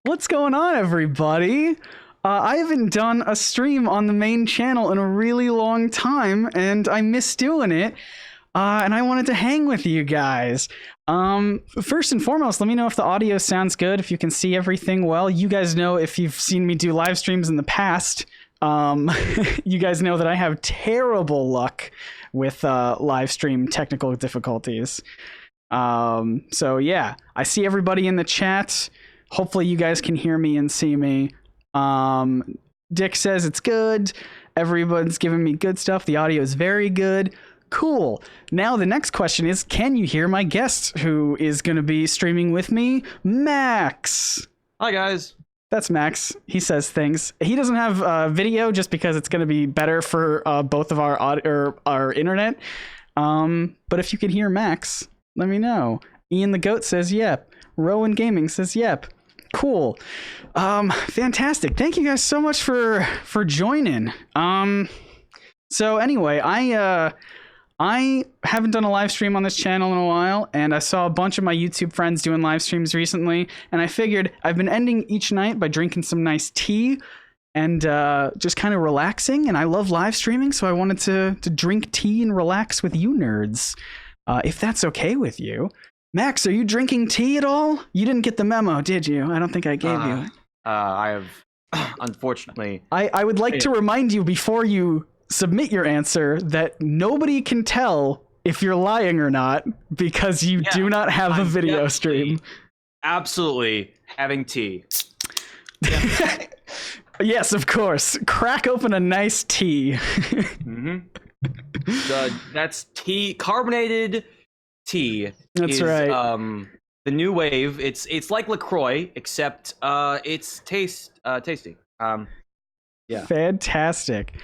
What's going on, everybody? I haven't done a stream on the main channel in a really long time, and I miss doing it. And I wanted to hang with you guys. First and foremost, let me know if the audio sounds good, if you can see everything well. You guys know, if you've seen me do live streams in the past, you guys know that I have terrible luck with live stream technical difficulties. So yeah, I see everybody in the chat. Hopefully you guys can hear me and see me. Dick says it's good. Everyone's giving me good stuff. The audio is very good. Cool. Now the next question is, can you hear my guest who is going to be streaming with me? Max. Hi, guys. That's Max. He says things. He doesn't have video just because it's going to be better for both of our internet. But if you can hear Max, let me know. Ian the Goat says yep. Rowan Gaming says yep. Cool. Fantastic. Thank you guys so much for joining. So anyway, I haven't done a live stream on this channel in a while, and I saw a bunch of my YouTube friends doing live streams recently, and I figured I've been ending each night by drinking some nice tea and just kind of relaxing, and I love live streaming, so I wanted to drink tea and relax with you nerds, if that's okay with you. Max, are you drinking tea at all? You didn't get the memo, did you? I don't think I gave you. I have, unfortunately. I would like to remind you before you submit your answer that nobody can tell if you're lying or not because you do not have a video stream. Absolutely having tea. Yeah. Yes, of course. Crack open a nice tea. Mm-hmm. That's tea, carbonated tea. That's right. The new wave. It's like LaCroix, except it's tasty. Yeah. Fantastic.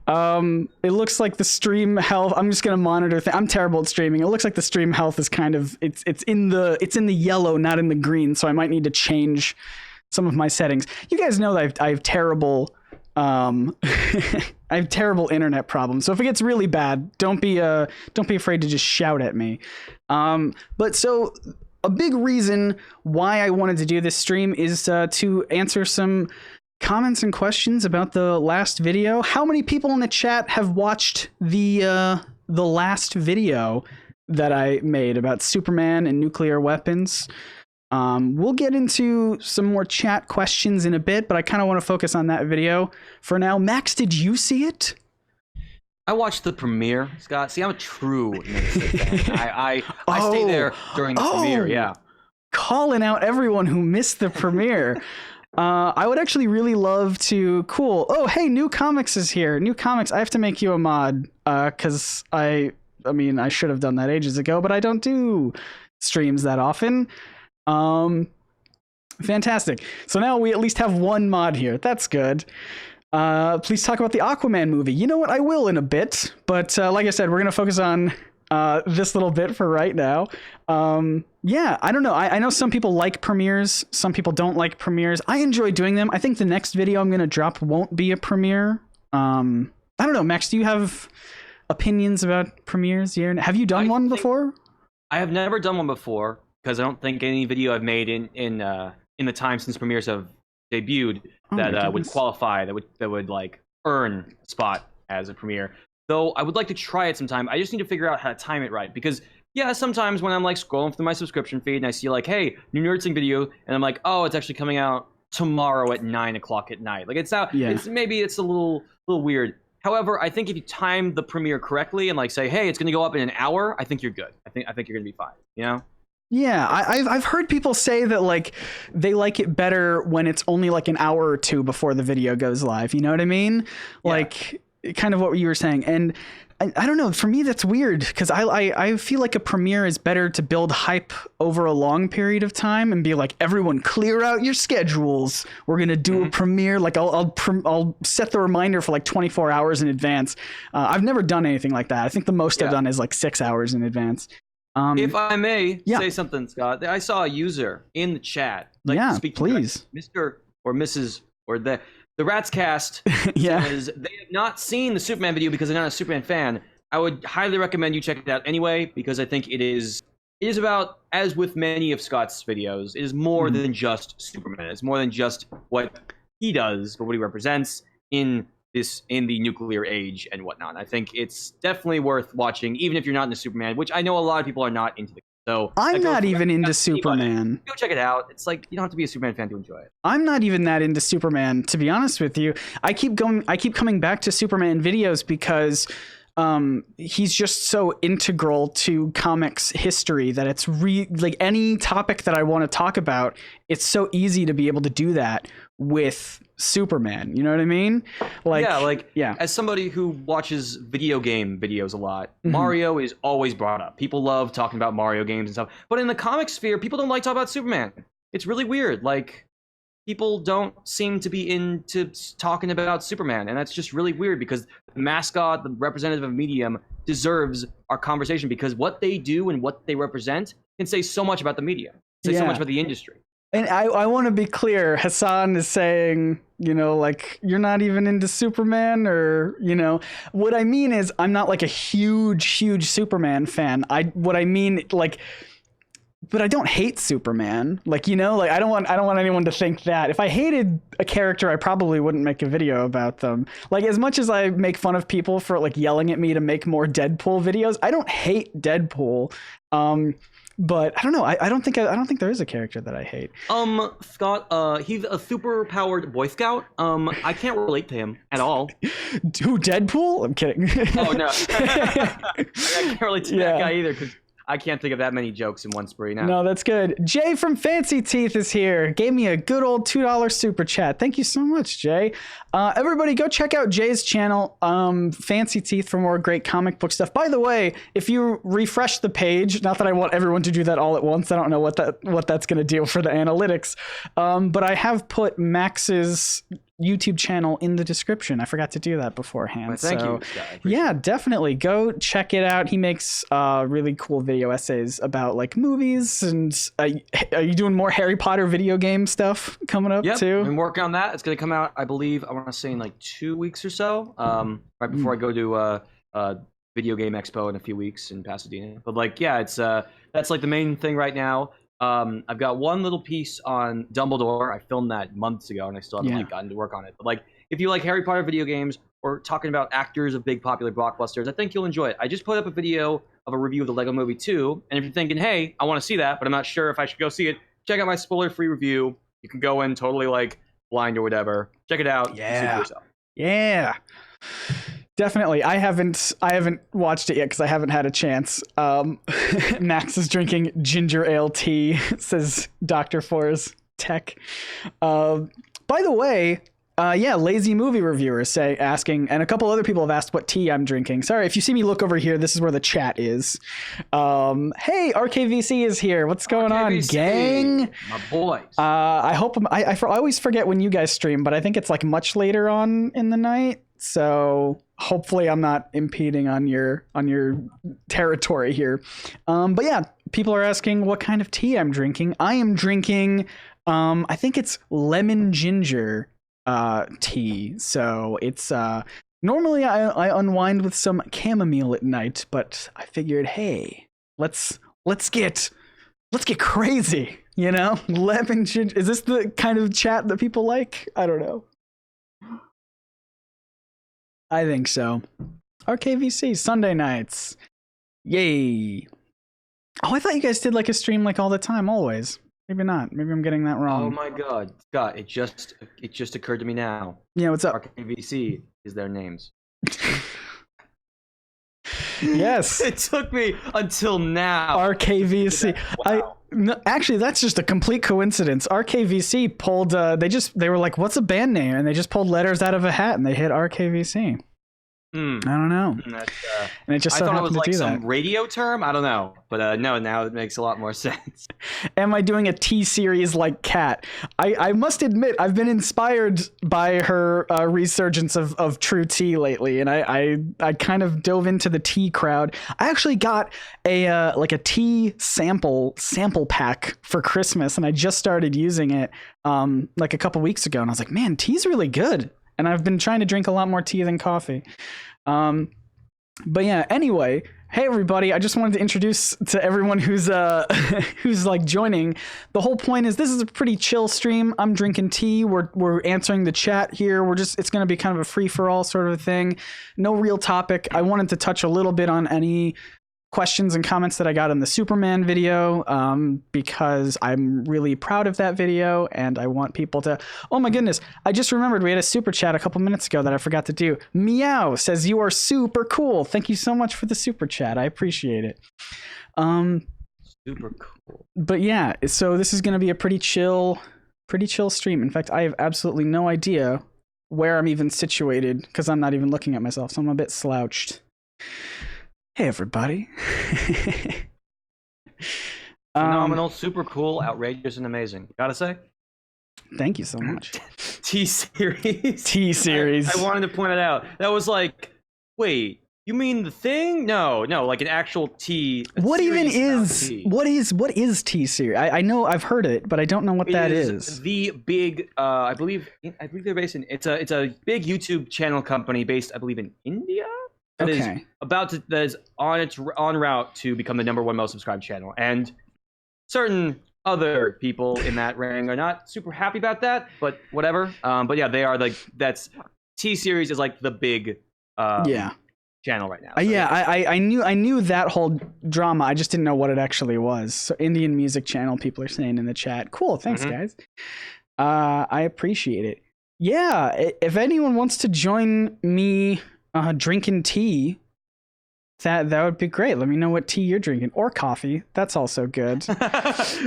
It looks like the stream health. I'm just gonna monitor. I'm terrible at streaming. It looks like the stream health is kind of it's in the yellow, not in the green. So I might need to change some of my settings. You guys know that I have terrible I have terrible internet problems. So if it gets really bad, don't be afraid to just shout at me. But so a big reason why I wanted to do this stream is to answer some comments and questions about the last video. How many people in the chat have watched the last video that I made about Superman and nuclear weapons? We'll get into some more chat questions in a bit, but I kind of want to focus on that video for now. Max, did you see it? I watched the premiere, Scott. See, I'm a true NerdSync fan. I stay there during the premiere. Yeah, calling out everyone who missed the premiere. I would actually really love to. Cool. Oh, hey, New Comics is here. New Comics. I have to make you a mod because I mean, I should have done that ages ago, but I don't do streams that often. Fantastic. So now we at least have one mod here. That's good. Please talk about the Aquaman movie. You know what? I will in a bit, but like I said, we're gonna focus on this little bit for right now. Yeah, I don't know. I know some people like premieres. Some people don't like premieres. I enjoy doing them. I think the next video I'm going to drop won't be a premiere. I don't know. Max, do you have opinions about premieres here? Have you done one before? I have never done one before because I don't think any video I've made in the time since premieres have debuted that would qualify, that would like earn a spot as a premiere. Though I would like to try it sometime. I just need to figure out how to time it right because yeah, sometimes when I'm like scrolling through my subscription feed and I see like, hey, new NerdSync video, and I'm like, oh, it's actually coming out tomorrow at 9 o'clock at night. Like it's out. Yeah. Maybe it's a little weird. However, I think if you time the premiere correctly and like say, hey, it's going to go up in an hour, I think you're good. I think you're going to be fine. You know? Yeah, I've heard people say that like they like it better when it's only like an hour or two before the video goes live. You know what I mean? Yeah. Like kind of what you were saying. And I don't know. For me, that's weird because I feel like a premiere is better to build hype over a long period of time and be like, everyone clear out your schedules. We're going to do a premiere. Like I'll set the reminder for like 24 hours in advance. I've never done anything like that. I think the most I've done is like 6 hours in advance. If I may say something, Scott, I saw a user in the chat. Like, speak please. Mr. or Mrs. or the Rats Cast says they have not seen the Superman video because they're not a Superman fan. I would highly recommend you check it out anyway because I think it's it is about, as with many of Scott's videos, it is more than just Superman. It's more than just what he does, but what he represents in the nuclear age and whatnot. I think it's definitely worth watching, even if you're not into Superman, which I know a lot of people are not into. So I'm not even into Superman. Go check it out. It's like you don't have to be a Superman fan to enjoy it. I'm not even that into Superman, to be honest with you. I keep coming back to Superman videos because he's just so integral to comics history that it's like any topic that I want to talk about, it's so easy to be able to do that with Superman. You know what I mean? As somebody who watches video game videos a lot, Mario is always brought up. People love talking about Mario games and stuff. But in the comic sphere, people don't like talking about Superman. It's really weird. Like, people don't seem to be into talking about Superman, and that's just really weird because the mascot, the representative of medium, deserves our conversation because what they do and what they represent can say so much about the medium, say so much about the industry. And I want to be clear, Hassan is saying, like, you're not even into Superman, or, what I mean is I'm not like a huge Superman fan. What I mean, like, but I don't hate Superman. Like, I don't want anyone to think that. If I hated a character, I probably wouldn't make a video about them. Like, as much as I make fun of people for like yelling at me to make more Deadpool videos, I don't hate Deadpool. But I don't know. I don't think there is a character that I hate. Scott, he's a super powered Boy Scout. I can't relate to him at all. Who, Deadpool? I'm kidding. Oh no. I can't relate to that guy either because I can't think of that many jokes in one spree now. No, that's good. Jay from Fancy Teeth is here. Gave me a good old $2 super chat. Thank you so much, Jay. Everybody go check out Jay's channel, Fancy Teeth, for more great comic book stuff. By the way, if you refresh the page, not that I want everyone to do that all at once. I don't know what that's going to do for the analytics. But I have put Max's YouTube channel in the description. I forgot to do that beforehand. Well, thank you. Yeah, definitely go check it out. He makes really cool video essays about like movies. And are you doing more Harry Potter video game stuff coming up too? I've been working on that. It's going to come out, I believe, I want to say in like 2 weeks or so, right before I go to Video Game Expo in a few weeks in Pasadena. But like, yeah, it's that's like the main thing right now. I've got one little piece on Dumbledore. I filmed that months ago, and I still haven't gotten to work on it. But like, if you like Harry Potter video games or talking about actors of big popular blockbusters, I think you'll enjoy it. I just put up a video of a review of the Lego Movie 2, and if you're thinking, hey, I want to see that, but I'm not sure if I should go see it, check out my spoiler-free review. You can go in totally like blind or whatever. Check it out. Yeah. See it for yourself. Yeah. Definitely. I haven't watched it yet because I haven't had a chance. Max is drinking ginger ale tea, says Dr. For's Tech. By the way, lazy movie reviewers asking, and a couple other people have asked what tea I'm drinking. Sorry, if you see me look over here, this is where the chat is. Hey, RKVC is here. What's going on, gang? My boys. I hope I always forget when you guys stream, but I think it's like much later on in the night. So hopefully I'm not impeding on your territory here. But yeah, people are asking what kind of tea I'm drinking. I am drinking, I think it's lemon ginger tea. So it's normally I unwind with some chamomile at night, but I figured, hey, let's get crazy, Lemon ginger. Is this the kind of chat that people like? I don't know. I think so. RKVC Sunday nights. Yay. Oh, I thought you guys did like a stream like all the time, always. Maybe not. Maybe I'm getting that wrong. Oh my god, Scott, it just occurred to me now. Yeah, what's up? RKVC is their names. Yes. It took me until now. RKVC. Wow. No, actually, that's just a complete coincidence. RKVC pulled, they were like, what's a band name? And they just pulled letters out of a hat and they hit RKVC. I don't know. And it just so I thought it happened was like to do some that. radio term. I don't know, but no, now it makes a lot more sense. Am I doing a T series like Kat? I must admit I've been inspired by her resurgence of true tea lately, and I kind of dove into the tea crowd. I actually got a tea sample pack for Christmas, and I just started using it like a couple weeks ago, and I was like, man, tea's really good. And I've been trying to drink a lot more tea than coffee. But yeah, anyway, Hey everybody, I just wanted to introduce to everyone who's who's like joining. The whole point is this is a pretty chill stream. I'm drinking tea. We're answering the chat here. It's going to be kind of a free for all sort of a thing. No real topic. I wanted to touch a little bit on any questions and comments that I got in the Superman video, because I'm really proud of that video and I want people to. Oh my goodness, I just remembered we had a super chat a couple minutes ago that I forgot to do. Meow says you are super cool. Thank you so much for the super chat. I appreciate it. Super cool. But yeah, so this is going to be a pretty chill stream. In fact, I have absolutely no idea where I'm even situated because I'm not even looking at myself, so I'm a bit slouched. Hey everybody. Phenomenal, super cool, outrageous, and amazing. Gotta say. Thank you so much. T-Series. T-Series. I wanted to point it out. That was like, wait, you mean the thing? No, like an actual T. What even is what is T-Series? I know I've heard it, but I don't know what that is. The big I believe they're based in it's a big YouTube channel company based, I believe, in India. That is en route to become the #1 most subscribed channel, and certain other people in that ring are not super happy about that, but whatever. But yeah, they are that's T-Series is like the big channel right now. So I knew that whole drama. I just didn't know what it actually was. So Indian music channel, people are saying in the chat. Cool, thanks guys. I appreciate it. Yeah, if anyone wants to join me drinking tea, that would be great. Let me know what tea you're drinking, or coffee. That's also good.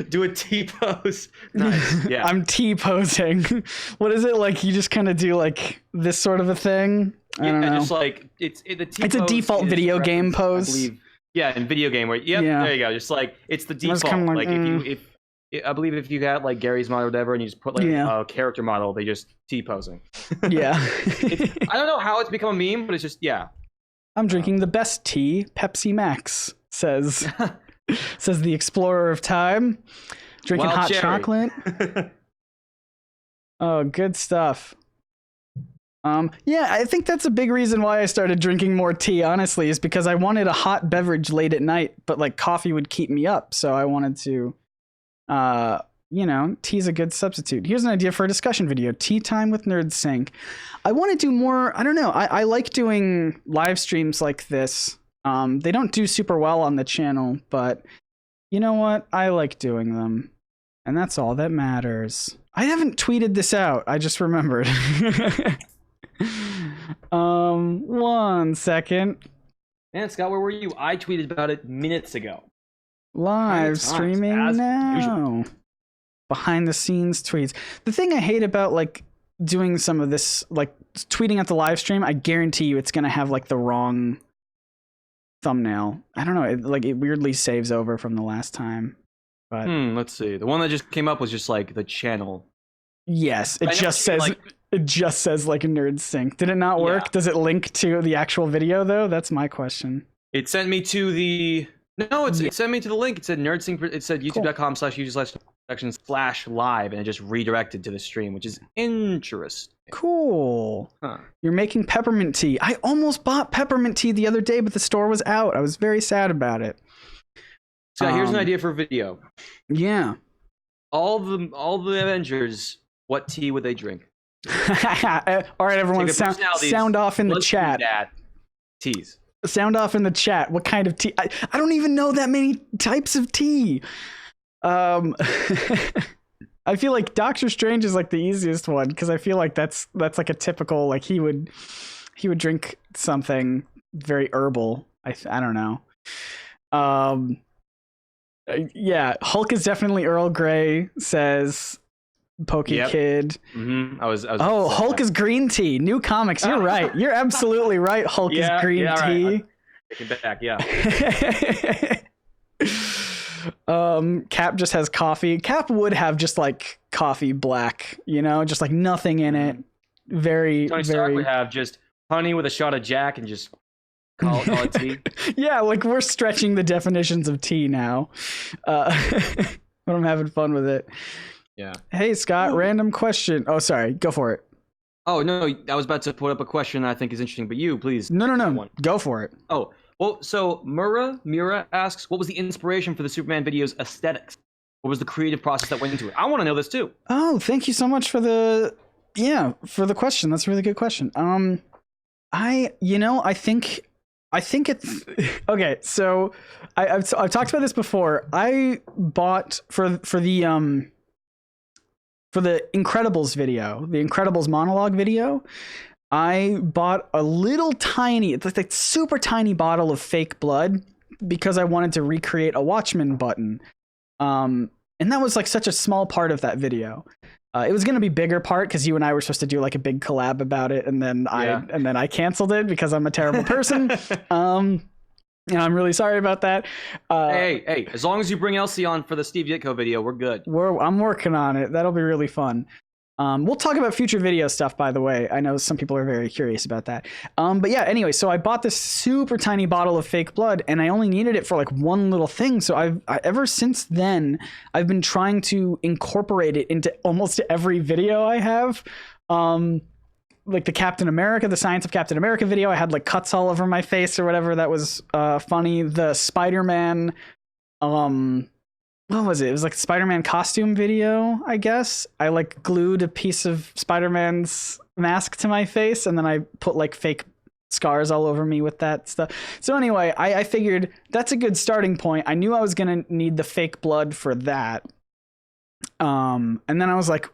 Do a tea pose. Nice. Yeah. I'm tea posing. What is it like? You just kind of do like this sort of a thing. I don't know. Just like it's a default video game pose. I believe. Yeah, in video game where there you go. Just like it's the default. Like I believe if you got like Gary's model or whatever, and you just put like a character model, they just T-posing. Yeah. I don't know how it's become a meme, but it's just, I'm drinking the best tea, Pepsi Max, says the explorer of time. Drinking hot chocolate. Oh, good stuff. I think that's a big reason why I started drinking more tea, honestly, is because I wanted a hot beverage late at night, but like coffee would keep me up, so I wanted to tea's a good substitute. Here's an idea for a discussion video. Tea time with NerdSync. I want to do more. I don't know. I like doing live streams like this. They don't do super well on the channel, but you know what? I like doing them. And that's all that matters. I haven't tweeted this out. I just remembered. 1 second. Man, Scott, where were you? I tweeted about it minutes ago. Live streaming now. Usual. Behind the scenes tweets. The thing I hate about like doing some of this, like tweeting at the live stream, I guarantee you it's gonna have like the wrong thumbnail. I don't know. It weirdly saves over from the last time. But let's see. The one that just came up was just like the channel. Yes, it just says like NerdSync. Did it not work? Yeah. Does it link to the actual video though? That's my question. It sent me to the. No, it sent me to the link. It said NerdSync. It said youtube.com/user/live, and it just redirected to the stream, which is interesting. Cool. Huh. You're making peppermint tea. I almost bought peppermint tea the other day, but the store was out. I was very sad about it. So here's an idea for a video. Yeah. All the Avengers. What tea would they drink? All right, everyone, sound off in the chat. Teas. Sound off in the chat. What kind of tea? I don't even know that many types of tea. I feel like Doctor Strange is like the easiest one because I feel like that's like a typical, like he would drink something very herbal. I don't know. Yeah, Hulk is definitely Earl Grey, says Pokey Kid. Mm-hmm. I was Hulk is green tea. New comics. You're right. You're absolutely right. Hulk is green tea. Take it back. Yeah. Cap just has coffee. Cap would have just like coffee black, just like nothing in it. Tony Stark would have just honey with a shot of Jack and just call it tea. Yeah, like we're stretching the definitions of tea now. But I'm having fun with it. Yeah. Hey, Scott, random question. Oh, sorry. Go for it. Oh, no. I was about to put up a question that I think is interesting, but you, please. No. Go for it. Oh, Well, so Mira asks, what was the inspiration for the Superman video's aesthetics? What was the creative process that went into it? I want to know this too. Oh, thank you so much for the question. That's a really good question. I think it's okay. So I've talked about this before. I bought for the Incredibles video, the Incredibles monologue video. I bought a little tiny, it's like super tiny bottle of fake blood because I wanted to recreate a Watchmen button. And that was like such a small part of that video. It was going to be bigger part because you and I were supposed to do like a big collab about it, and then I canceled it because I'm a terrible person. And I'm really sorry about that. Hey, as long as you bring Elsie on for the Steve Ditko video, we're good. I'm working on it. That'll be really fun. We'll talk about future video stuff, by the way. I know some people are very curious about that. But yeah, anyway, so I bought this super tiny bottle of fake blood, and I only needed it for like one little thing. So ever since then, I've been trying to incorporate it into almost every video I have. Like the Captain America, the Science of Captain America video, I had like cuts all over my face or whatever. That was funny. The Spider-Man, what was it? It was like a Spider-Man costume video, I guess. I like glued a piece of Spider-Man's mask to my face, and then I put like fake scars all over me with that stuff. So anyway, I figured that's a good starting point. I knew I was gonna need the fake blood for that. And then I was like,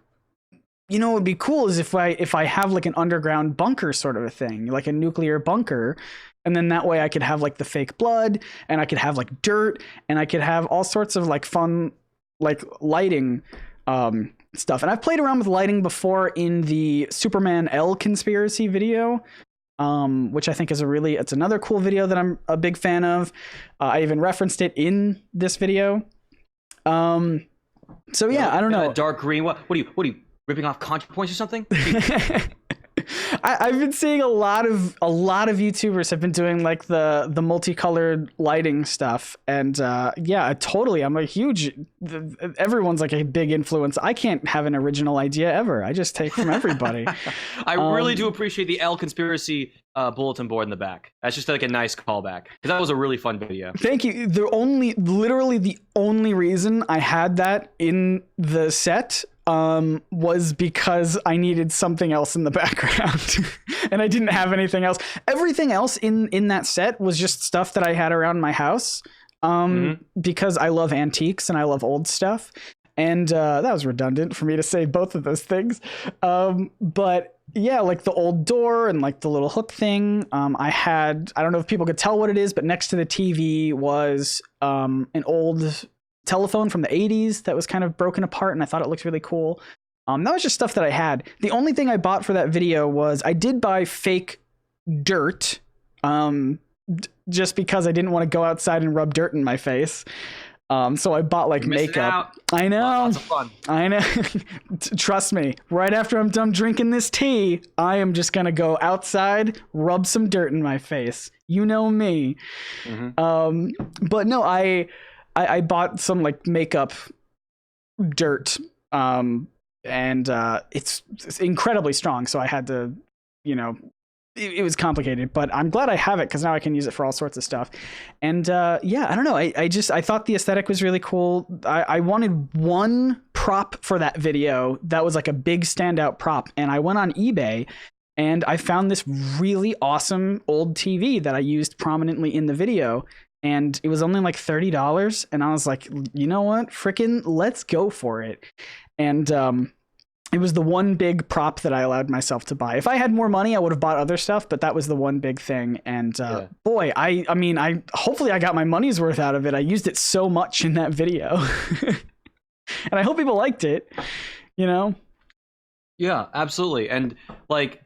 you know what would be cool is if I have like an underground bunker sort of a thing, like a nuclear bunker. And then that way I could have like the fake blood, and I could have like dirt, and I could have all sorts of like fun, like lighting stuff. And I've played around with lighting before in the Superman L conspiracy video, which I think is it's another cool video that I'm a big fan of. I even referenced it in this video. So yeah, I don't know. Dark green. What are you ripping off ContraPoints or something? I've been seeing a lot of YouTubers have been doing like the multicolored lighting stuff, and yeah, totally. I'm a huge. Everyone's like a big influence. I can't have an original idea ever. I just take from everybody. I really do appreciate the L conspiracy bulletin board in the back. That's just like a nice callback, because that was a really fun video. Thank you. Literally the only reason I had that in the set was because I needed something else in the background and I didn't have anything else. Everything else in that set was just stuff that I had around my house, because I love antiques and I love old stuff. And that was redundant for me to say both of those things. But yeah, like the old door and like the little hook thing. I don't know if people could tell what it is, but next to the TV was an old telephone from the 80s that was kind of broken apart, and I thought it looked really cool. That was just stuff that I had. The only thing I bought for that video was I did buy fake dirt, just because I didn't want to go outside and rub dirt in my face. So I bought like makeup. I know. Lots of fun. I know. Trust me. Right after I'm done drinking this tea, I am just gonna go outside, rub some dirt in my face. You know me. But no, I bought some like makeup dirt, and it's incredibly strong. So I had to, it was complicated, but I'm glad I have it because now I can use it for all sorts of stuff. And yeah, I don't know. I thought the aesthetic was really cool. I wanted one prop for that video that was like a big standout prop, and I went on eBay and I found this really awesome old TV that I used prominently in the video. And it was only like $30. And I was like, you know what? Frickin' let's go for it. And it was the one big prop that I allowed myself to buy. If I had more money, I would have bought other stuff, but that was the one big thing. And boy, I mean, hopefully I got my money's worth out of it. I used it so much in that video. And I hope people liked it, Yeah, absolutely. And like,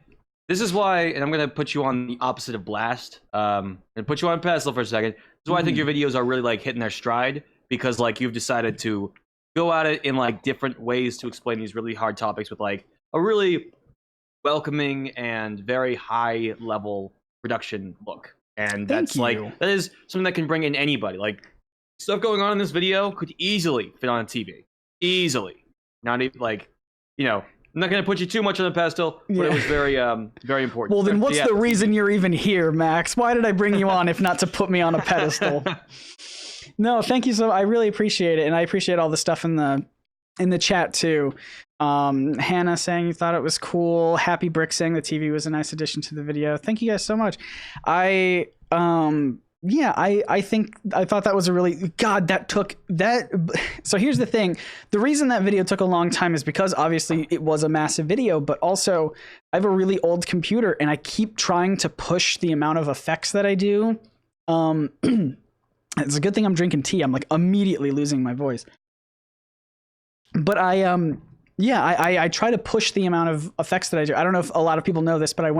this is why, and I'm going to put you on the opposite of blast, and put you on pedestal for a second. This is why I think your videos are really like hitting their stride, because like you've decided to go at it in like different ways to explain these really hard topics with like a really welcoming and very high level production look. And that is something that can bring in anybody. Like, stuff going on in this video could easily fit on a TV. Easily. Not even like, I'm not going to put you too much on the pedestal, but it was very, very important. Well, then what's the reason you're even here, Max? Why did I bring you on if not to put me on a pedestal? No, thank you I really appreciate it, and I appreciate all the stuff in the chat too. Hannah saying you thought it was cool. Happy Brick saying the TV was a nice addition to the video. Thank you guys so much. I thought that was a really so here's the thing. The reason that video took a long time is because obviously it was a massive video, but also I have a really old computer and I keep trying to push the amount of effects that I do. It's a good thing I'm drinking tea. I'm like immediately losing my voice. But I try to push the amount of effects that I do. I don't know if a lot of people know this, but I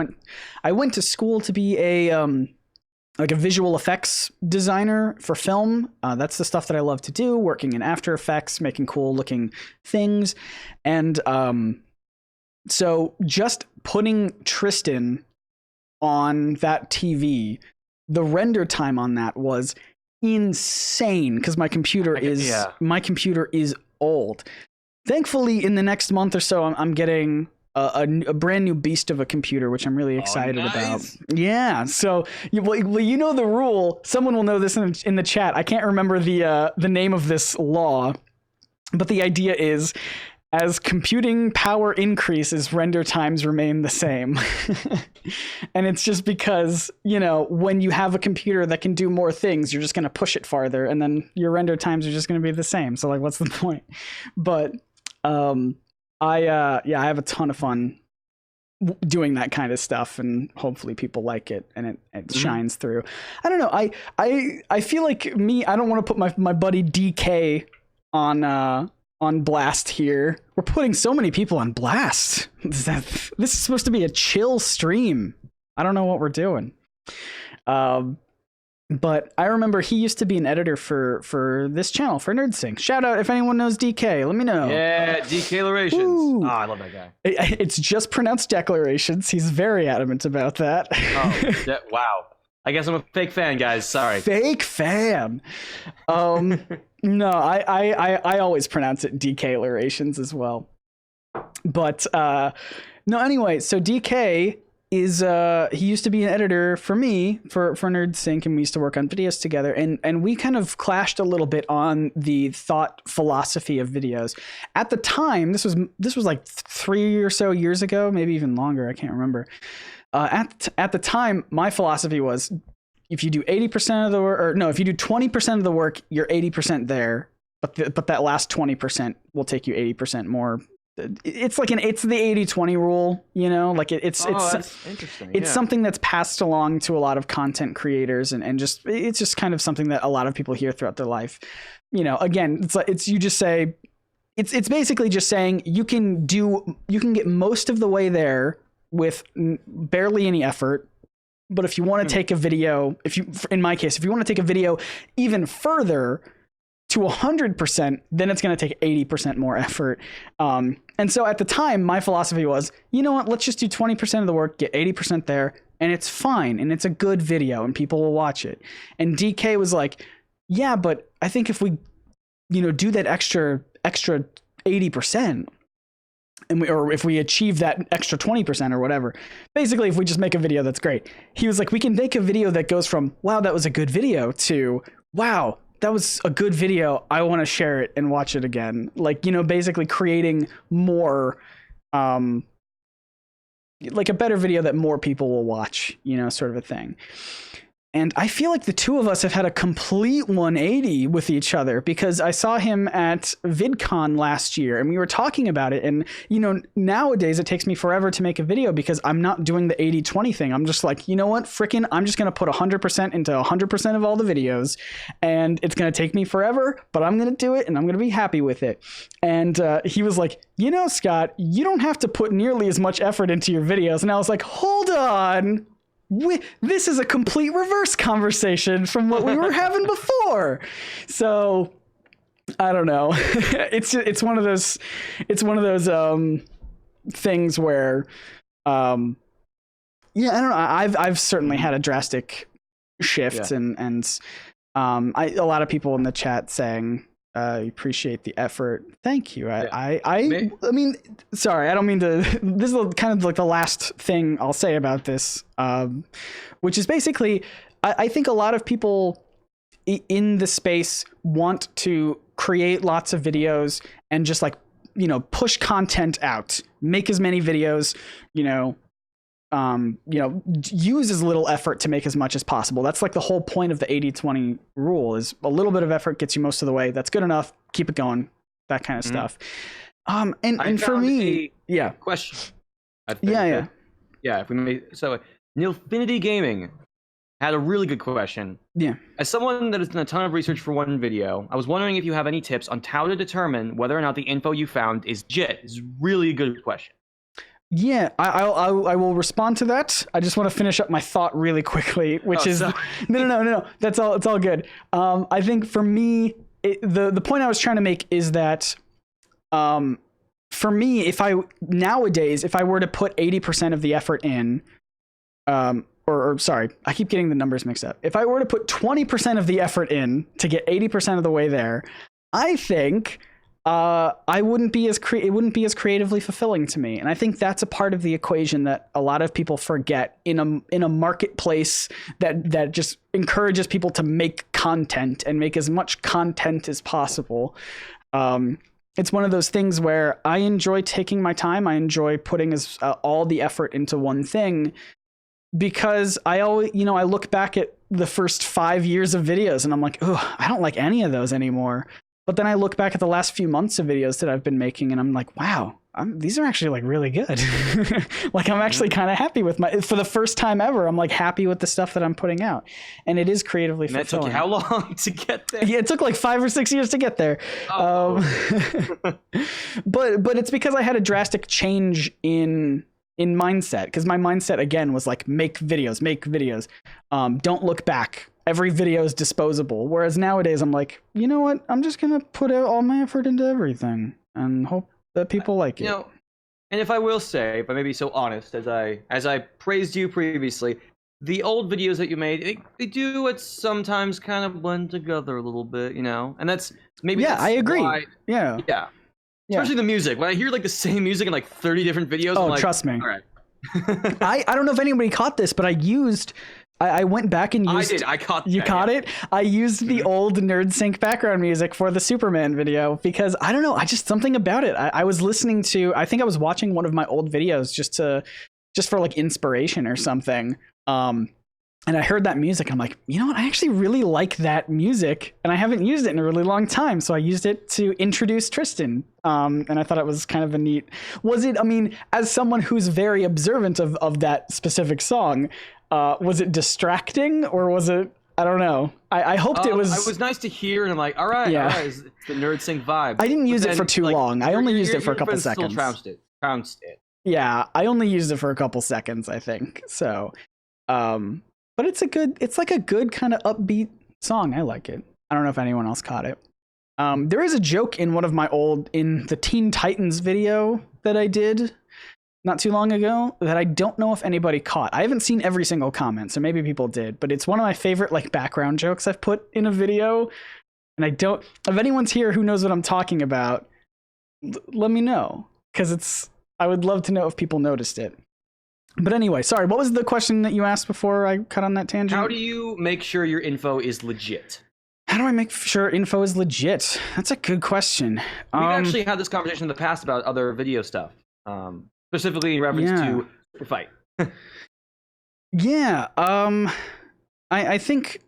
went to school to be a visual effects designer for film. That's the stuff that I love to do, working in After Effects, making cool looking things. And so just putting Tristan on that TV, the render time on that was insane because my computer is old. Thankfully, in the next month or so, I'm getting a brand new beast of a computer, which I'm really excited about. Yeah. So, you know the rule. Someone will know this in the chat. I can't remember the name of this law, but the idea is, as computing power increases, render times remain the same. And it's just because, when you have a computer that can do more things, you're just going to push it farther, and then your render times are just going to be the same. So, like, what's the point? But I have a ton of fun doing that kind of stuff, and hopefully people like it and it shines through. I don't know. I feel like I don't want to put my buddy DK on blast here. We're putting so many people on blast. This is supposed to be a chill stream. I don't know what we're doing. But I remember he used to be an editor for this channel, for NerdSync. Shout out if anyone knows DK. Let me know. Yeah, DK-larations. I love that guy. It's just pronounced declarations. He's very adamant about that. Wow. I guess I'm a fake fan, guys. Sorry. Fake fan. No, I always pronounce it DK-larations as well. But no, anyway, so DK is he used to be an editor for me for NerdSync, and we used to work on videos together, and we kind of clashed a little bit on the thought philosophy of videos. At the time, this was like 3 or so years ago, maybe even longer, I can't remember. At the time, my philosophy was, if you do 80% of the work, or no, if you do 20% of the work, you're 80% there, but that last 20% will take you 80% more. It's the 80-20 rule, like it's interesting. It's something that's passed along to a lot of content creators, and it's just kind of something that a lot of people hear throughout their life. Again, you just say, it's basically just saying you can get most of the way there with barely any effort. But if you want to take a video, in my case, if you want to take a video even further to 100%, then it's going to take 80% more effort. And so at the time, my philosophy was, you know what, let's just do 20% of the work, get 80% there, and it's fine, and it's a good video, and people will watch it. And DK was like, yeah, but I think if we, do that extra 80%, or if we achieve that extra 20% or whatever, basically, if we just make a video that's great, he was like, we can make a video that goes from, wow, that was a good video, to, wow, that was a good video, I want to share it and watch it again. Like, basically creating more, like a better video that more people will watch, sort of a thing. And I feel like the two of us have had a complete 180 with each other, because I saw him at VidCon last year and we were talking about it. And, nowadays it takes me forever to make a video because I'm not doing the 80-20 thing. I'm just like, you know what, frickin', I'm just going to put 100% into 100% of all the videos, and it's going to take me forever, but I'm going to do it and I'm going to be happy with it. And he was like, Scott, you don't have to put nearly as much effort into your videos. And I was like, hold on. This is a complete reverse conversation from what we were having before. So I don't know. It's one of those things where I don't know. I've certainly had a drastic shift, and a lot of people in the chat saying Appreciate the effort. Thank you. Yeah. I mean, sorry, I don't mean to. This is kind of like the last thing I'll say about this, which is basically, I think a lot of people in the space want to create lots of videos and just like, push content out, make as many videos, use as little effort to make as much as possible. That's like the whole point of the 80-20 rule, is a little bit of effort gets you most of the way. That's good enough. Keep it going. That kind of stuff. And for me, question. Yeah. If we may, so Nilfinity Gaming had a really good question. Yeah. As someone that has done a ton of research for one video, I was wondering if you have any tips on how to determine whether or not the info you found is legit. It's really a good question. Yeah, I will respond to that. I just want to finish up my thought really quickly, which is no. That's all. It's all good. I think for me, the point I was trying to make is that, for me, if I were to put 80% of the effort in, or sorry, I keep getting the numbers mixed up. If I were to put 20% of the effort in to get 80% of the way there, I think it wouldn't be as creatively fulfilling to me. And I think that's a part of the equation that a lot of people forget in a marketplace that just encourages people to make content and make as much content as possible. It's one of those things where I enjoy taking my time. I enjoy putting all the effort into one thing, because I always, I look back at the first 5 years of videos and I'm like, oh, I don't like any of those anymore. But then I look back at the last few months of videos that I've been making and I'm like, wow, these are actually like really good. Like I'm actually kind of happy with for the first time ever, I'm like happy with the stuff that I'm putting out. And it is creatively fulfilling. That took you how long to get there? Yeah, it took like 5 or 6 years to get there. But it's because I had a drastic change in mindset, because my mindset again was like, make videos. Don't look back. Every video is disposable. Whereas nowadays I'm like, you know what? I'm just going to put all my effort into everything and hope that people like it. And if I will say, if I may be so honest, as I praised you previously, the old videos that you made, they do sometimes kind of blend together a little bit, and that's maybe. Yeah, I agree. Yeah. Especially the music. When I hear like the same music in like 30 different videos, I'm like, trust me. All right. I don't know if anybody caught this, but I went back and used. I did. I caught that. You caught it? I used the old NerdSync background music for the Superman video because I don't know. Something about it. I was listening to. I think I was watching one of my old videos just for like inspiration or something. And I heard that music and I'm like, you know what? I actually really like that music and I haven't used it in a really long time. So I used it to introduce Tristan. And I thought it was kind of a neat. As someone who's very observant of that specific song, was it distracting or was it, I don't know. I hoped it was. It was nice to hear and I'm like, all right, it's the NerdSync vibe. I didn't use it for too long. I only used it for a couple seconds. Still trounced it. Yeah, I only used it for a couple seconds, I think. So, but it's like a good kind of upbeat song. I like it. I don't know if anyone else caught it. There is a joke in in the Teen Titans video that I did not too long ago that I don't know if anybody caught. I haven't seen every single comment, so maybe people did, but it's one of my favorite like background jokes I've put in a video. And if anyone's here who knows what I'm talking about, let me know, because I would love to know if people noticed it. But anyway, sorry, what was the question that you asked before I cut on that tangent? How do you make sure your info is legit? How do I make sure info is legit? That's a good question. We've actually had this conversation in the past about other video stuff, specifically in reference to the fight. Yeah, I think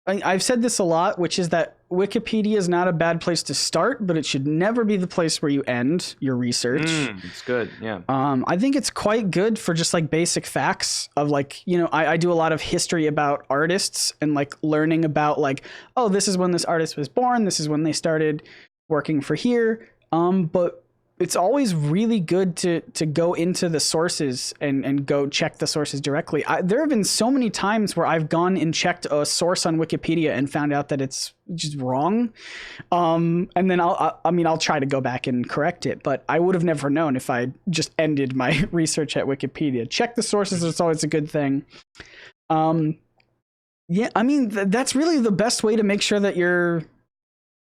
I've said this a lot, which is that Wikipedia is not a bad place to start, but it should never be the place where you end your research. It's good, yeah. I think it's quite good for just like basic facts of like, I do a lot of history about artists and like learning about like, oh, this is when this artist was born, this is when they started working for here. But it's always really good to go into the sources and go check the sources directly. There have been so many times where I've gone and checked a source on Wikipedia and found out that it's just wrong. And then I'll try to go back and correct it, but I would have never known if I just ended my research at Wikipedia. Check the sources. It's always a good thing. Yeah, that's really the best way to make sure that you're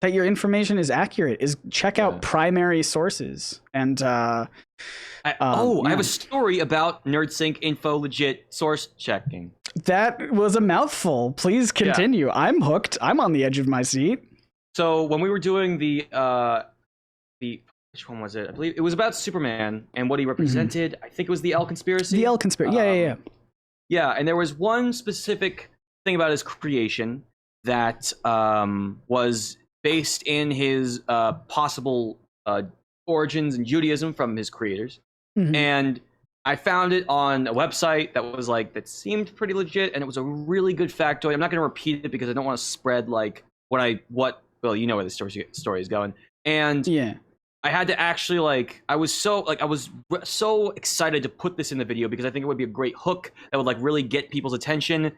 that your information is accurate is check out primary sources. And I have a story about NerdSync info legit source checking. That was a mouthful. Please continue. Yeah. I'm hooked. I'm on the edge of my seat. So when we were doing the which one was it? I believe it was about Superman and what he represented. I think it was the L conspiracy. The L conspiracy. Yeah. Yeah, and there was one specific thing about his creation that was based in his possible origins in Judaism from his creators. And I found it on a website that was like, that seemed pretty legit, and it was a really good factoid. I'm not going to repeat it because I don't want to spread like well, you know where the story is going. And I had to actually I was so excited to put this in the video because I think it would be a great hook that would like really get people's attention.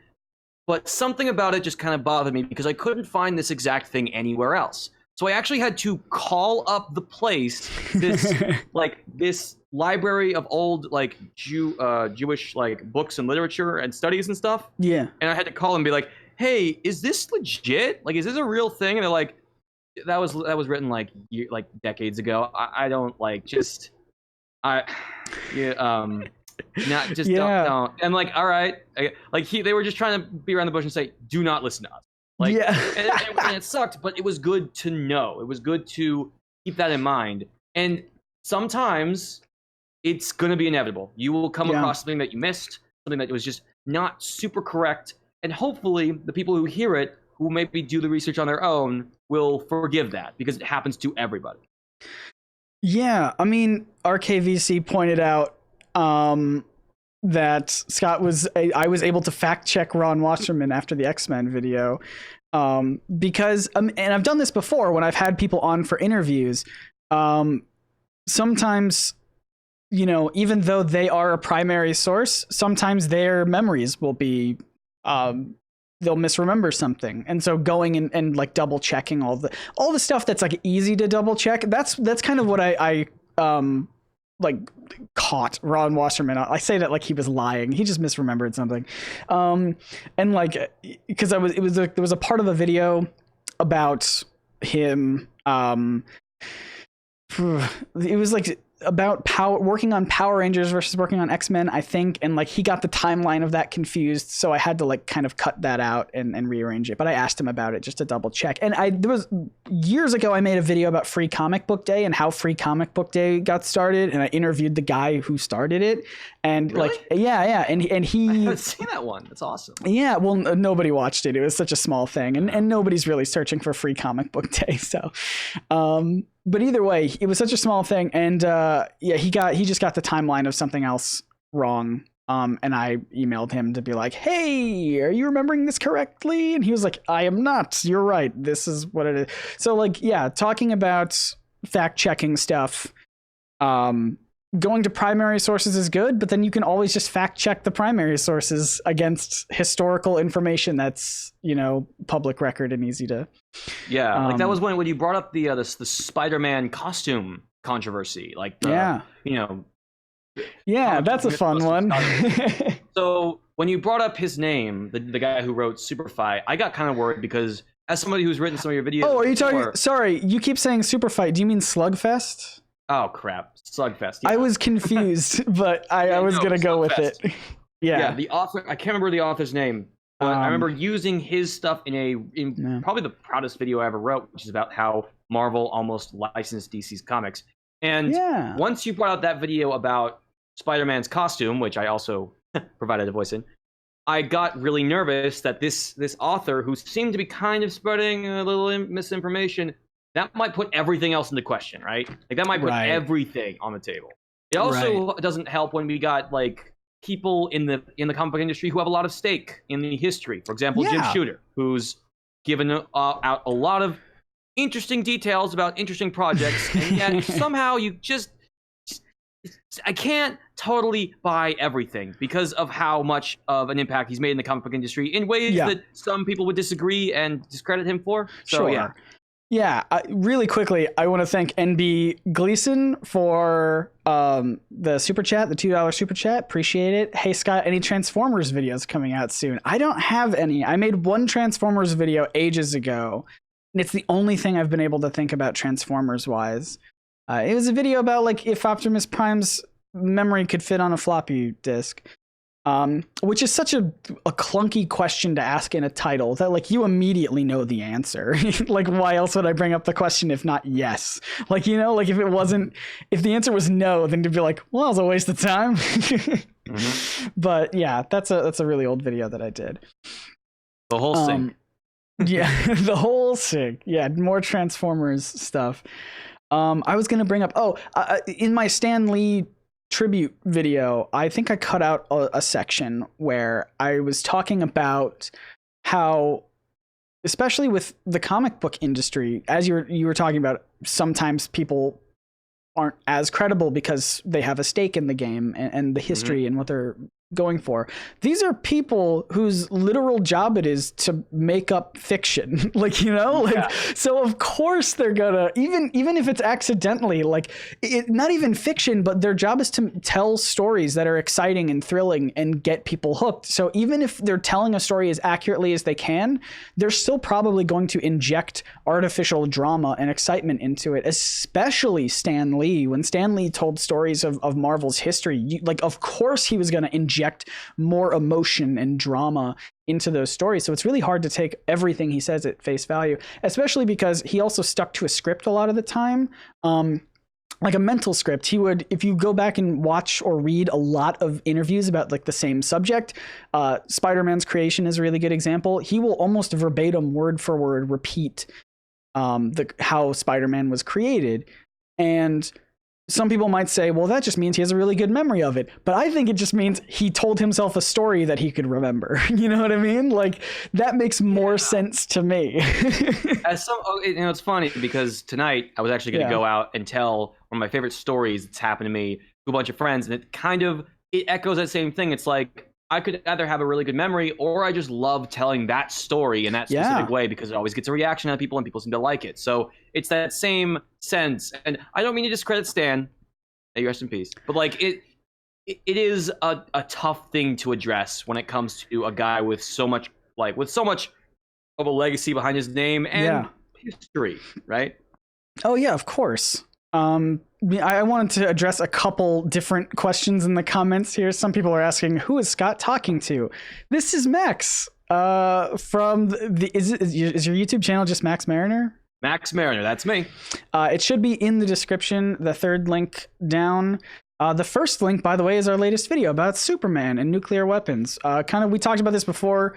But something about it just kind of bothered me because I couldn't find this exact thing anywhere else. So I actually had to call up the place, this this library of old Jewish books and literature and studies and stuff. Yeah. And I had to call and be like, "Hey, is this legit? Like, is this a real thing?" And they're like, "That was written decades ago. I don't don't." And all right, they were just trying to be around the bush and say, "Do not listen to us." And it sucked, but it was good to know. It was good to keep that in mind. And sometimes it's going to be inevitable. You will come across something that you missed, something that was just not super correct. And hopefully the people who hear it, who maybe do the research on their own, will forgive that because it happens to everybody. Yeah, I mean, RKVC pointed out that I was able to fact check Ron Wasserman after the X-Men video because and I've done this before when I've had people on for interviews. Sometimes, even though they are a primary source, sometimes their memories will be they'll misremember something, and so going and double checking all the stuff that's easy to double check. That's kind of what I caught Ron Wasserman. I say that like he was lying. He just misremembered something. And because there was a part of the video about him. It was about working on Power Rangers versus working on X-Men, I think, and he got the timeline of that confused, so I had to kind of cut that out and rearrange it. But I asked him about it just to double check. And there was years ago I made a video about Free Comic Book Day and how Free Comic Book Day got started, and I interviewed the guy who started it. And really? And he, I haven't seen that one. That's awesome. Yeah, well, nobody watched it. It was such a small thing, and nobody's really searching for Free Comic Book Day. So but either way, it was such a small thing, and he just got the timeline of something else wrong. And I emailed him to be like, "Hey, are you remembering this correctly?" And he was like, "I am not. You're right. This is what it is." So talking about fact checking stuff, going to primary sources is good, but then you can always just fact check the primary sources against historical information that's public record and easy to. Yeah, that was when you brought up the Spider-Man costume controversy. Yeah, that's a fun one. So when you brought up his name, the guy who wrote Superfight, I got kind of worried because as somebody who's written some of your videos. Oh, are you talking? Sorry, you keep saying Superfight. Do you mean Slugfest? Oh crap, Slugfest. Yeah. I was confused, but I was gonna go with it. Yeah, the author. I can't remember the author's name. But I remember using his stuff in probably the proudest video I ever wrote, which is about how Marvel almost licensed DC's comics. And once you brought out that video about Spider-Man's costume, which I also provided a voice in, I got really nervous that this author, who seemed to be kind of spreading a little misinformation, that might put everything else into question, right? That might put everything on the table. It also doesn't help when we got people in the comic book industry who have a lot of stake in the history. For example, Jim Shooter, who's given out a lot of interesting details about interesting projects, and yet somehow I can't totally buy everything because of how much of an impact he's made in the comic book industry in ways that some people would disagree and discredit him for. So, Yeah, really quickly, I want to thank NB Gleason for the super chat, the $2 super chat. Appreciate it. Hey, Scott, any Transformers videos coming out soon? I don't have any. I made one Transformers video ages ago It's the only thing I've been able to think about Transformers wise. It was a video about like if Optimus Prime's memory could fit on a floppy disk. Which is such a clunky question to ask in a title that like you immediately know the answer. Like, why else would I bring up the question if not yes? Like, you know, like if the answer was no, then to be like, well, it was a waste of time. But yeah, that's a really old video that I did. The whole sync. Yeah, the whole sync. Yeah, more Transformers stuff. I was gonna bring up. In my Stan Lee tribute video, I think I cut out a section where I was talking about how, especially with the comic book industry, as you were talking about, sometimes people aren't as credible because they have a stake in the game and the history and what they're going for. These are people whose literal job it is to make up fiction. Like, you know, like, so of course they're gonna, even if it's accidentally, like not even fiction, but their job is to tell stories that are exciting and thrilling and get people hooked. So even if they're telling a story as accurately as they can, they're still probably going to inject artificial drama and excitement into it, especially Stan Lee. When Stan Lee told stories of Marvel's history, like, of course he was going to inject more emotion and drama into those stories. So it's really hard to take everything he says at face value, especially because he also stuck to a script a lot of the time. Like a mental script. He would, if you go back and watch or read a lot of interviews about like the same subject, Spider-Man's creation is a really good example. He will almost verbatim, word for word, repeat how Spider-Man was created. And some people might say, well, that just means he has a really good memory of it. But I think it just means he told himself a story that he could remember. You know what I mean? Like, that makes more sense to me. It's funny because tonight I was actually going to go out and tell one of my favorite stories that's happened to me to a bunch of friends. And it echoes that same thing. It's like, I could either have a really good memory or I just love telling that story in that specific way because it always gets a reaction out of people and people seem to like it. So it's that same sense. And I don't mean to discredit Stan. May you rest in peace. But like it is a tough thing to address when it comes to a guy with so much of a legacy behind his name and history, right? Oh yeah, of course. I wanted to address a couple different questions in the comments here. Some people are asking, who is Scott talking to? This is Max from is your YouTube channel just Max Mariner? Max Mariner, that's me. It should be in the description, the third link down. The first link, by the way, is our latest video about Superman and nuclear weapons. We talked about this before.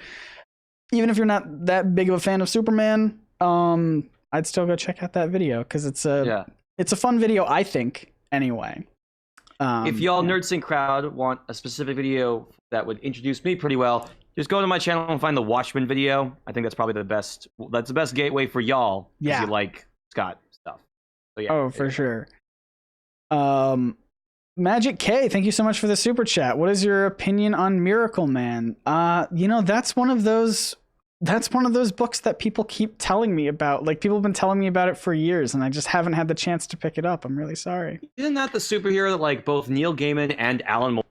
Even if you're not that big of a fan of Superman, I'd still go check out that video because it's a fun video, I think, anyway. If y'all NerdSync crowd want a specific video that would introduce me pretty well, just go to my channel and find the Watchmen video. I think that's probably the best. That's the best gateway for y'all if you like Scott stuff. So, yeah. For sure. Magic K, thank you so much for the super chat. What is your opinion on Miracle Man? That's one of those books that people keep telling me about. Like, people have been telling me about it for years, and I just haven't had the chance to pick it up. I'm really sorry. Isn't that the superhero that, like, both Neil Gaiman and Alan Moore...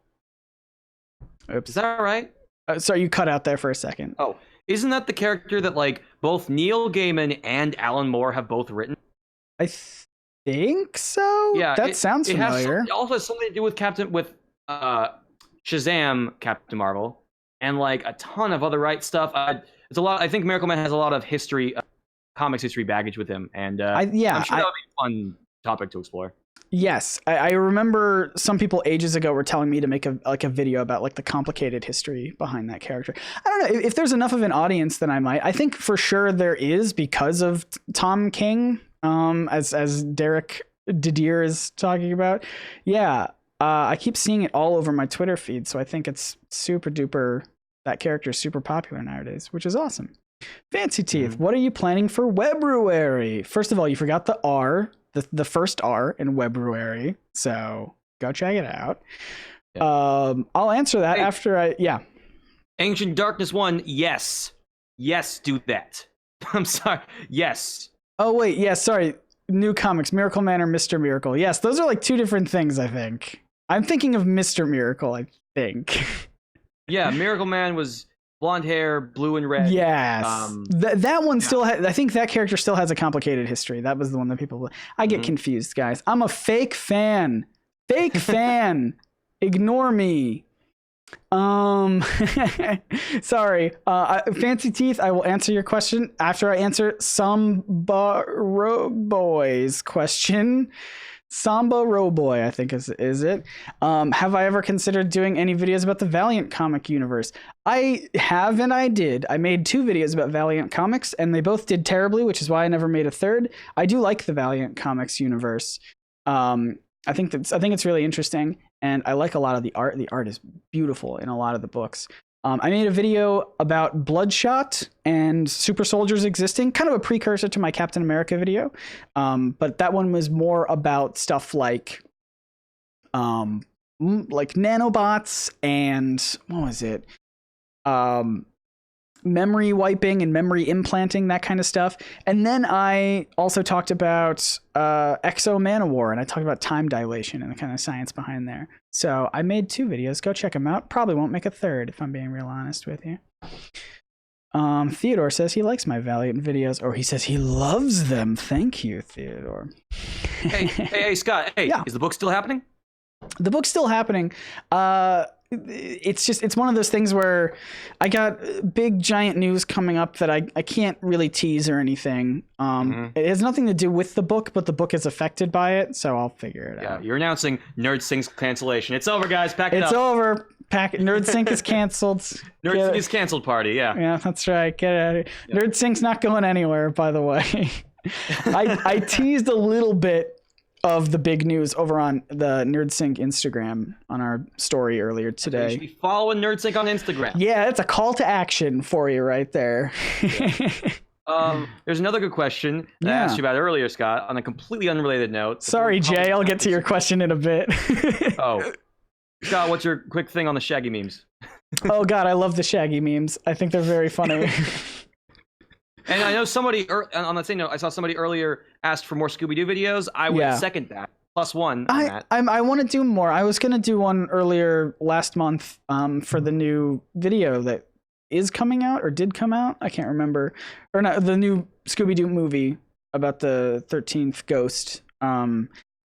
Oops. Is that right? Sorry, you cut out there for a second. Oh, isn't that the character that, like, both Neil Gaiman and Alan Moore have both written? I think so? Yeah. That sounds familiar. It also has something to do with Shazam, Captain Marvel, and, like, a ton of other stuff. It's a lot. I think Miracle Man has a lot of history, comics history baggage with him, and I'm sure that would be a fun topic to explore. Yes, I remember some people ages ago were telling me to make a video about like the complicated history behind that character. I don't know if there's enough of an audience, then I might. I think for sure there is because of Tom King, as Derek Didier is talking about. Yeah, I keep seeing it all over my Twitter feed, so I think it's super duper. That character is super popular nowadays, which is awesome. Fancy Teeth, what are you planning for Webruary? First of all, you forgot the R, the first R in Webruary, so go check it out. Yeah. I'll answer that after Ancient Darkness 1, yes, do that. I'm sorry, yes. Oh wait, yeah, sorry. New comics, Miracle Man or Mr. Miracle. Yes, those are like two different things, I think. I'm thinking of Mr. Miracle, I think. Yeah, Miracle Man was blonde hair, blue and red. Yes. That one still I think that character still has a complicated history. That was the one that people... I get confused, guys. I'm a fake fan. Fake fan. Ignore me. Sorry. Fancy Teeth, I will answer your question after I answer Samba Roboy's question. Samba Roboy, I think is it. Have I ever considered doing any videos about the Valiant comic universe? I have, and I did. I made 2 videos about Valiant comics, and they both did terribly, which is why I never made a third. I do like the Valiant comics universe. I think it's really interesting, and I like a lot of the art. The art is beautiful in a lot of the books. I made a video about Bloodshot and super soldiers existing, kind of a precursor to my Captain America video. But that one was more about stuff like nanobots and what was it? Memory wiping and memory implanting, that kind of stuff. And then I also talked about Exo Manowar, and I talked about time dilation and the kind of science behind there. So I made 2 videos. Go check them out. Probably won't make a third, if I'm being real honest with you. Theodore says he likes my Valiant videos, or he says he loves them. Thank you, Theodore. Hey, Scott. Hey, yeah. Is the book still happening? The book's still happening. It's one of those things where I got big giant news coming up that I can't really tease or anything. It has nothing to do with the book, but the book is affected by it, so I'll figure it out. You're announcing NerdSync's cancellation. It's over, guys. Pack it up. It's over. NerdSync is canceled. NerdSync is canceled party, yeah. Yeah, that's right. Get out of here. Yep. NerdSync's not going anywhere, by the way. I teased a little bit of the big news over on the NerdSync Instagram on our story earlier today. You should be following NerdSync on Instagram. Yeah, that's a call to action for you right there. There's another good question that I asked you about earlier, Scott, on a completely unrelated note. Sorry, Jay, I'll get to your question in a bit. Oh. Scott, what's your quick thing on the Shaggy memes? Oh, God, I love the Shaggy memes. I think they're very funny. And I know somebody, on that same note, I saw somebody earlier asked for more Scooby-Doo videos. I would second that. +1 on that. I want to do more. I was going to do one earlier last month for the new video that is coming out or did come out. I can't remember. Or not, the new Scooby-Doo movie about the 13th ghost. I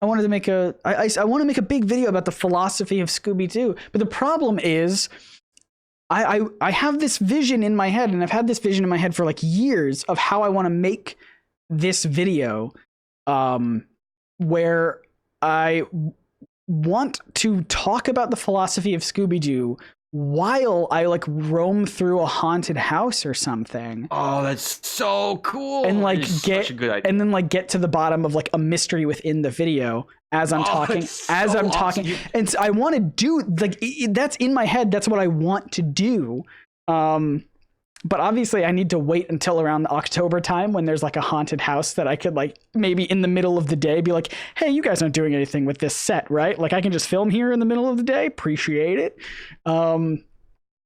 wanted to make I want to make a big video about the philosophy of Scooby-Doo. But the problem is, I have this vision in my head, and I've had this vision in my head for like years of how I want to make this video, where I want to talk about the philosophy of Scooby-Doo while I like roam through a haunted house or something. Oh, that's so cool. And like get to the bottom of like a mystery within the video as I'm talking, awesome. And so I want to do like, that's in my head. That's what I want to do. But obviously I need to wait until around the October time when there's like a haunted house that I could like maybe in the middle of the day be like, hey, you guys aren't doing anything with this set, right? Like I can just film here in the middle of the day. Appreciate it. And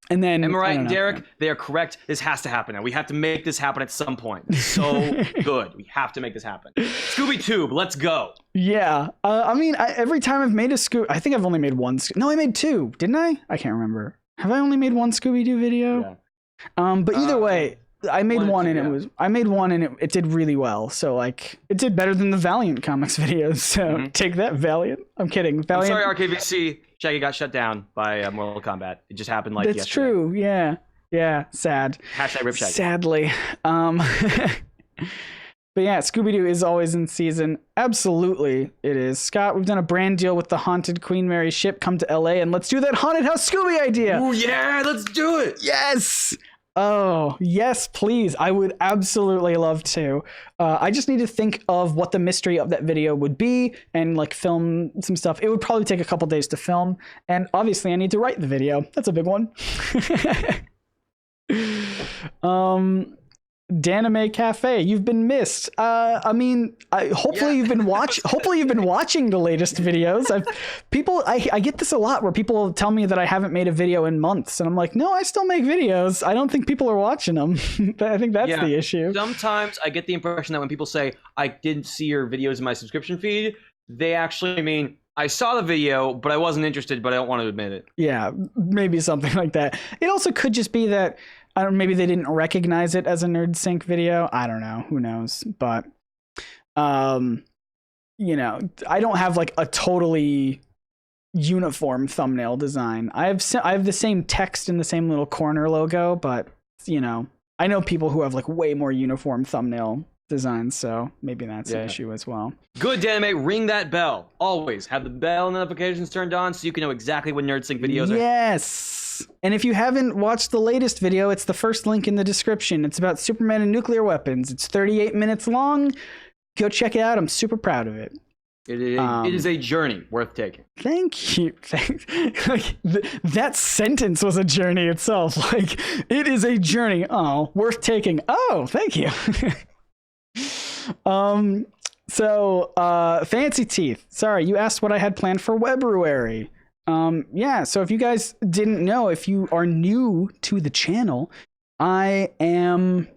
then am I right, and Derek? They are correct. This has to happen now. We have to make this happen at some point. It's so good. We have to make this happen. Scooby Tube, let's go. Yeah. I mean, every time I've made a I think I've only made one. No, I made 2, didn't I? I can't remember. Have I only made one Scooby-Doo video? Yeah. But either way, I made one and it did really well. So like it did better than the Valiant comics videos. So take that, Valiant. I'm kidding. Valiant. I'm sorry, RKVC. Shaggy got shut down by Mortal Kombat. It just happened like That's true. Yeah. Yeah. Sad. #RipShaggy. Sadly. But yeah, Scooby-Doo is always in season. Absolutely, it is. Scott, we've done a brand deal with the haunted Queen Mary ship. Come to LA and let's do that haunted house Scooby idea. Oh yeah, let's do it. Yes. Oh, yes, please. I would absolutely love to. I just need to think of what the mystery of that video would be and like film some stuff. It would probably take a couple days to film. And obviously I need to write the video. That's a big one. Danime Cafe, you've been missed. I mean, hopefully you've been watching the latest videos. I get this a lot where people tell me that I haven't made a video in months, and I'm like, no, I still make videos. I don't think people are watching them. But I think that's the issue. Sometimes I get the impression that when people say I didn't see your videos in my subscription feed, they actually mean I saw the video, but I wasn't interested, but I don't want to admit it. Yeah, maybe something like that. It also could just be that, I don't, maybe they didn't recognize it as a NerdSync video. I don't know. Who knows? But, you know, I don't have like a totally uniform thumbnail design. I have the same text in the same little corner logo, but, you know, I know people who have like way more uniform thumbnail designs, so maybe that's an issue as well. Good, Anime, ring that bell. Always have the bell notifications turned on so you can know exactly when NerdSync videos are. Yes. And if you haven't watched the latest video, it's the first link in the description. It's about Superman and nuclear weapons. It's 38 minutes long. Go check it out. I'm super proud of it. It is a journey worth taking. Thank you. Like, that sentence was a journey itself. Like, it is a journey. Oh, worth taking. Oh, thank you. So Fancy Teeth, sorry, you asked what I had planned for Webruary. Yeah, so if you guys didn't know, if you are new to the channel, I am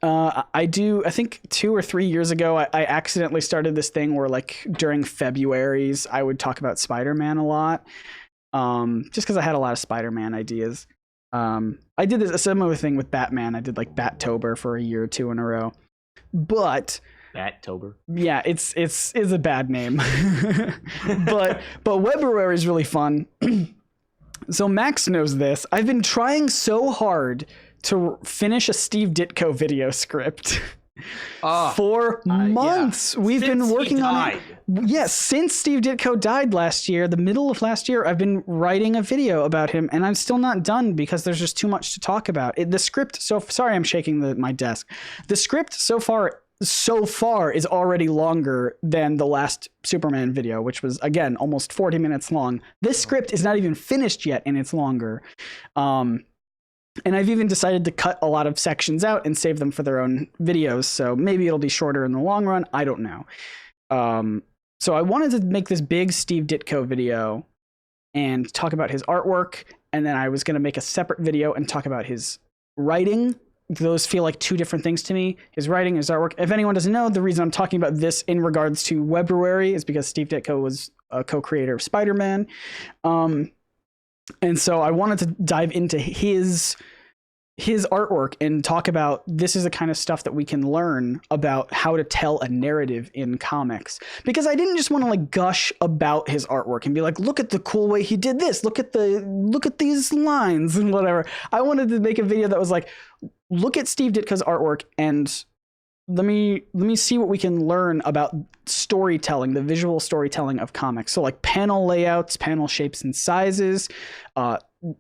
I think 2 or 3 years ago I accidentally started this thing where, like, during Februaries I would talk about Spider-Man a lot, just because I had a lot of Spider-Man ideas. I did a similar thing with Batman. I did like Battober for a year or two in a row. But Battober. Yeah, it's a bad name. but Webruary is really fun. So Max knows this. I've been trying so hard to finish a Steve Ditko video script. For months. We've been working on it. Yes, since Steve Ditko died last year, the middle of last year, I've been writing a video about him, and I'm still not done because there's just too much to talk about. The script, sorry, I'm shaking my desk. The script so far is already longer than the last Superman video, which was, again, almost 40 minutes long. This script is not even finished yet, and it's longer. And I've even decided to cut a lot of sections out and save them for their own videos. So maybe it'll be shorter in the long run. I don't know. So I wanted to make this big Steve Ditko video and talk about his artwork. And then I was going to make a separate video and talk about his writing. Those feel like two different things to me. His writing, his artwork. If anyone doesn't know, the reason I'm talking about this in regards to Webruary is because Steve Ditko was a co-creator of Spider-Man. And so I wanted to dive into his artwork and talk about, this is the kind of stuff that we can learn about how to tell a narrative in comics. Because I didn't just want to like gush about his artwork and be like, look at the cool way he did this. Look at these lines and whatever. I wanted to make a video that was like, look at Steve Ditko's artwork and let me see what we can learn about storytelling, the visual storytelling of comics. So like panel layouts, panel shapes and sizes,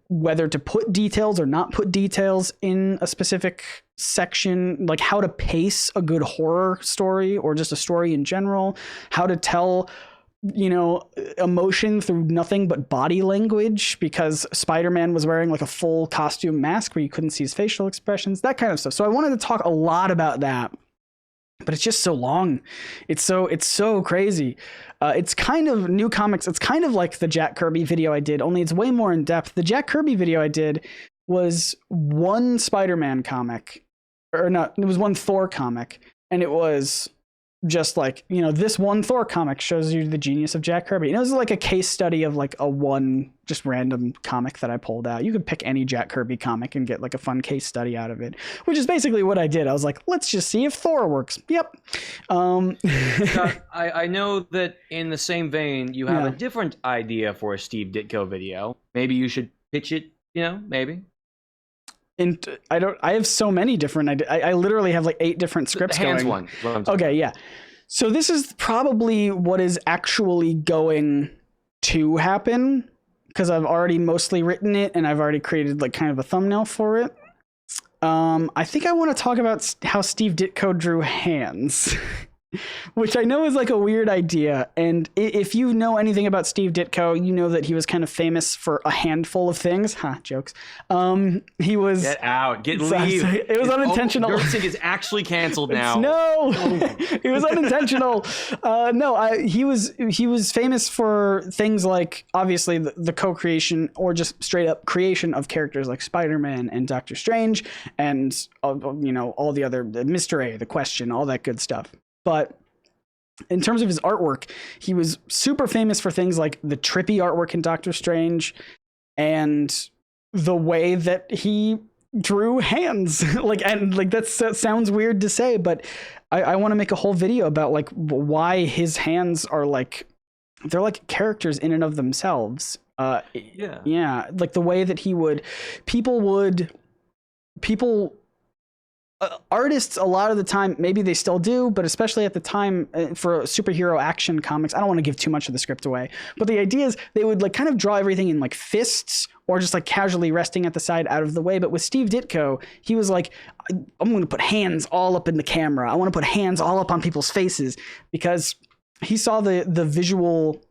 whether to put details or not put details in a specific section, like how to pace a good horror story or just a story in general, how to tell, you know, emotion through nothing but body language, because Spider-Man was wearing like a full costume mask where you couldn't see his facial expressions, that kind of stuff. So I wanted to talk a lot about that. But it's just so long. It's so crazy. It's kind of new comics. It's kind of like the Jack Kirby video I did, only it's way more in depth. The Jack Kirby video I did was one Spider-Man comic, or not, it was one Thor comic. And it was just like, you know, this one Thor comic shows you the genius of Jack Kirby. And it was like a case study of like a one just random comic that I pulled out. You could pick any Jack Kirby comic and get like a fun case study out of it, which is basically what I did. I was like, let's just see if Thor works. Yep. I know that in the same vein, you have a different idea for a Steve Ditko video. Maybe you should pitch it, you know, maybe. And I have so many different, I literally have like 8 different scripts the hands going. One. Okay, yeah. So this is probably what is actually going to happen, because I've already mostly written it and I've already created like kind of a thumbnail for it. I think I want to talk about how Steve Ditko drew hands. Which I know is like a weird idea. And if you know anything about Steve Ditko, you know that he was kind of famous for a handful of things. Jokes. He was... Get out. Leave. It was unintentional. NerdSync is actually canceled now. No! It was unintentional. He was famous for things like, obviously, the co-creation or just straight up creation of characters like Spider-Man and Doctor Strange and, you know, all the other... Mr. A, The Question, all that good stuff. But in terms of his artwork, he was super famous for things like the trippy artwork in Doctor Strange and the way that he drew hands. That sounds weird to say, but I want to make a whole video about like why his hands are like, they're like characters in and of themselves. Yeah, like the way that artists a lot of the time, maybe they still do, but especially at the time for superhero action comics, I don't want to give too much of the script away, but the idea is they would like kind of draw everything in like fists or just like casually resting at the side out of the way. But with Steve Ditko, he was like, I'm going to put hands all up in the camera. I want to put hands all up on people's faces, because he saw the visual,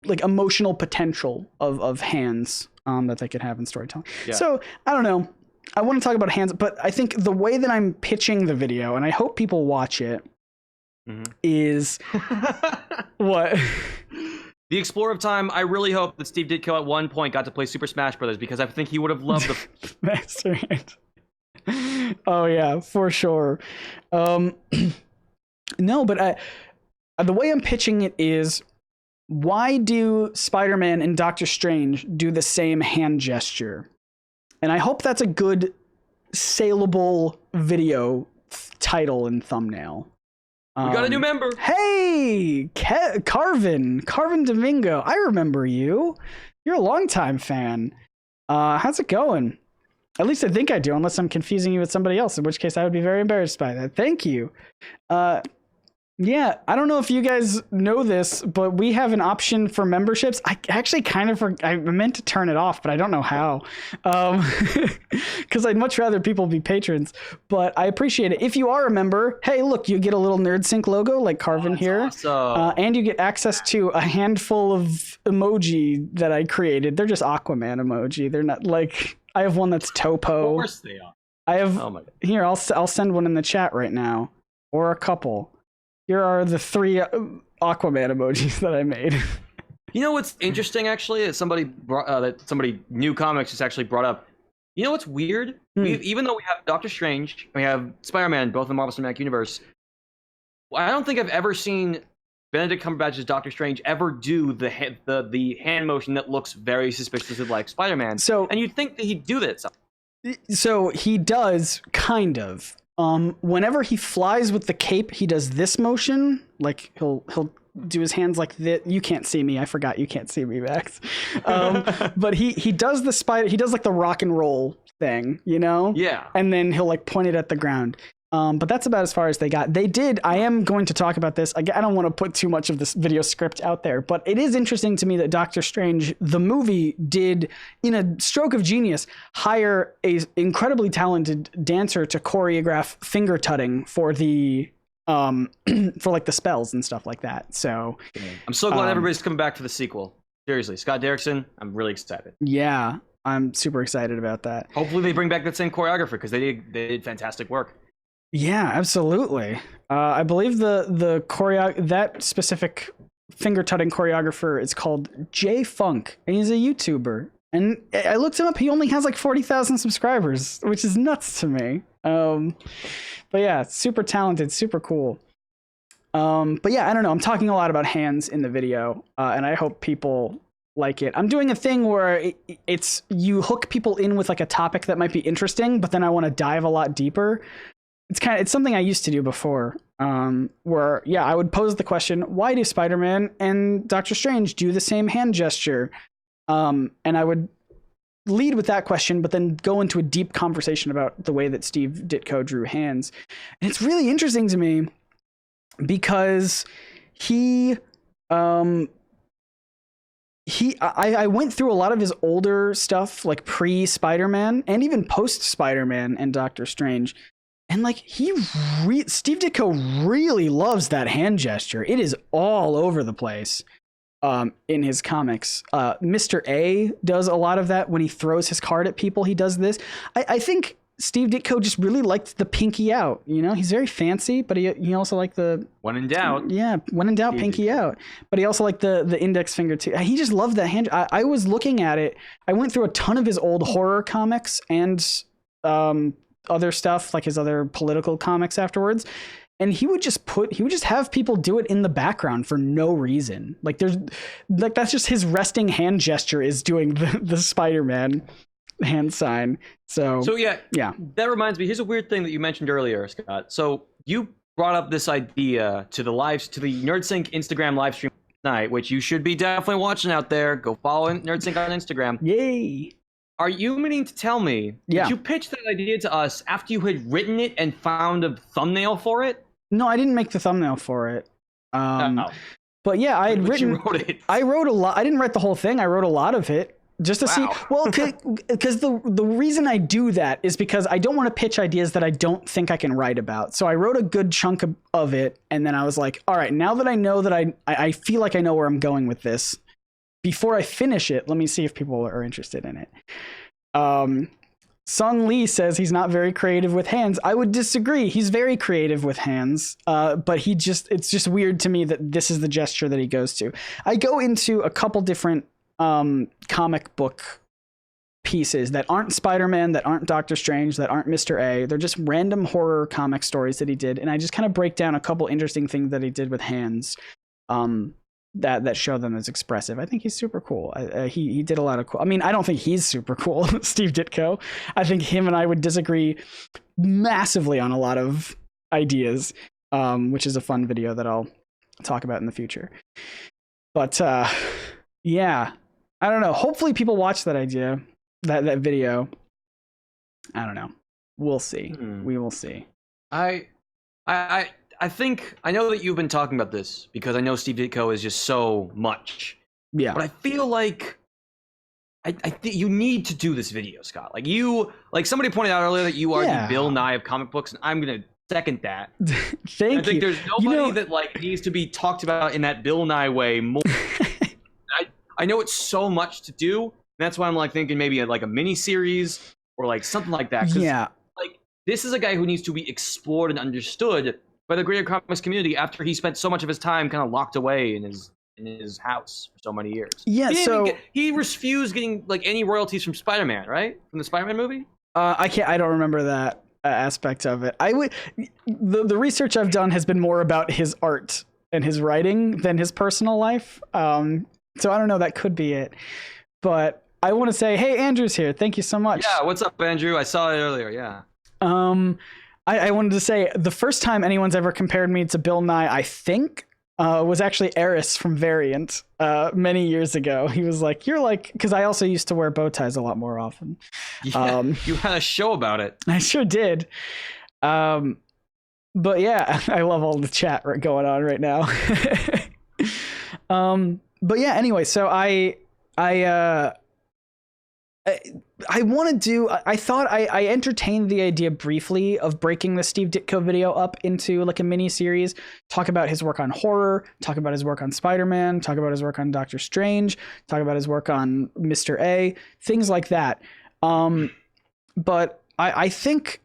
like emotional potential of hands that they could have in storytelling. Yeah. So I don't know. I want to talk about hands, but I think the way that I'm pitching the video, and I hope people watch it, is what? The Explorer of Time. I really hope that Steve Ditko at one point got to play Super Smash Brothers, because I think he would have loved the Master Hand. Oh yeah, for sure. No, but the way I'm pitching it is, why do Spider-Man and Doctor Strange do the same hand gesture? And I hope that's a good saleable video title and thumbnail. We got a new member. Hey, Carvin Domingo. I remember you. You're a longtime fan. How's it going? At least I think I do, unless I'm confusing you with somebody else, in which case I would be very embarrassed by that. Thank you. Yeah, I don't know if you guys know this, but we have an option for memberships. I actually I meant to turn it off, but I don't know how. Because I'd much rather people be patrons, but I appreciate it. If you are a member, hey, look, you get a little NerdSync logo like Carvin here. Awesome. And you get access to a handful of emoji that I created. They're just Aquaman emoji. They're not like, I have one that's Topo. Of course they are. I have, here, I'll send one in the chat right now, or a couple. Here are the 3 Aquaman emojis that I made. You know what's interesting, actually, that somebody new comics just actually brought up. You know what's weird? Even though we have Doctor Strange, we have Spider-Man, both in the Marvel Cinematic Universe, I don't think I've ever seen Benedict Cumberbatch's Doctor Strange ever do the hand motion that looks very suspiciously like Spider-Man. And you'd think that he'd do that. So he does, kind of. Whenever he flies with the cape, he does this motion. Like he'll do his hands like this. You can't see me. I forgot you can't see me, Max. But he does the spider. He does like the rock and roll thing, you know? Yeah. And then he'll like point it at the ground. But that's about as far as they got. They did. I am going to talk about this. I don't want to put too much of this video script out there, but it is interesting to me that Doctor Strange, the movie, did, in a stroke of genius, hire a incredibly talented dancer to choreograph finger tutting for the for like the spells and stuff like that. So I'm so glad everybody's coming back for the sequel. Seriously, Scott Derrickson, I'm really excited. Yeah, I'm super excited about that. Hopefully they bring back that same choreographer, because they did fantastic work. Yeah, absolutely. I believe that specific finger tutting choreographer is called Jay Funk, and he's a YouTuber. And I looked him up. He only has like 40,000 subscribers, which is nuts to me. But yeah, super talented, super cool. But yeah, I don't know. I'm talking a lot about hands in the video, and I hope people like it. I'm doing a thing where it's you hook people in with like a topic that might be interesting, but then I want to dive a lot deeper. It's something I used to do before, where, yeah, I would pose the question, why do Spider-Man and Doctor Strange do the same hand gesture? And I would lead with that question, but then go into a deep conversation about the way that Steve Ditko drew hands. And it's really interesting to me because I went through a lot of his older stuff, like pre-Spider-Man and even post-Spider-Man and Doctor Strange. And like Steve Ditko really loves that hand gesture. It is all over the place in his comics. Mr. A does a lot of that when he throws his card at people. He does this. I think Steve Ditko just really liked the pinky out. You know, he's very fancy, but he also liked the when in doubt. Yeah, when in doubt, Steve pinky Ditko. Out. But he also liked the index finger too. He just loved that hand. I was looking at it. I went through a ton of his old horror comics and other stuff, like his other political comics afterwards. and he would just have people do it in the background for no reason. Like that's just his resting hand gesture is doing the Spider-Man hand sign. So yeah. That reminds me. Here's a weird thing that you mentioned earlier, Scott. So you brought up this idea to the NerdSync Instagram live stream tonight, which you should be definitely watching out there. Go follow NerdSync on Instagram. Yay! Are you meaning to tell me that you pitched that idea to us after you had written it and found a thumbnail for it? No, I didn't make the thumbnail for it. But yeah, I had written. You wrote it. I wrote a lot. I didn't write the whole thing. I wrote a lot of it just to see. Well, because the reason I do that is because I don't want to pitch ideas that I don't think I can write about. So I wrote a good chunk of it, and then I was like, all right, now that I know that I feel like I know where I'm going with this. Before I finish it, let me see if people are interested in it. Sung Lee says he's not very creative with hands. I would disagree. He's very creative with hands, but it's just weird to me that this is the gesture that he goes to. I go into a couple different comic book pieces that aren't Spider-Man, that aren't Doctor Strange, that aren't Mr. A. They're just random horror comic stories that he did, and I just kind of break down a couple interesting things that he did with hands. That show them as expressive. I think he's super cool. He did a lot of cool. I mean, I don't think he's super cool, Steve Ditko. I think him and I would disagree massively on a lot of ideas, which is a fun video that I'll talk about in the future. But yeah, I don't know. Hopefully people watch that idea, that video. I don't know. We'll see. We will see. I think I know that you've been talking about this because I know Steve Ditko is just so much. Yeah. But I feel like I think you need to do this video, Scott. Like somebody pointed out earlier that you are the Bill Nye of comic books, and I'm gonna second that. Thank you. I think there's nobody that like needs to be talked about in that Bill Nye way more. I know it's so much to do, and that's why I'm like thinking maybe like a mini series or like something like that. Yeah. Like this is a guy who needs to be explored and understood by the greater comics community after he spent so much of his time kind of locked away in his house for so many years. Yeah, he refused getting like any royalties from Spider-Man, right? From the Spider-Man movie? I don't remember that aspect of it. The research I've done has been more about his art and his writing than his personal life. So I don't know, that could be it. But I want to say, hey, Andrew's here. Thank you so much. Yeah, what's up, Andrew? I saw it earlier, yeah. I wanted to say the first time anyone's ever compared me to Bill Nye, I think, was actually Eris from Valiant many years ago. He was like, you're like, because I also used to wear bow ties a lot more often. Yeah, you had a show about it. I sure did. But yeah, I love all the chat going on right now. But yeah, anyway, so I want to do, I thought I entertained the idea briefly of breaking the Steve Ditko video up into like a mini series, talk about his work on horror, talk about his work on Spider-Man, talk about his work on Doctor Strange, talk about his work on Mr. A, things like that. But I think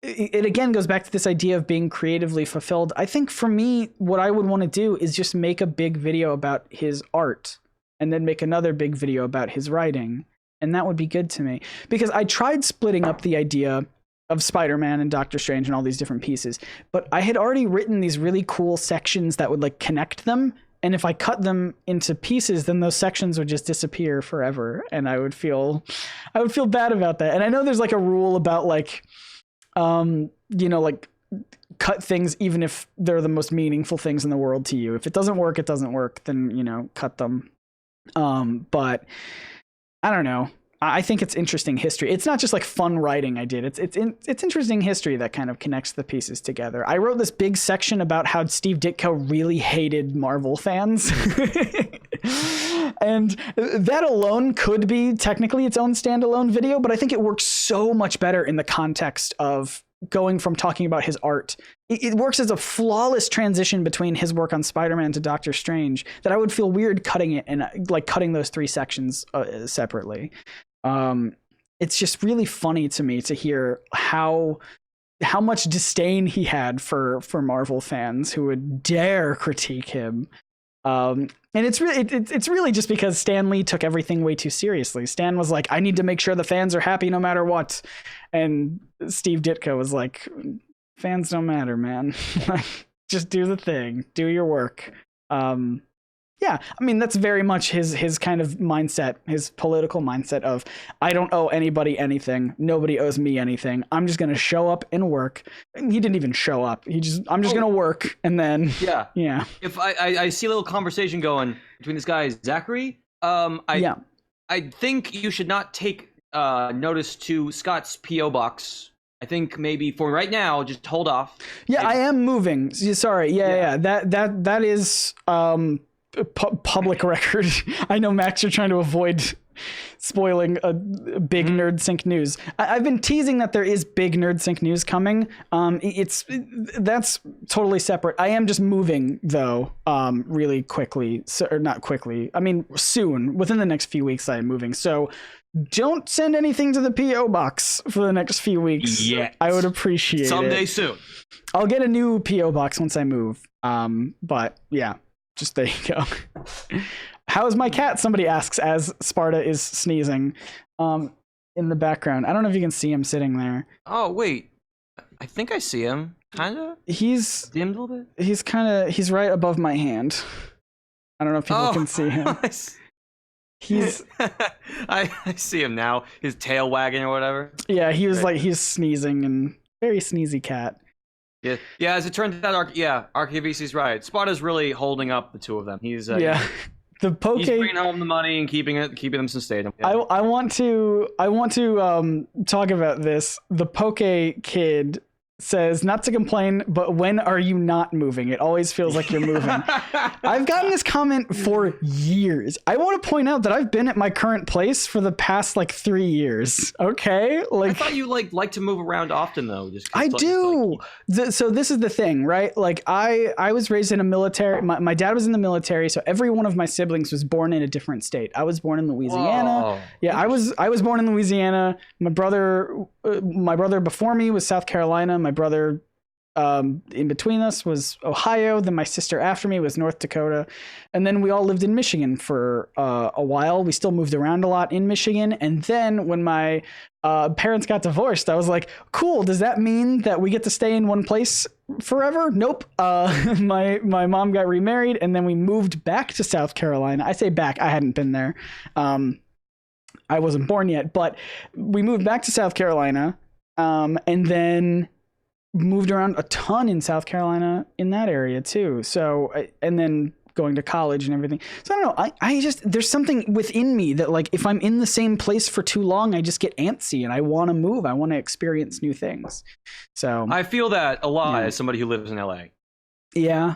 it again goes back to this idea of being creatively fulfilled. I think for me, what I would want to do is just make a big video about his art and then make another big video about his writing. And that would be good to me, because I tried splitting up the idea of Spider-Man and Doctor Strange and all these different pieces, but I had already written these really cool sections that would like connect them. And if I cut them into pieces, then those sections would just disappear forever. And I would feel bad about that. And I know there's like a rule about like, like cut things, even if they're the most meaningful things in the world to you. If it doesn't work, it doesn't work, then, cut them. But I don't know. I think it's interesting history. It's not just like fun writing I did. It's interesting history that kind of connects the pieces together. I wrote this big section about how Steve Ditko really hated Marvel fans. And that alone could be technically its own standalone video, but I think it works so much better in the context of going from talking about his art. It works as a flawless transition between his work on Spider-Man to Doctor Strange that I would feel weird cutting it and like cutting those three sections separately. It's just really funny to me to hear how much disdain he had for Marvel fans who would dare critique him. And it's really just because Stan Lee took everything way too seriously. Stan was like, I need to make sure the fans are happy no matter what. And Steve Ditko was like, Fans don't matter, man. Just do the thing. Do your work. Yeah, I mean, that's very much his kind of mindset, his political mindset of, I don't owe anybody anything. Nobody owes me anything. I'm just going to show up and work. And he didn't even show up. I'm just going to work. And then, yeah. If I see a little conversation going between this guy, Zachary, I think you should not take notice to Scott's P.O. box. I think maybe for right now, just hold off. Yeah, I am moving. Sorry. Yeah. That is public record. I know, Max, you're trying to avoid spoiling a big NerdSync news. I've been teasing that there is big NerdSync news coming. That's totally separate. I am just moving though, really quickly. Or not quickly. I mean, soon. Within the next few weeks, I am moving. So don't send anything to the P.O. box for the next few weeks. Yeah, I would appreciate it. Someday soon. I'll get a new P.O. box once I move. But yeah. Just there you go. How is my cat? Somebody asks as Sparta is sneezing in the background. I don't know if you can see him sitting there. Oh, wait. I think I see him. Kind of? He's dimmed a little bit? He's right above my hand. I don't know if people can see him. He's I see him now. His tail wagging or whatever. Yeah, he was he's sneezing, and very sneezy cat. Yeah. As it turns out, RKVC's right. Sparta's really holding up the two of them. He's the poke. He's bringing home the money and keeping them sustainable. Yeah. I want to talk about this. The poke kid says, not to complain, but when are you not moving? It always feels like you're moving. I've gotten this comment for years. I want to point out that I've been at my current place for the past 3 years. Okay, I thought you like to move around often though. I do. So this is the thing, right? I was raised in a military. My dad was in the military, so every one of my siblings was born in a different state. I was born in Louisiana. Whoa. Yeah, I was born in Louisiana. My brother before me was South Carolina. My brother in between us was Ohio. Then my sister after me was North Dakota. And then we all lived in Michigan for a while. We still moved around a lot in Michigan. And then when my parents got divorced, I was like, cool, does that mean that we get to stay in one place forever? Nope. My mom got remarried, and then we moved back to South Carolina. I say back, I hadn't been there. I wasn't born yet, but we moved back to South Carolina. And then moved around a ton in South Carolina in that area too. So, and then going to college and everything. So I don't know. I just, there's something within me that if I'm in the same place for too long, I just get antsy and I want to move. I want to experience new things. So I feel that a lot as somebody who lives in LA. Yeah.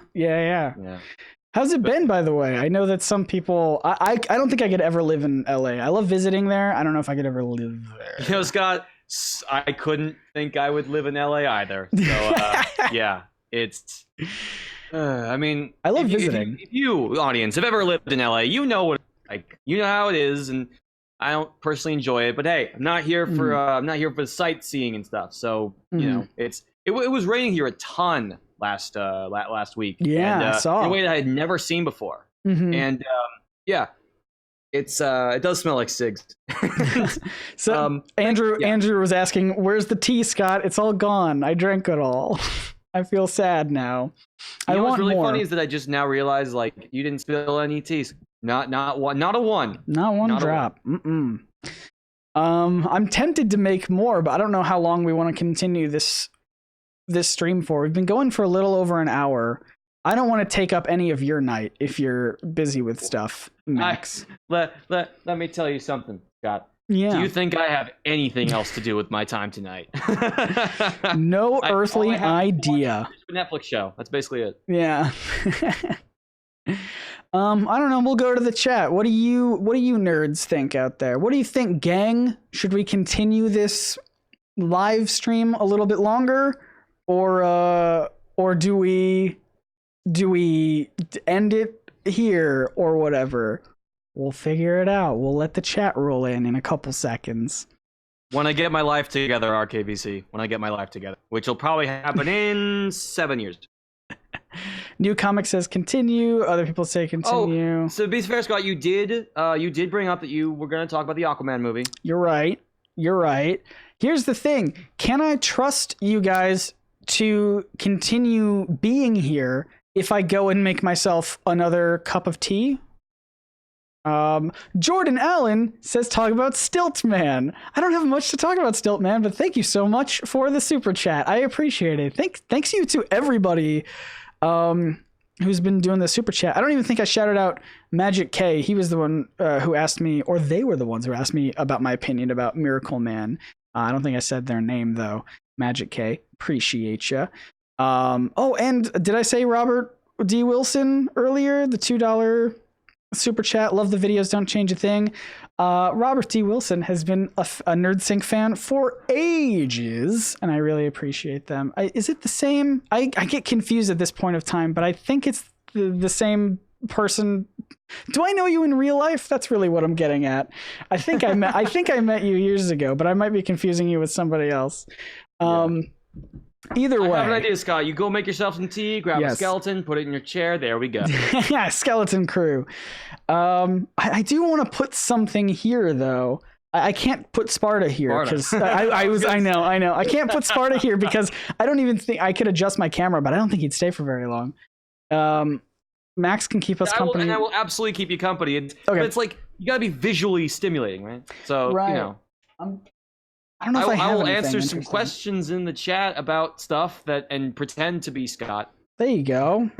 How's it been, by the way? I know that some people, I don't think I could ever live in LA. I love visiting there. I don't know if I could ever live there. Scott, I couldn't think I would live in LA either. So, it's. I mean, I love visiting. If you, audience, have ever lived in LA, you know you know how it is, and I don't personally enjoy it. But hey, I'm not here for sightseeing and stuff. So you know, it was raining here a ton last week. Yeah, and, I saw in a way that I had never seen before. And It does smell like cigs. So Andrew was asking, "Where's the tea, Scott? It's all gone. I drank it all. I feel sad now. I want more." What's really funny is that I just now realized you didn't spill any teas. Not one. Not a one. Not one drop. I'm tempted to make more, but I don't know how long we want to continue this stream for. We've been going for a little over an hour. I don't want to take up any of your night if you're busy with stuff, Max. Let me tell you something, Scott. Yeah. Do you think I have anything else to do with my time tonight? No earthly idea. A Netflix show. That's basically it. Yeah. I don't know. We'll go to the chat. What do you nerds think out there? What do you think, gang? Should we continue this live stream a little bit longer, or do we end it here or whatever? We'll figure it out. We'll let the chat roll in a couple seconds. When I get my life together, RKVC. When I get my life together, which will probably happen in 7 years. New Comic says continue. Other people say continue. Oh, so to be fair, Scott, you did bring up that you were going to talk about the Aquaman movie. You're right. Here's the thing. Can I trust you guys to continue being here if I go and make myself another cup of tea. Jordan Allen says talk about Stiltman. I don't have much to talk about Stiltman, but thank you so much for the super chat. I appreciate it. Thanks you to everybody who's been doing the super chat. I don't even think I shouted out Magic K. He was the one who asked me, or they were the ones who asked me about my opinion about Miracle Man. I don't think I said their name though. Magic K, appreciate ya. Oh, and did I say Robert D. Wilson earlier? The $2 super chat. Love the videos, don't change a thing. Robert D. Wilson has been a NerdSync fan for ages, and I really appreciate them. Is it the same? I get confused at this point of time, but I think it's the same person. Do I know you in real life? That's really what I'm getting at. I think I met you years ago, but I might be confusing you with somebody else. Either way, I have an idea, Scott. You go make yourself some tea, grab a skeleton, put it in your chair. There we go. Yeah, skeleton crew. I do want to put something here though. I can't put Sparta here because I know. I can't put Sparta here because I don't even think I could adjust my camera, but I don't think he'd stay for very long. Max can keep us company. I will absolutely keep you company. But it's like you gotta be visually stimulating, right? So you know. I don't know if I will answer some questions in the chat about stuff and pretend to be Scott. There you go.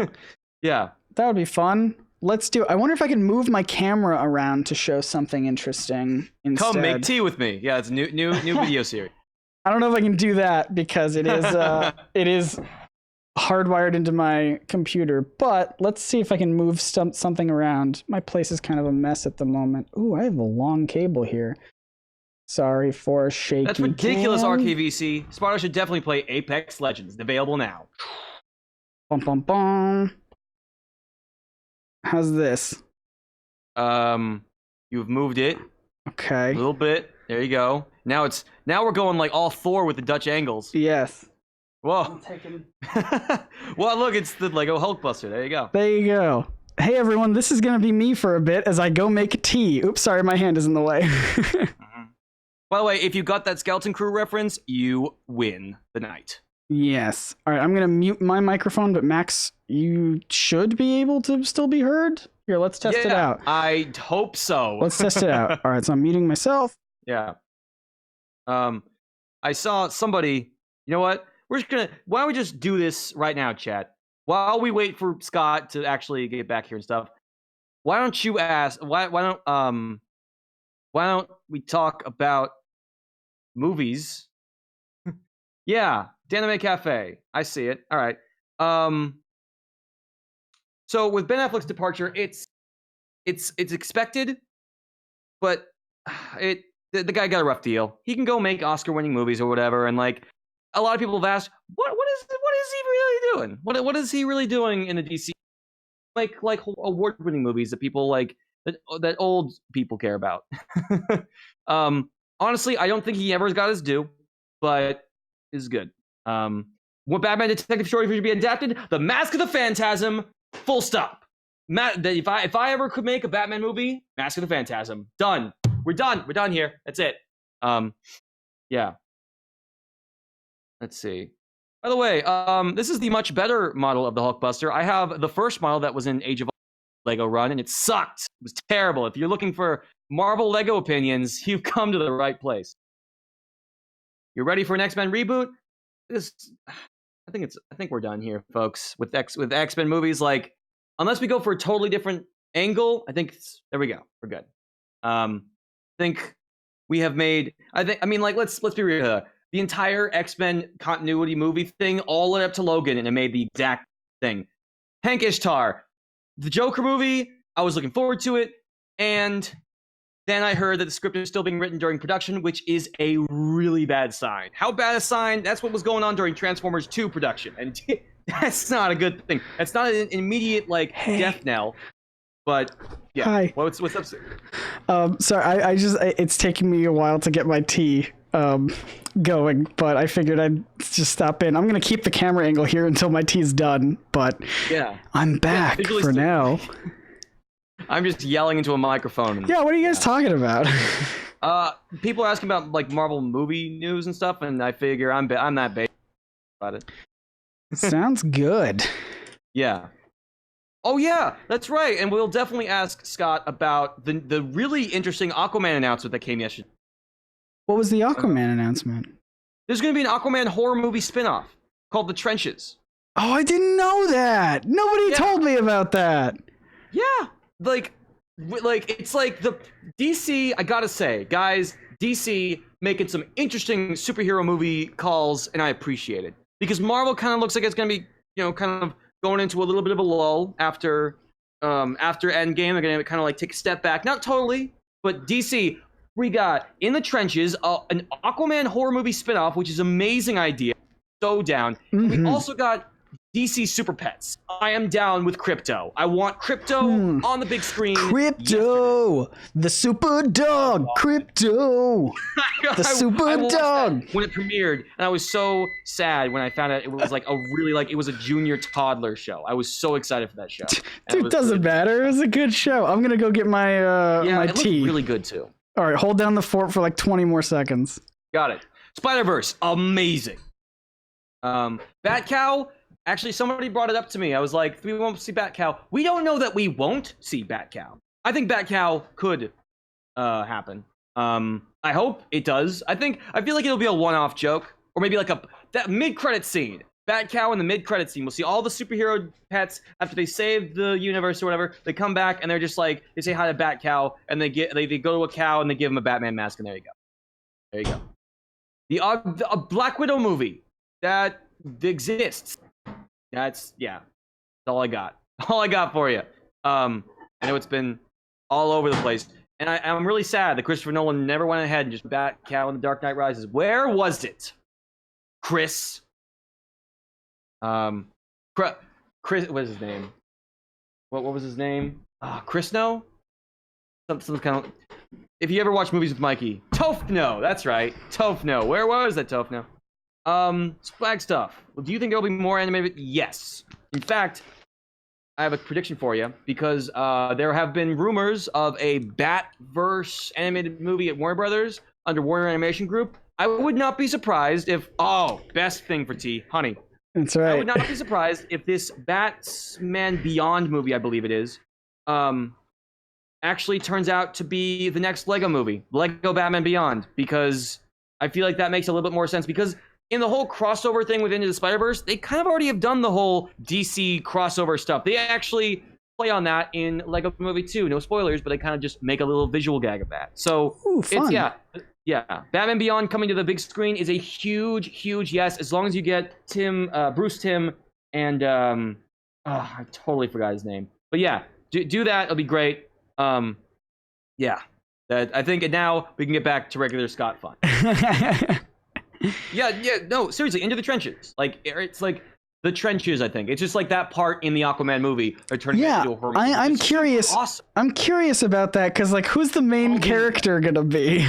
Yeah. That would be fun. Let's do it. I wonder if I can move my camera around to show something interesting instead. Come make tea with me. Yeah, it's a new video series. I don't know if I can do that because it is hardwired into my computer, but let's see if I can move something around. My place is kind of a mess at the moment. Ooh, I have a long cable here. Sorry for shaky. That's ridiculous, RKVC. Sparta should definitely play Apex Legends. It's available now. Bum bum bum. How's this? You've moved it. Okay. A little bit. There you go. Now we're going like all Thor with the Dutch angles. Yes. Whoa. Well, look, it's the Lego Hulkbuster. There you go. There you go. Hey everyone, this is gonna be me for a bit as I go make tea. Oops, sorry, my hand is in the way. By the way, if you got that Skeleton Crew reference, you win the night. Yes. All right, I'm going to mute my microphone, but Max, you should be able to still be heard. Here, let's test it out. I hope so. Let's test it out. All right, so I'm muting myself. Yeah. I saw somebody, you know what? Why don't we just do this right now, chat? While we wait for Scott to actually get back here and stuff, why don't you ask, why don't we talk about movies? Yeah, Danime Cafe. I see it. All right. So with Ben Affleck's departure, it's expected, but the guy got a rough deal. He can go make Oscar-winning movies or whatever, and like a lot of people have asked, what is he really doing? What is he really doing in the DC like award-winning movies that people like that old people care about? Honestly, I don't think he ever got his due, but is good. What Batman Detective Story should be adapted? The Mask of the Phantasm. Full stop. If I ever could make a Batman movie, Mask of the Phantasm. Done. We're done. We're done here. That's it. Yeah. Let's see. By the way, this is the much better model of the Hulkbuster. I have the first model that was in Age of Lego run, and it sucked. It was terrible. If you're looking for Marvel Lego opinions, you've come to the right place. You're ready for an X-Men reboot? I think we're done here, folks. With X-Men movies, like unless we go for a totally different angle, I think there we go. We're good. I think we have made. Let's be real here. The entire X-Men continuity movie thing all led up to Logan, and it made the exact thing. Hank Ishtar, the Joker movie. I was looking forward to it, and then I heard that the script is still being written during production, which is a really bad sign. How bad a sign? That's what was going on during Transformers 2 production, and that's not a good thing. That's not an immediate death knell. But yeah, hi. What's up? Sorry, it's taking me a while to get my tea going, but I figured I'd just stop in. I'm gonna keep the camera angle here until my tea's done, but yeah, I'm back for now. I'm just yelling into a microphone. Yeah, what are you guys talking about? People are asking about like Marvel movie news and stuff, and I figure I'm that basic about it. Sounds good. Yeah. Oh yeah, that's right. And we'll definitely ask Scott about the really interesting Aquaman announcement that came yesterday. What was the Aquaman announcement? There's going to be an Aquaman horror movie spinoff called The Trenches. Oh, I didn't know that. Nobody told me about that. Yeah, like it's like the DC. I gotta say, guys, DC making some interesting superhero movie calls, and I appreciate it because Marvel kind of looks like it's going to be, kind of going into a little bit of a lull after Endgame. They're going to kind of like take a step back, not totally, but DC. We got In the Trenches, an Aquaman horror movie spinoff, which is an amazing idea. So down. Mm-hmm. We also got DC Super Pets. I am down with Crypto. I want Crypto on the big screen. Crypto! The super dog! Crypto! The super dog! When it premiered, and I was so sad when I found out it was like it was a junior toddler show. I was so excited for that show. Dude, it doesn't matter. It was a good show. I'm gonna go get my my tea. Looked really good too. All right, hold down the fort for like 20 more seconds. Got it. Spider-Verse, amazing. Bat Cow, actually somebody brought it up to me. I was like, we won't see Bat Cow. We don't know that we won't see Bat Cow. I think Bat Cow could happen. I hope it does. I feel like it'll be a one-off joke, or maybe like that mid-credit scene. Bat Cow in the mid-credit scene. We'll see all the superhero pets after they save the universe or whatever. They come back and they're just like, they say hi to Bat Cow, and they go to a cow and they give him a Batman mask, and there you go. There you go. The Black Widow movie that exists. That's all I got. All I got for you. I know it's been all over the place, and I'm really sad that Christopher Nolan never went ahead and just Bat Cow in The Dark Knight Rises. Where was it, Chris? Chris, what is his name? What was his name? Chrisno? Some kind of. If you ever watch movies with Mikey, Tofno. That's right, Tofno. Where was that Tofno? Swag stuff. Well, do you think there'll be more animated? Yes. In fact, I have a prediction for you because there have been rumors of a Batverse animated movie at Warner Brothers under Warner Animation Group. I would not be surprised if best thing for T, honey. That's right. I would not be surprised if this Batman Beyond movie, I believe it is, actually turns out to be the next Lego movie, Lego Batman Beyond, because I feel like that makes a little bit more sense. Because in the whole crossover thing with Into the Spider-Verse, they kind of already have done the whole DC crossover stuff. They actually play on that in Lego Movie 2. No spoilers, but they kind of just make a little visual gag of that. So fun. Yeah, Batman Beyond coming to the big screen is a huge, huge yes, as long as you get Bruce Timm, and I totally forgot his name. But yeah, do that, it'll be great. Yeah, I think now we can get back to regular Scott fun. No, seriously, Into the Trenches. Like, it's like the trenches, I think. It's just like that part in the Aquaman movie. They're turning it into a horror movie. I'm curious. Awesome. I'm curious about that, because like, who's the main character gonna be?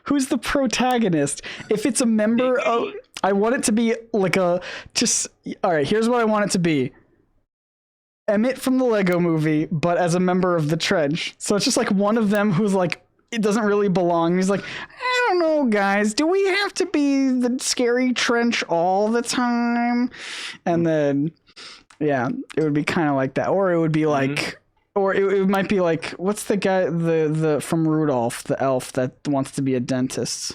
Who's the protagonist? If it's a member of... I want it to be like all right, here's what I want it to be. Emmett from the Lego movie, but as a member of the Trench. So it's just like one of them who's like, it doesn't really belong. He's like, I don't know, guys. Do we have to be the scary Trench all the time? And then, yeah, it would be kind of like that. Or it would be like... Or it might be like, what's the guy, the from Rudolph, the elf that wants to be a dentist?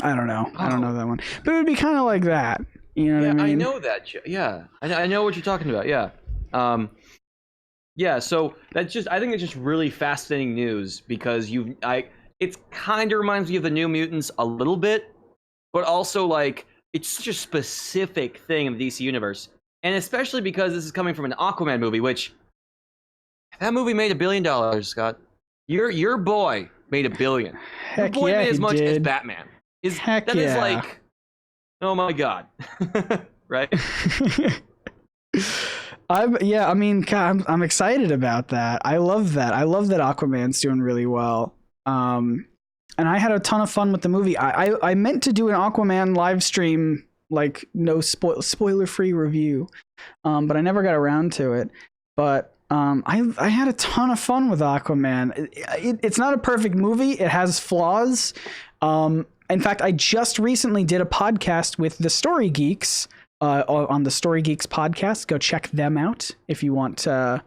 I don't know. I don't know that one. But it would be kind of like that. You know what I mean? I know that. Yeah. I know what you're talking about. Yeah. So that's just, I think it's just really fascinating news because it kind of reminds me of the New Mutants a little bit, but also like, it's such a specific thing in the DC universe. And especially because this is coming from an Aquaman movie, which... That movie made $1 billion, Scott. Your boy made $1 billion. Heck your boy yeah, made as he much did. as Batman. Heck that yeah. is like, oh my god, right? I'm excited about that. I love that. I love that Aquaman's doing really well. And I had a ton of fun with the movie. I meant to do an Aquaman live stream, like no spoiler-free review, but I never got around to it. But I had a ton of fun with Aquaman. It's not a perfect movie. It has flaws. In fact, I just recently did a podcast with the Story Geeks, on the Story Geeks podcast. Go check them out if you want to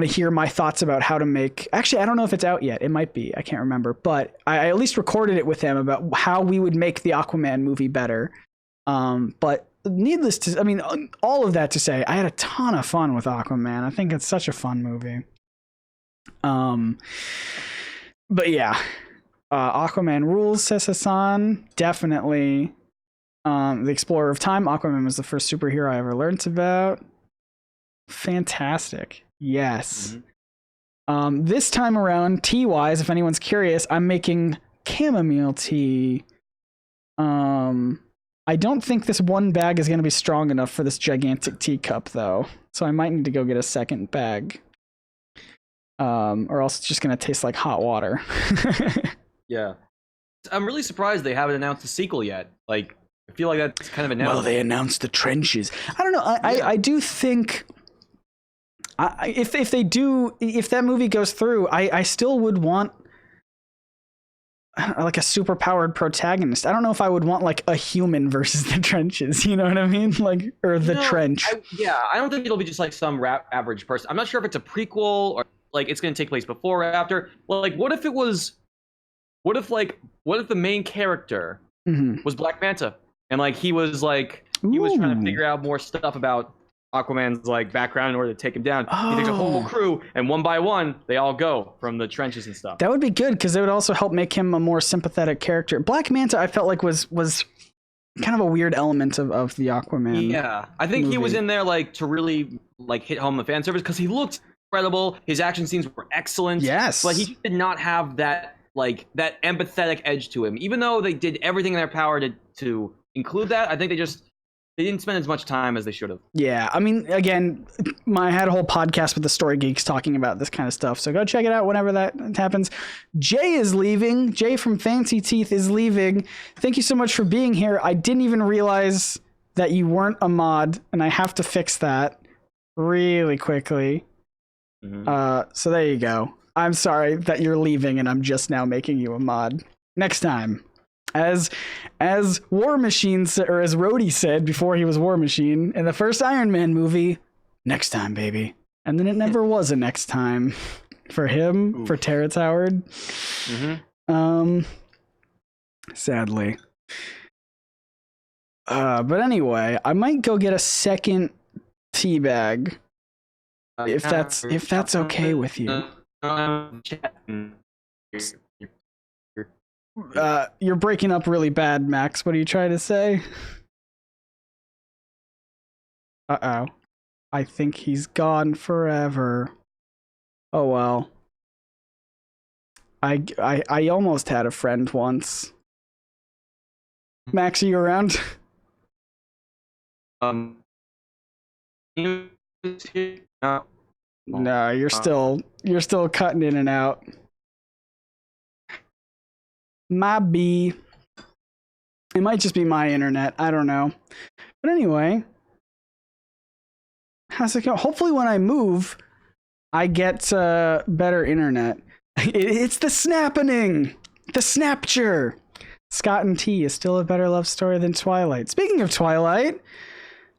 hear my thoughts about how to make. Actually, I don't know if it's out yet. It might be. I can't remember. But I at least recorded it with him about how we would make the Aquaman movie better. But needless to, I mean, all of that to say, I had a ton of fun with Aquaman. I think it's such a fun movie. But yeah, Aquaman rules, says Hassan. Definitely. The Explorer of Time. Aquaman was the first superhero I ever learned about. Fantastic. Yes. Mm-hmm. This time around, tea-wise, if anyone's curious, I'm making chamomile tea. I don't think this one bag is going to be strong enough for this gigantic teacup, though. So I might need to go get a second bag. Or else it's just going to taste like hot water. Yeah. I'm really surprised they haven't announced a sequel yet. Like, I feel like that's kind of announced. Well, they announced The Trenches. I don't know. I do think... if that movie goes through, I still would want like a super powered protagonist. I don't know if I would want like a human versus the trenches, you know what I mean? Like, or the trench. I don't think it'll be just like some average person. I'm not sure if it's a prequel or like it's going to take place before or after. Well, like, what if the main character was Black Manta and like he was trying to figure out more stuff about Aquaman's like background in order to take him down. He takes a whole crew, and one by one, they all go from the trenches and stuff. That would be good because it would also help make him a more sympathetic character. Black Manta, I felt like was kind of a weird element of the Aquaman. Yeah, I think he was in there like to really like hit home the fan service because he looked incredible. His action scenes were excellent. Yes, but he did not have that empathetic edge to him. Even though they did everything in their power to include that, I think they didn't spend as much time as they should have. Yeah, I mean, again, I had a whole podcast with the Story Geeks talking about this kind of stuff, so go check it out whenever that happens. Jay is leaving. Jay from Fancy Teeth is leaving. Thank you so much for being here. I didn't even realize that you weren't a mod, and I have to fix that really quickly. Mm-hmm. So there you go. I'm sorry that you're leaving, and I'm just now making you a mod. Next time. As War Machine, or as Rhodey said before he was War Machine in the first Iron Man movie, next time, baby. And then it never was a next time for him. Oof. For Terrence Howard. Mm-hmm. Sadly. But anyway, I might go get a second tea bag if that's okay with you. You're breaking up really bad, Max. What are you trying to say? Uh-oh. I think he's gone forever. Oh well. I almost had a friend once. Max, are you around? No, you're still cutting in and out. My B. It might just be my internet. I don't know. But anyway, how's it go? Hopefully when I move, I get better internet. It's the snappening. The snapture. Scott and T is still a better love story than Twilight. Speaking of Twilight,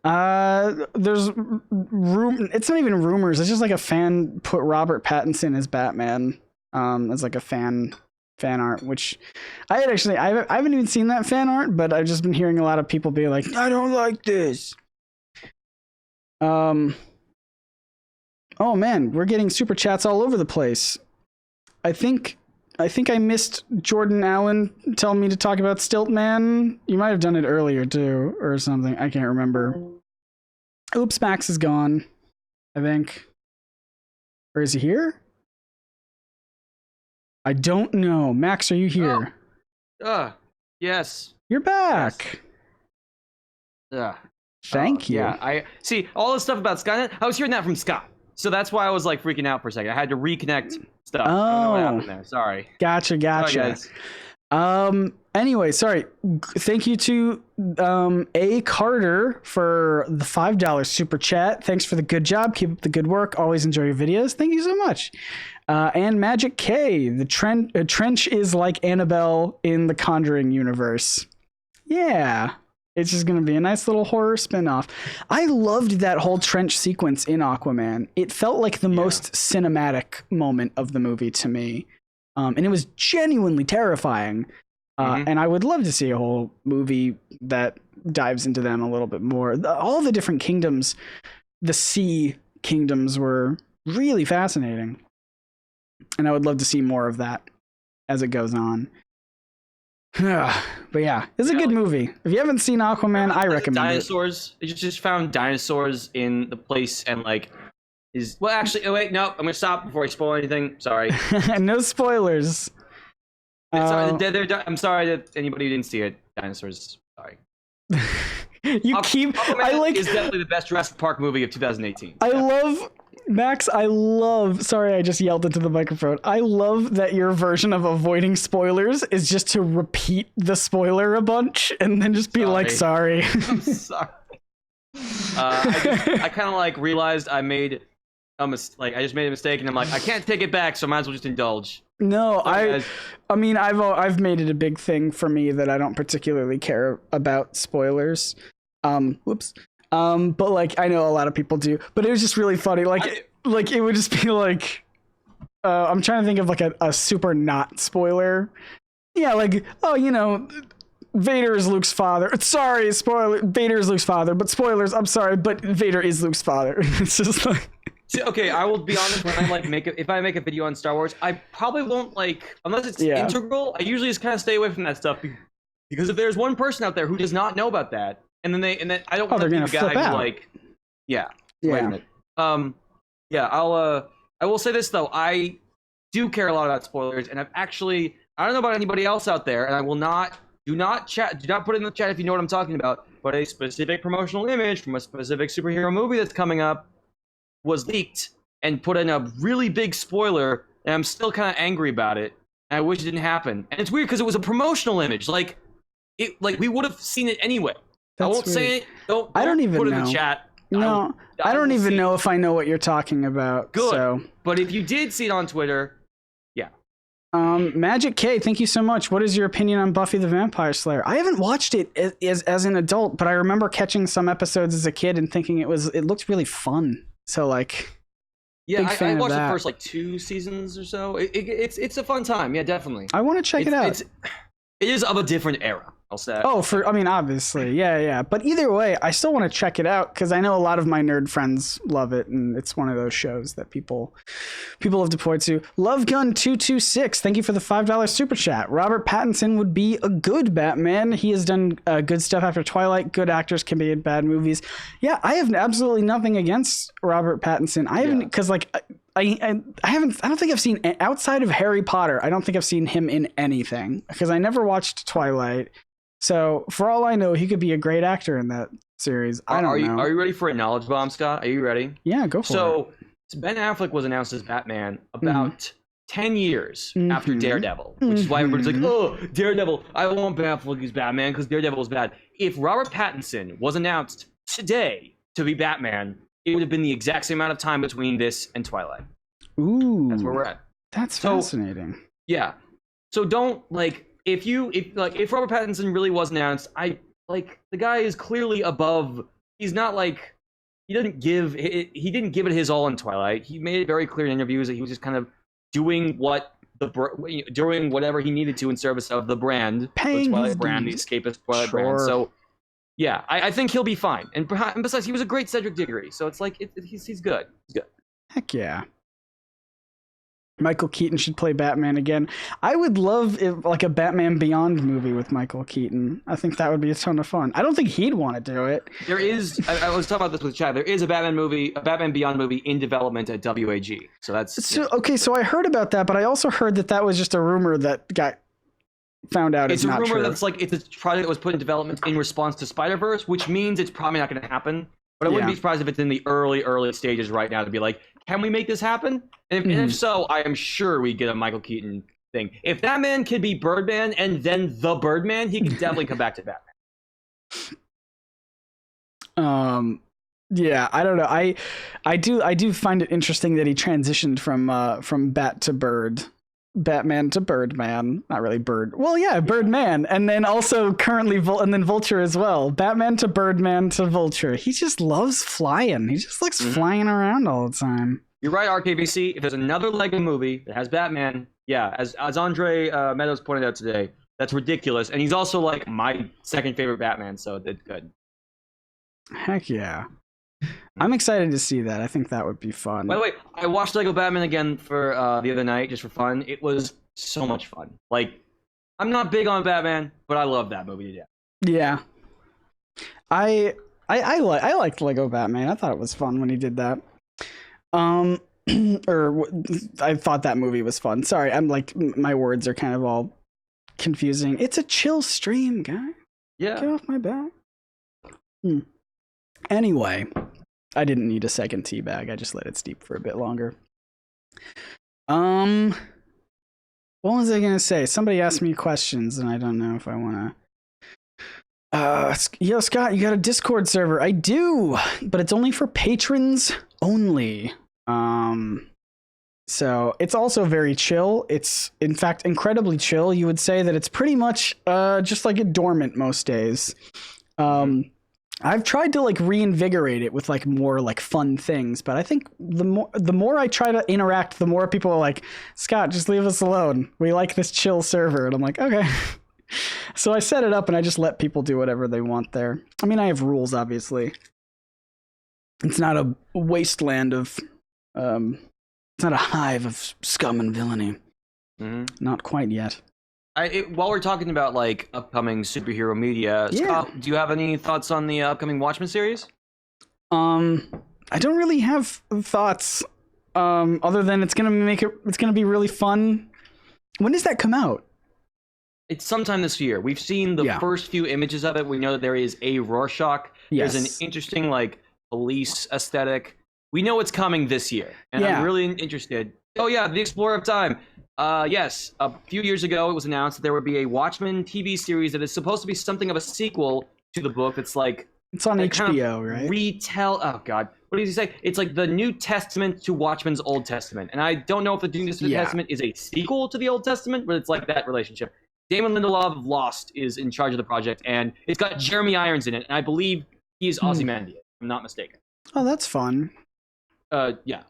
there's it's not even rumors. It's just like a fan put Robert Pattinson as Batman as like a fan art, which I haven't even seen that fan art, but I've just been hearing a lot of people be like, I don't like this. Oh man, we're getting super chats all over the place. I think I missed Jordan Allen telling me to talk about Stiltman. You might have done it earlier too, or something. I can't remember. Oops, Max is gone, I think. Or is he here? I don't know. Max, are you here? Yes. You're back. Yes. Thank you. Yeah, I see all the stuff about Skynet. I was hearing that from Scott. So that's why I was like freaking out for a second. I had to reconnect stuff. Oh, I don't know what happened there. Sorry. Gotcha. Sorry, guys. Anyway, sorry. Thank you to A. Carter for the $5 super chat. Thanks for the good job. Keep up the good work. Always enjoy your videos. Thank you so much. And Magic K. The trench is like Annabelle in the Conjuring universe. Yeah. It's just going to be a nice little horror spinoff. I loved that whole trench sequence in Aquaman. It felt like the most cinematic moment of the movie to me. And it was genuinely terrifying. And I would love to see a whole movie that dives into them a little bit more. All the different kingdoms, the sea kingdoms, were really fascinating. And I would love to see more of that as it goes on. But yeah, it's a good movie. If you haven't seen Aquaman, I recommend dinosaurs. They just found dinosaurs in the place and like well actually wait, no, I'm gonna stop before I spoil anything. Sorry. No spoilers. I'm sorry that anybody who didn't see it. Dinosaurs. Sorry. Aquaman is definitely the best Jurassic Park movie of 2018. Max, sorry, I just yelled into the microphone. I love that your version of avoiding spoilers is just to repeat the spoiler a bunch and then just be like, sorry. I'm sorry. I kind of like realized I made a mistake. I just made a mistake and I'm like, I can't take it back, so I might as well just indulge. No, I mean, I've made it a big thing for me that I don't particularly care about spoilers. Whoops. But like I know a lot of people do, but it was just really funny. Like it would just be like, I'm trying to think of like a super not spoiler. Yeah, like, oh, you know, Vader is Luke's father. Sorry, spoiler. Vader is Luke's father, but spoilers. I'm sorry, but Vader is Luke's father. It's just like. See, okay, I will be honest. When I like if I make a video on Star Wars, I probably won't like unless it's integral. I usually just kind of stay away from that stuff because if there's one person out there who does not know about that. And then I don't want to be the guy who like, wait a minute. I will say this though. I do care a lot about spoilers, and I don't know about anybody else out there, and I will do not put it in the chat if you know what I'm talking about, but a specific promotional image from a specific superhero movie that's coming up was leaked and put in a really big spoiler, and I'm still kind of angry about it, and I wish it didn't happen. And it's weird because it was a promotional image. Like we would have seen it anyway. I won't say it. I don't even put it in the chat. No, I don't even know if I know what you're talking about. Good. So. But if you did see it on Twitter, yeah. Magic K, thank you so much. What is your opinion on Buffy the Vampire Slayer? I haven't watched it as an adult, but I remember catching some episodes as a kid and thinking it looked really fun. So like, yeah, I watched the first like 2 seasons or so. It's a fun time. Yeah, definitely. I want to check it out. It is of a different era. I'll say. Obviously, yeah. But either way, I still want to check it out because I know a lot of my nerd friends love it, and it's one of those shows that people have deployed to. LoveGun226, thank you for the $5 super chat. Robert Pattinson would be a good Batman. He has done good stuff after Twilight. Good actors can be in bad movies. Yeah, I have absolutely nothing against Robert Pattinson. I haven't because like. I don't think I've seen outside of Harry Potter. I don't think I've seen him in anything because I never watched Twilight. So for all I know, he could be a great actor in that series. I don't know. Are you ready for a knowledge bomb, Scott? Are you ready? Yeah, go for it. So Ben Affleck was announced as Batman about 10 years after Daredevil, which is why everybody's like, oh, Daredevil. I want Ben Affleck as Batman because Daredevil was bad. If Robert Pattinson was announced today to be Batman, it would have been the exact same amount of time between this and Twilight. Ooh, that's where we're at. That's fascinating. Yeah. So don't like if Robert Pattinson really was announced, the guy is clearly above. He's not like he didn't give it his all in Twilight. He made it very clear in interviews that he was just kind of doing whatever he needed to in service of the brand, the Twilight brand, the escapist Twilight brand. So. Yeah, I think he'll be fine. And besides, he was a great Cedric Diggory, so it's like he's good. He's good. Heck yeah. Michael Keaton should play Batman again. I would love like a Batman Beyond movie with Michael Keaton. I think that would be a ton of fun. I don't think he'd want to do it. There is. I was talking about this with Chad. There is a Batman Beyond movie in development at WAG. So that's okay. So I heard about that, but I also heard that was just a rumor that got found out it's not true. It's a rumor that's like it's a project that was put in development in response to Spider-Verse, which means it's probably not going to happen. But I wouldn't be surprised if it's in the early stages right now to be like, can we make this happen? And if so, I am sure we get a Michael Keaton thing. If that man could be Birdman and then the Birdman, he can definitely come back to Batman. Yeah, I don't know. I do find it interesting that he transitioned from Bat to Bird. Batman to Birdman. Not really Bird. Well, yeah, Birdman. And then also currently and then Vulture as well. Batman to Birdman to Vulture. He just loves flying. He just likes flying around all the time. You're right, RKVC. If there's another Lego movie that has Batman, yeah, as Andre Meadows pointed out today, that's ridiculous. And he's also like my second favorite Batman, so that's good. Heck yeah. I'm excited to see that. I think that would be fun. By the way, I watched Lego Batman again for the other night just for fun. It was so much fun. Like, I'm not big on Batman, but I love that movie to death. Yeah. I liked Lego Batman. I thought it was fun when he did that. Or I thought that movie was fun. Sorry, I'm like, my words are kind of all confusing. It's a chill stream, guy. Yeah. Get off my back. Anyway, I didn't need a second tea bag. I just let it steep for a bit longer. What was I gonna say? Somebody asked me questions, and I don't know if I want to. Yo, Scott, you got a Discord server? I do, but it's only for patrons only. So it's also very chill. It's in fact incredibly chill. You would say that it's pretty much just like a dormant most days. I've tried to like reinvigorate it with like more like fun things, but I think the more I try to interact, the more people are like, Scott, just leave us alone. We like this chill server. And I'm like, okay. So I set it up and I just let people do whatever they want there. I mean, I have rules, obviously. It's not a wasteland of, it's not a hive of scum and villainy. Not quite yet. While we're talking about like upcoming superhero media, Scott, do you have any thoughts on the upcoming Watchmen series? I don't really have thoughts, other than it's gonna be really fun. When does that come out? It's sometime this year. We've seen the first few images of it. We know that there is a Rorschach. There's an interesting like police aesthetic. We know it's coming this year, and I'm really interested. Oh yeah, the Explorer of Time. Yes, a few years ago it was announced that there would be a Watchmen TV series that is supposed to be something of a sequel to the book. That's like it's on HBO, right? Retell. Oh God, what did he say? It's like the New Testament to Watchmen's Old Testament, and I don't know if the New Testament is a sequel to the Old Testament, but it's like that relationship. Damon Lindelof of Lost is in charge of the project, and it's got Jeremy Irons in it, and I believe he's Ozymandias, if I'm not mistaken. Oh, that's fun. Yeah.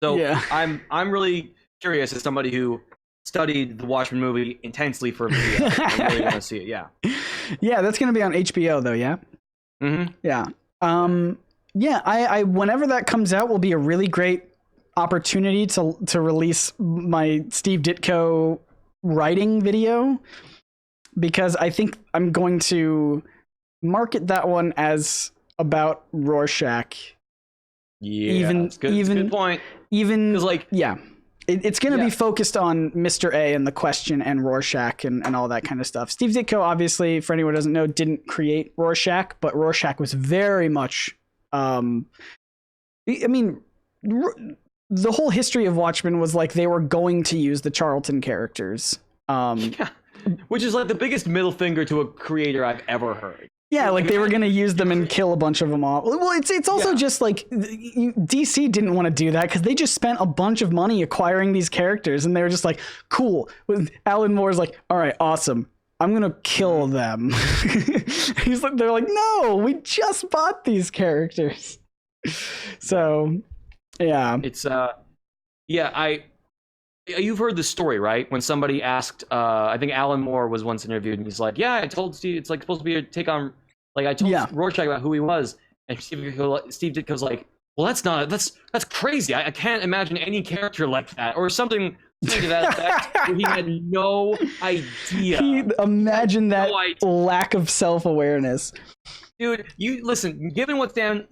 So I'm really curious as somebody who studied the Watchmen movie intensely for a video. I really want to see it. Yeah. Yeah, that's gonna be on HBO though. Yeah. Yeah. I whenever that comes out will be a really great opportunity to release my Steve Ditko writing video, because I think I'm going to market that one as about Rorschach. Yeah, that's a good point. Even like it's going to be focused on Mr. A and the Question and Rorschach and all that kind of stuff. Steve Ditko, obviously, for anyone who doesn't know, didn't create Rorschach, but Rorschach was very much I mean, the whole history of Watchmen was like they were going to use the Charlton characters. Which is like the biggest middle finger to a creator I've ever heard. Yeah, like they were going to use them and kill a bunch of them off. Well, it's also just like DC didn't want to do that because they just spent a bunch of money acquiring these characters, and they were just like, cool. Alan Moore's like, all right, awesome. I'm going to kill them. They're like, no, we just bought these characters. So, yeah. It's, you've heard the story, right? When somebody asked, I think Alan Moore was once interviewed, and he's like, yeah, I told Steve, it's like supposed to be a take on, like I told Rorschach about who he was. And Steve Ditko's like, well, that's crazy. I can't imagine any character like that, or something to that effect. Where he had no idea. Imagine that lack of self-awareness. Dude, you listen, given what Steve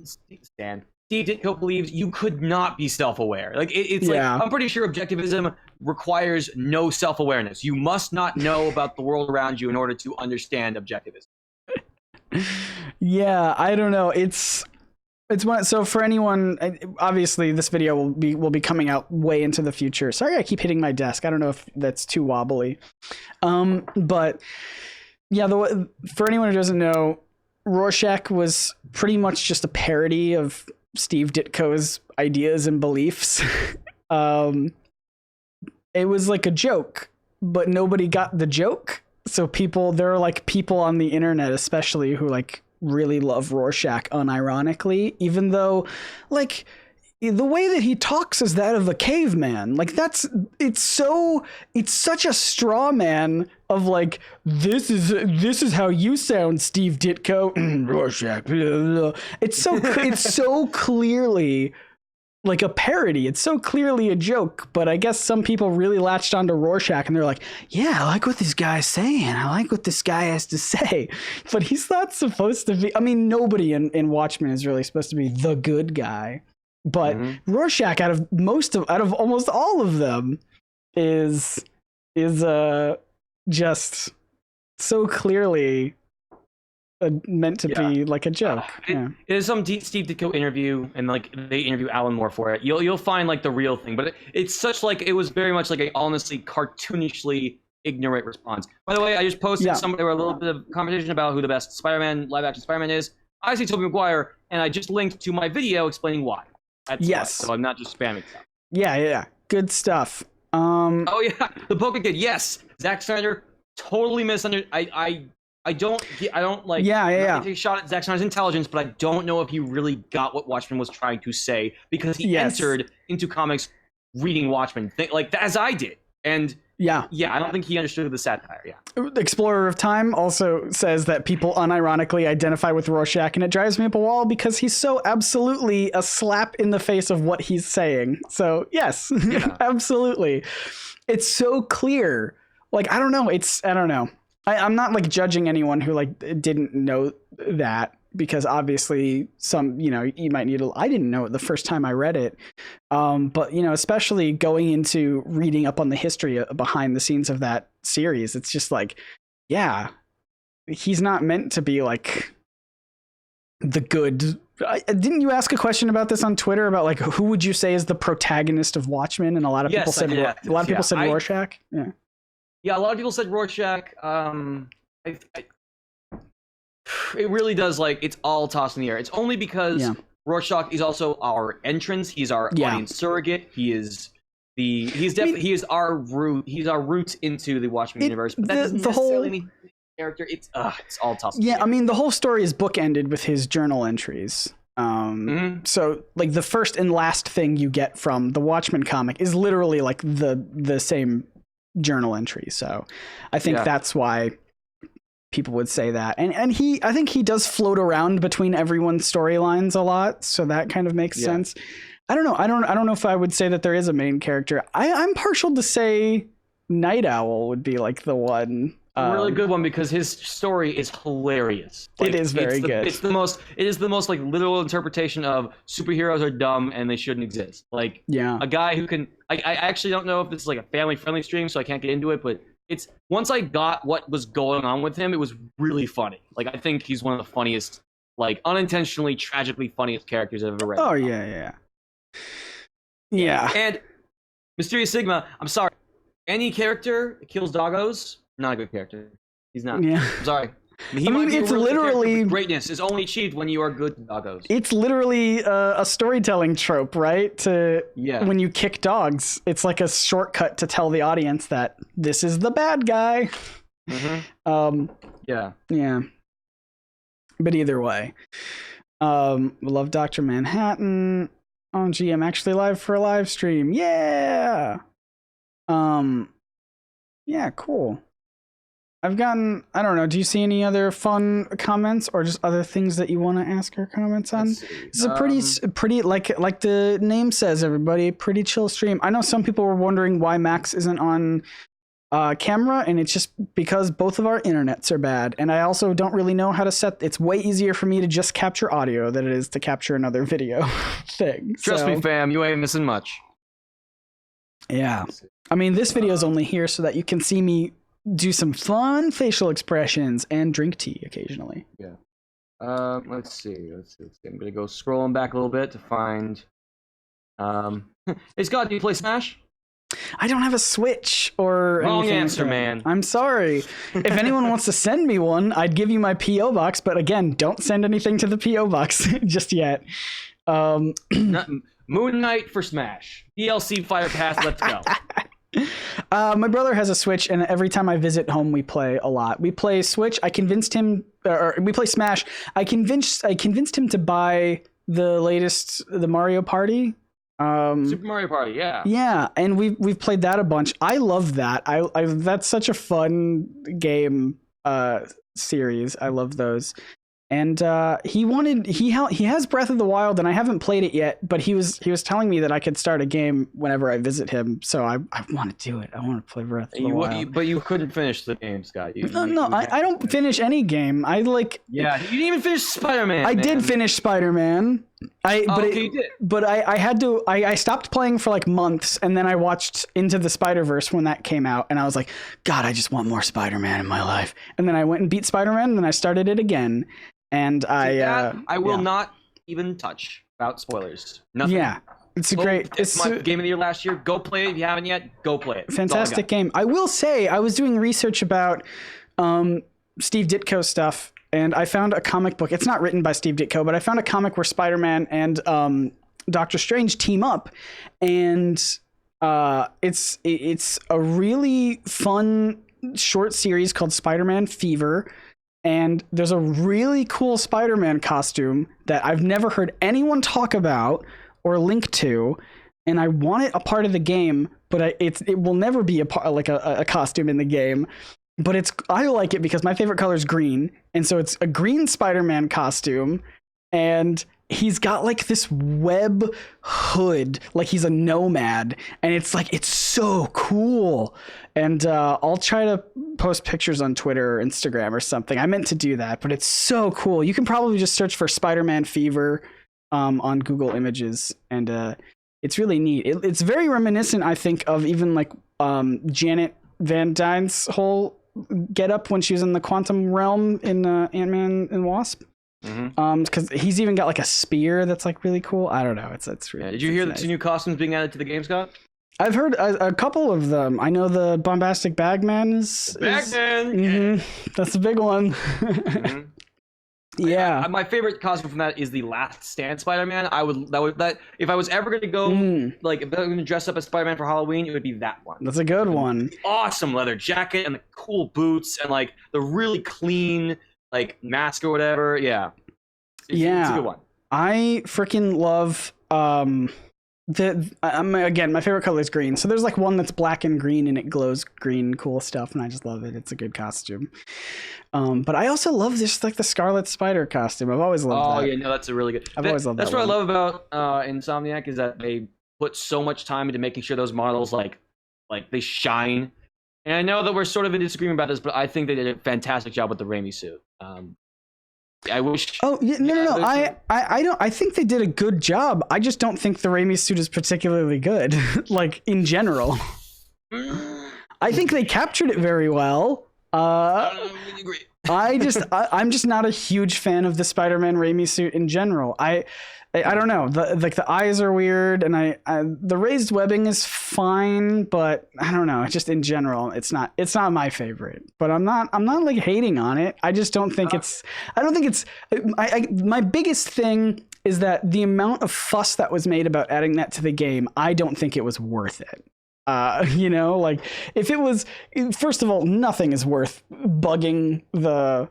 Ditko believes, you could not be self-aware. Like it's like, I'm pretty sure objectivism requires no self-awareness. You must not know about the world around you in order to understand objectivism. Yeah, I don't know. It's one. So for anyone, obviously this video will be coming out way into the future. Sorry, I keep hitting my desk. I don't know if that's too wobbly. But yeah, for anyone who doesn't know, Rorschach was pretty much just a parody of Steve Ditko's ideas and beliefs. And it was like a joke, but nobody got the joke. So there are like people on the internet, especially, who like really love Rorschach unironically, even though like the way that he talks is that of a caveman. Like it's such a straw man of like, this is how you sound, Steve Ditko. Rorschach. It's so clearly like a parody. It's so clearly a joke, but I guess some people really latched onto Rorschach and they're like, yeah, I like what this guy's saying. I like what this guy has to say. But he's not supposed to be. I mean, nobody in Watchmen is really supposed to be the good guy. But Rorschach, out of almost all of them, is just so clearly meant to be like a joke. It is some Steve Ditko interview, and like they interview Alan Moore for it. You'll find like the real thing, but it's such like, it was very much like a honestly cartoonishly ignorant response. By the way, I just posted there were a little bit of conversation about who the best Spider-Man live action Spider-Man is. I say Tobey Maguire, and I just linked to my video explaining why. That's why, so I'm not just spamming stuff. Yeah, good stuff. Oh yeah, the Poker Kid. Yes, Zack Snyder totally misunderstood. I don't like. Take a shot at Zack Snyder's intelligence, but I don't know if he really got what Watchmen was trying to say, because he entered into comics reading Watchmen, like as I did, and I don't think he understood the satire. Yeah. Explorer of Time also says that people unironically identify with Rorschach, and it drives me up a wall because he's so absolutely a slap in the face of what he's saying. So yes, absolutely, it's so clear. Like I don't know. I'm not like judging anyone who like didn't know that, because obviously you might need I didn't know it the first time I read it. But especially going into reading up on the history behind the scenes of that series, it's just like, he's not meant to be like the good. Didn't you ask a question about this on Twitter about like, who would you say is the protagonist of Watchmen? And a lot of people said Rorschach. Yeah, a lot of people said Rorschach. It really does, like, it's all tossed in the air. It's only because Rorschach is also our entrance. He's our audience surrogate. He is our root. He's our route into the Watchmen universe. But that doesn't necessarily mean character. It's all tossed. Yeah, I mean, the whole story is bookended with his journal entries. So like the first and last thing you get from the Watchmen comic is literally like the same journal entry. So I think that's why people would say that. And I think he does float around between everyone's storylines a lot, so that kind of makes sense. I don't know. I don't know if I would say that there is a main character. I'm partial to say Night Owl would be like the one. A really good one, because his story is hilarious. Like, it is very good. It is the most like literal interpretation of superheroes are dumb and they shouldn't exist. Like a guy who can. I actually don't know if this is like a family friendly stream, so I can't get into it. But it's once I got what was going on with him, it was really funny. Like I think he's one of the funniest, like unintentionally, tragically funniest characters I've ever read. Oh yeah. And Mysterious Sigma. I'm sorry. Any character that kills doggos, not a good character. He's not. Yeah. I'm sorry. I mean, it's literally greatness is only achieved when you are good to doggos. It's literally a storytelling trope, right? When you kick dogs, it's like a shortcut to tell the audience that this is the bad guy. Yeah. But either way, love Dr. Manhattan. Oh, gee, I'm actually live for a live stream. Yeah. Yeah, cool. I've gotten, I don't know, do you see any other fun comments or just other things that you want to ask or comments on? This is a pretty like the name says, everybody, pretty chill stream. I know some people were wondering why Max isn't on camera, and it's just because both of our internets are bad. And I also don't really know how to set, it's way easier for me to just capture audio than it is to capture another video thing. Trust me, fam, you ain't missing much. Yeah. I mean, this video is only here so that you can see me do some fun facial expressions and drink tea occasionally. Yeah. Let's see. I'm gonna go scrolling back a little bit to find. Hey Scott, do you play Smash? I don't have a Switch or wrong anything. Answer, man. I'm sorry. If anyone wants to send me one, I'd give you my PO box. But again, don't send anything to the PO box just yet. Moon Knight for Smash. DLC Fire Pass. Let's go. My brother has a Switch, and every time I visit home, we play a lot. We play Switch. I convinced him, or we play Smash. I convinced him to buy the Mario Party. Super Mario Party, yeah. Yeah, and we've played that a bunch. I love that. I that's such a fun game series. I love those. And he has Breath of the Wild, and I haven't played it yet. But he was telling me that I could start a game whenever I visit him. So I want to do it. I want to play Breath of the Wild. But you couldn't finish the game, Scott. I don't finish any game. Yeah, you didn't even finish Spider-Man. I did finish Spider-Man. You did. But I had to. I stopped playing for like months, and then I watched Into the Spider-Verse when that came out, and I was like, God, I just want more Spider-Man in my life. And then I went and beat Spider-Man, and then I started it again. And I will not even touch about spoilers. Nothing. Yeah, it's great. It's my game of the year last year. Go play it if you haven't yet. Go play it. Fantastic game. I will say I was doing research about Steve Ditko stuff, and I found a comic book. It's not written by Steve Ditko, but I found a comic where Spider-Man and Doctor Strange team up, and it's a really fun short series called Spider-Man Fever. And there's a really cool Spider-Man costume that I've never heard anyone talk about or link to, and I want it a part of the game, but it will never be a costume in the game. But I like it because my favorite color is green, and so it's a green Spider-Man costume, and he's got like this web hood, like he's a nomad, and it's so cool. And I'll try to post pictures on Twitter or Instagram or something. I meant to do that, but it's so cool. You can probably just search for Spider-Man Fever on Google Images, and it's really neat. It's very reminiscent, I think, of even like Janet Van Dyne's whole getup when she was in the quantum realm in Ant-Man and Wasp. Because he's even got like a spear that's like really cool. I don't know. It's really. Yeah. Did you hear the nice. 2 new costumes being added to the game, Scott? I've heard a couple of them. I know the bombastic Bagman is. Bagman. That's a big one. Yeah. My favorite costume from that is the Last Stand Spider-Man. If I was ever going to go like if I was going to dress up as Spider-Man for Halloween, it would be that one. That's a good one. Awesome leather jacket and the cool boots and like the really clean like mask or whatever. Yeah. It's a good one. I freaking love again, my favorite color is green. So there's like one that's black and green and it glows green, cool stuff, and I just love it. It's a good costume. But I also love this like the Scarlet Spider costume. I've always loved that. Oh yeah, no, that's a really good. I've always loved that. That's what I love about Insomniac is that they put so much time into making sure those models like they shine. And I know that we're sort of in disagreement about this, but I think they did a fantastic job with the Raimi suit. I wish. Oh yeah, no. I don't. I think they did a good job. I just don't think the Raimi suit is particularly good. Like in general, I think they captured it very well. I don't agree. I'm just not a huge fan of the Spider-Man Raimi suit in general. I don't know. The eyes are weird, and the raised webbing is fine, but I don't know. Just in general, it's not my favorite. But I'm not like hating on it. I just don't think it's. I don't think it's. My biggest thing is that the amount of fuss that was made about adding that to the game, I don't think it was worth it. Like if it was, first of all, nothing is worth bugging the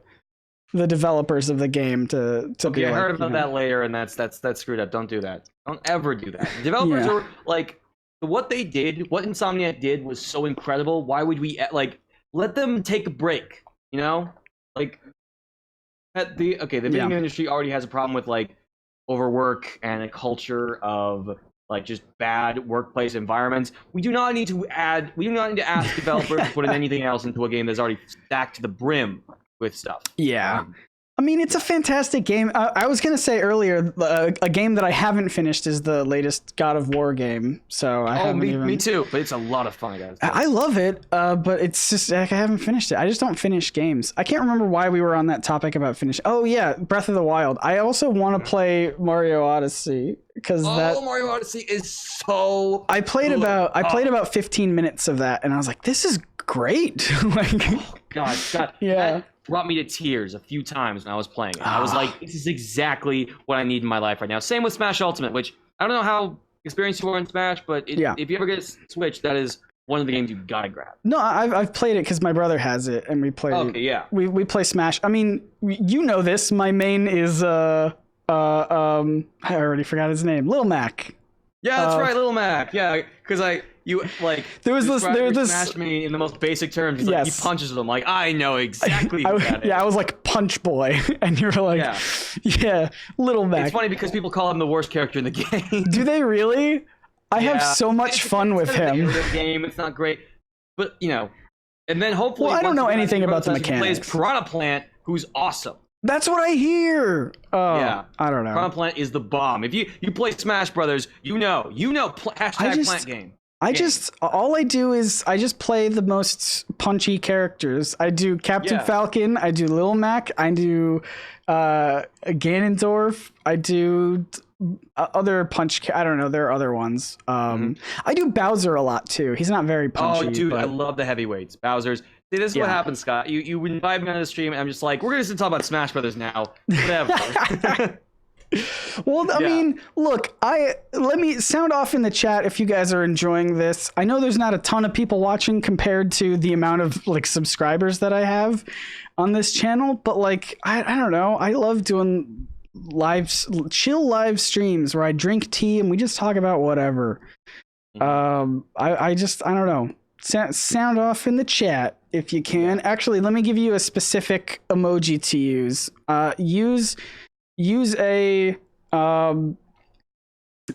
developers of the game to okay, be I heard about that later, and that's screwed up. Don't do that. Don't ever do that. The developers are like, what they did, what Insomniac did was so incredible. Why would we like let them take a break? Like the video game industry already has a problem with like overwork and a culture of like just bad workplace environments. We do not need to ask developers to put in anything else into a game that's already stacked to the brim with stuff. Yeah. I mean, it's a fantastic game. I was going to say earlier, a game that I haven't finished is the latest God of War game. So me too. But it's a lot of fun, guys. I love it, but it's just like I haven't finished it. I just don't finish games. I can't remember why we were on that topic about finish. Oh yeah, Breath of the Wild. I also want to play Mario Odyssey because Mario Odyssey is so. I played about 15 minutes of that, and I was like, this is great. God. Yeah. That brought me to tears a few times when I was playing it. I was like, this is exactly what I need in my life right now. Same with Smash Ultimate, which I don't know how experienced you are in Smash, but if you ever get a Switch, that is one of the games you gotta grab. No, I've played it because my brother has it, and we play. Okay, yeah. We play Smash. I mean, you know this. My main is I already forgot his name. Lil Mac. Yeah, that's right, Little Mac. Yeah, because there was this Smash me in the most basic terms. He's like, he punches them. Like, I know exactly who that is. Yeah, I was like Punch Boy, and you were like, yeah, Little Mac. It's funny because people call him the worst character in the game. Do they really? I have so much fun with him. The game, it's not great, but and then hopefully. Well, I don't know anything about the mechanics. He plays Piranha Plant, who's awesome. That's what I hear. Oh, yeah, I don't know. Piranha Plant is the bomb. If you play Smash Brothers, hashtag Plant game. All I do is I just play the most punchy characters. I do Captain Falcon. I do Lil Mac. I do Ganondorf. I do other punch. I don't know. There are other ones. I do Bowser a lot too. He's not very punchy. Oh, dude, I love the heavyweights. Bowser's. See, this is what happens, Scott. You invite me on the stream, and I'm just like, we're gonna talk about Smash Brothers now. Whatever. Well, I mean, look, let me sound off in the chat if you guys are enjoying this. I know there's not a ton of people watching compared to the amount of subscribers that I have on this channel, but I don't know. I love doing chill live streams where I drink tea and we just talk about whatever. I don't know. Sound off in the chat if you can. Actually, let me give you a specific emoji to use. Use a I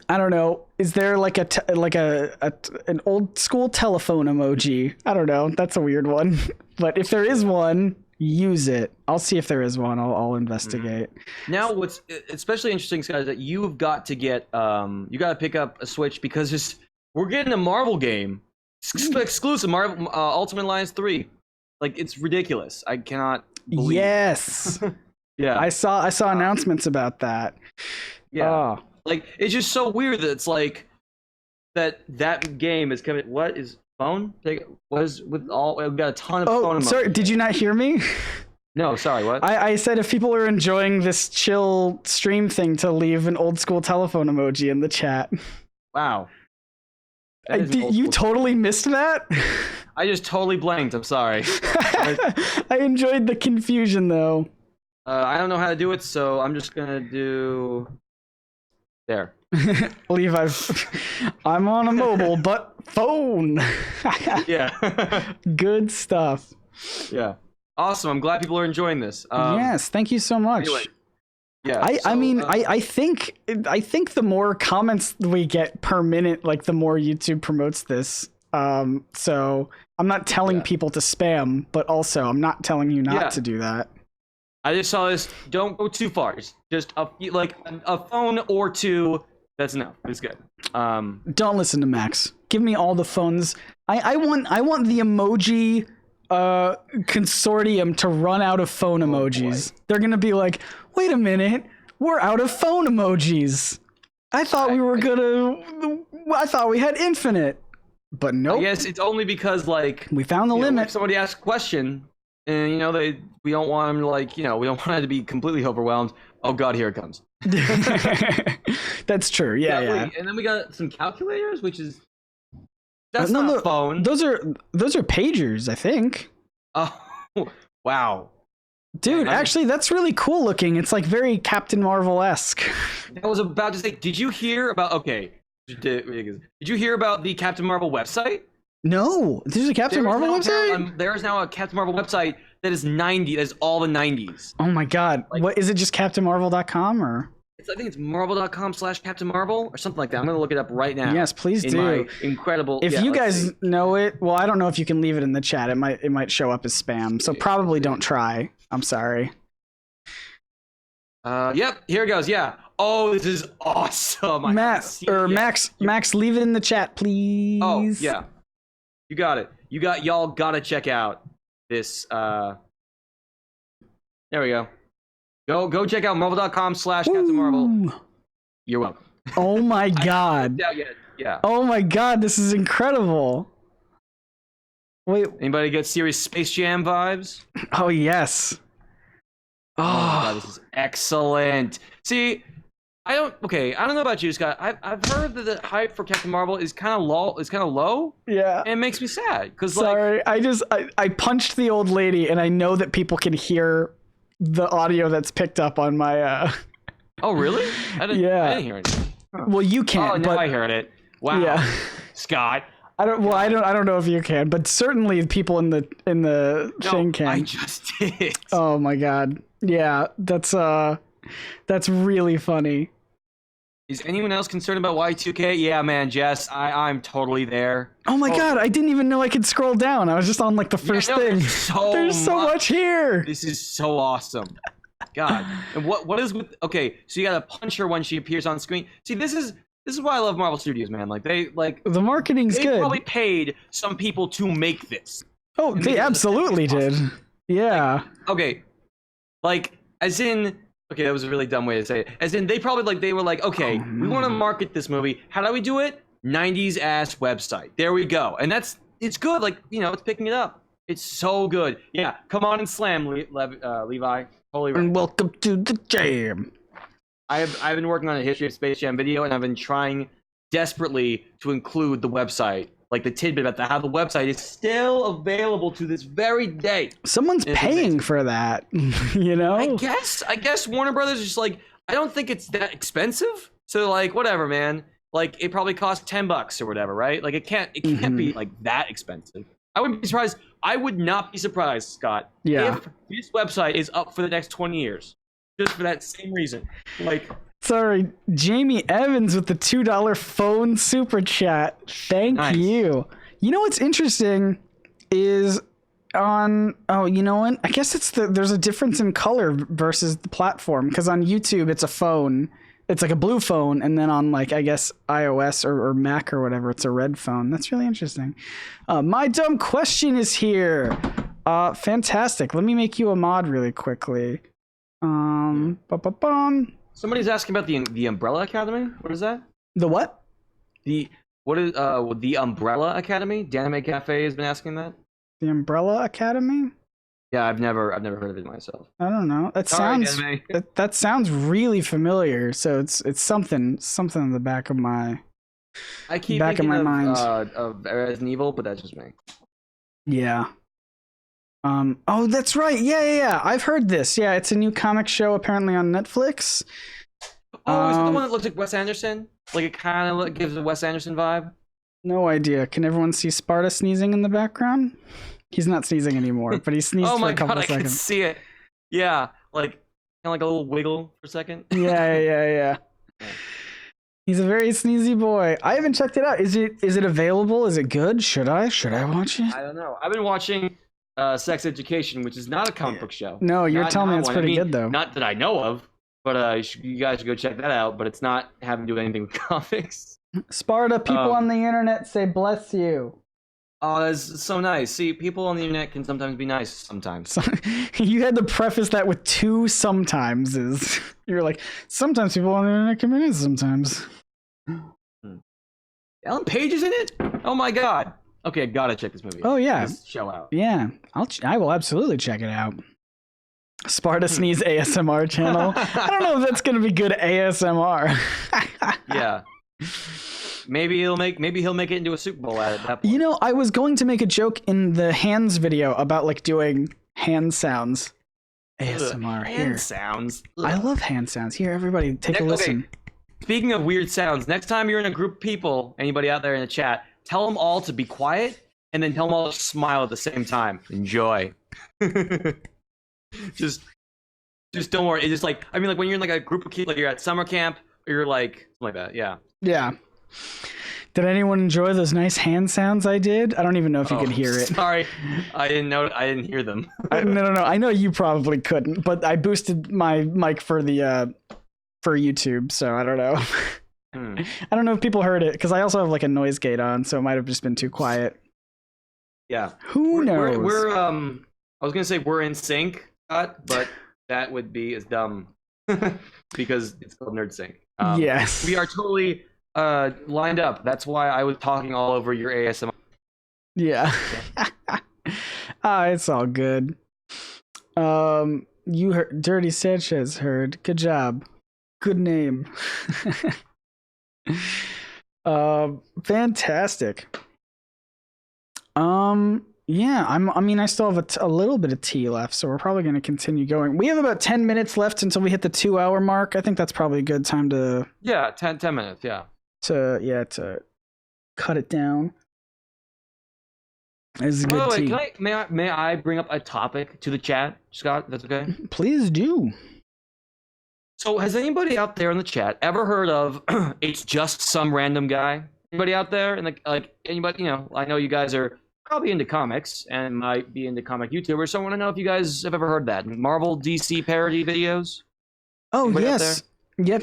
don't know. Is there an old school telephone emoji? I don't know. That's a weird one. But if there is one, use it. I'll see if there is one. I'll investigate. Now, what's especially interesting, Scott, is that you've got to get you got to pick up a Switch because we're getting a Marvel game. Exclusive Marvel Ultimate Alliance 3. It's ridiculous. I cannot believe Yes. Yeah. I saw announcements about that. Yeah. It's just so weird that it's that game is coming. What is phone? We've got a ton of phone emojis. Sorry, did you not hear me? No, sorry, what? I said if people are enjoying this chill stream thing to leave an old school telephone emoji in the chat. Wow. You totally missed that? I just totally blanked. I'm sorry. I enjoyed the confusion, though. I don't know how to do it, so I'm just gonna do there. Levi, I'm on a mobile, but phone. Yeah. Good stuff. Yeah. Awesome. I'm glad people are enjoying this. Yes, thank you so much. Anyway, yeah. I think the more comments we get per minute, the more YouTube promotes this. So I'm not telling people to spam, but also I'm not telling you not to do that. I just saw this. Don't go too far. Just a phone or two. That's enough. It's good. Don't listen to Max. Give me all the phones. I want the emoji consortium to run out of phone emojis. Boy. They're gonna be like, wait a minute, we're out of phone emojis. I thought I thought we had infinite, but nope. I guess it's only because we found the limit. If somebody asks a question, and we don't want them to we don't want it to be completely overwhelmed. Oh God, here it comes. That's true. Yeah. Wait, and then we got some calculators, which is that's not a phone. Those are pagers, I think. Oh, wow. Dude, actually, that's really cool looking. It's very Captain Marvel-esque. I was about to say, did you hear about? Okay, did you hear about the Captain Marvel website? No, there's a Captain Marvel website. There's now a Captain Marvel website that is 90. That is all the 90s. Oh my God! What is it? Just CaptainMarvel.com or? I think it's marvel.com/Captain Marvel or something like that. I'm gonna look it up right now. Yes, please do. My incredible. If you guys know it, well, I don't know if you can leave it in the chat. It might show up as spam. So probably don't try. I'm sorry. Yep. Here it goes. Yeah. Oh, this is awesome. Max, leave it in the chat, please. Oh yeah. You got it. Y'all gotta check out this. There we go. Go check out marvel.com/Captain Marvel. You're welcome. Oh my God. Yeah. Oh my God, this is incredible. Wait. Anybody get serious Space Jam vibes? Oh yes. Oh my God, this is excellent. See, I don't know about you, Scott. I've heard that the hype for Captain Marvel is kind of low. Yeah. And it makes me sad because Sorry, I punched the old lady, and I know that people can hear the audio that's picked up on my. Oh really? I didn't hear it. Well, you can't. Oh, now but I heard it. Wow. Yeah. Scott. I don't know if you can, but certainly people in the thing can. I just did. Oh my god. Yeah, that's really funny. Is anyone else concerned about Y2K? Yeah, man, Jess, I'm totally there. Oh my god, I didn't even know I could scroll down. I was just on like the first thing. There's so much here. This is so awesome. God. And what is with okay, so you gotta punch her when she appears on screen. See, this is why I love Marvel Studios, man. Like the marketing's good. They probably paid some people to make this. Oh, they absolutely did. Yeah. As in, okay, that was a really dumb way to say it. As in, they probably they were like, okay, we want to market this movie. How do we do it? 90s ass website. There we go. And it's good. It's picking it up. It's so good. Yeah, come on and slam, Levi. Totally right. And welcome to the jam. I've been working on a history of Space Jam video, and I've been trying desperately to include the website, like the tidbit about how the website is still available to this very day. Someone's paying for that, you know? I guess Warner Brothers is just like, I don't think it's that expensive. So whatever, man. It probably costs $10 or whatever, right? It can't be that expensive. I wouldn't be surprised. I would not be surprised, Scott, if this website is up for the next 20 years. Just for that same reason. Sorry, Jamie Evans with the $2 phone super chat. Thank you. You know what's interesting is you know what? I guess there's a difference in color versus the platform, because on YouTube it's a phone. It's like a blue phone, and then on I guess iOS or Mac or whatever, it's a red phone. That's really interesting. My dumb question is here. Fantastic. Let me make you a mod really quickly. Somebody's asking about the Umbrella Academy. What is that? The what? The Umbrella Academy? Danime Cafe has been asking that. The Umbrella Academy? Yeah, I've never heard of it myself. I don't know. That sounds really familiar. So it's something in the back of my mind. Of Resident Evil, but that's just me. Yeah. Oh, that's right. Yeah. I've heard this. Yeah, it's a new comic show apparently on Netflix. Oh, is it the one that looks like Wes Anderson? It kind of gives a Wes Anderson vibe? No idea. Can everyone see Sparta sneezing in the background? He's not sneezing anymore, but he sneezed for a couple of seconds. Oh my god, I can see it. Yeah, kind of a little wiggle for a second. Yeah. He's a very sneezy boy. I haven't checked it out. Is it available? Is it good? Should I watch it? I don't know. I've been watching Sex Education, which is not a comic book show. No, you're telling me it's pretty good though. Not that I know of, but you guys should go check that out. But it's not having to do anything with comics. Sparta, people on the internet say bless you. Oh, that's so nice. See, people on the internet can sometimes be nice sometimes. You had to preface that with two sometimes. You're like, sometimes people on the internet can be nice sometimes. Ellen Page is in it? Oh my god. Okay, I gotta check this movie out. Oh yeah. This show out. Yeah, I will absolutely check it out. Sparta Sneeze ASMR channel. I don't know if that's gonna be good ASMR. Yeah. Maybe he'll make it into a Super Bowl ad at that point. You know, I was going to make a joke in the hands video about doing hand sounds. ASMR here. Hand sounds. Ugh. I love hand sounds. Here, everybody, take a listen. Okay. Speaking of weird sounds, next time you're in a group of people, anybody out there in the chat, tell them all to be quiet, and then tell them all to smile at the same time. Enjoy. just don't worry. It's just when you're in a group of kids, you're at summer camp, or you're something like that. Yeah. Yeah. Did anyone enjoy those nice hand sounds I did? I don't even know if you could hear it. Sorry, I didn't know. I didn't hear them. No. I know you probably couldn't, but I boosted my mic for YouTube, so I don't know. I don't know if people heard it because I also have a noise gate on, so it might have just been too quiet. Yeah. Who knows? We're I was gonna say we're in sync, but that would be as dumb because it's called NerdSync. Yes. We are totally lined up. That's why I was talking all over your ASMR. Yeah. It's all good. You heard Dirty Sanchez heard. Good job. Good name. Fantastic. Yeah, I mean, I still have a little bit of tea left, so we're probably going to continue going. We have about 10 minutes left until we hit the 2-hour mark. I think that's probably a good time to... Yeah, 10 minutes, yeah. To cut it down. This is good tea. May I bring up a topic to the chat, Scott? That's okay? Please do. So, has anybody out there in the chat ever heard of It's Just Some Random Guy? Anybody out there? And like anybody, I know you guys are probably into comics and might be into comic YouTubers, so I want to know if you guys have ever heard that. Marvel, DC parody videos? Oh, anybody yes. Yep.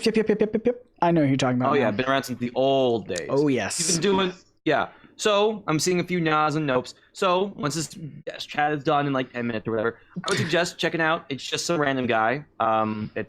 I know who you're talking about. Oh, yeah, been around since the old days. Oh, yes. You've been doing, yeah. So, I'm seeing a few nods and nopes. So, once this chat is done in like 10 minutes or whatever, I would suggest checking out It's Just Some Random Guy.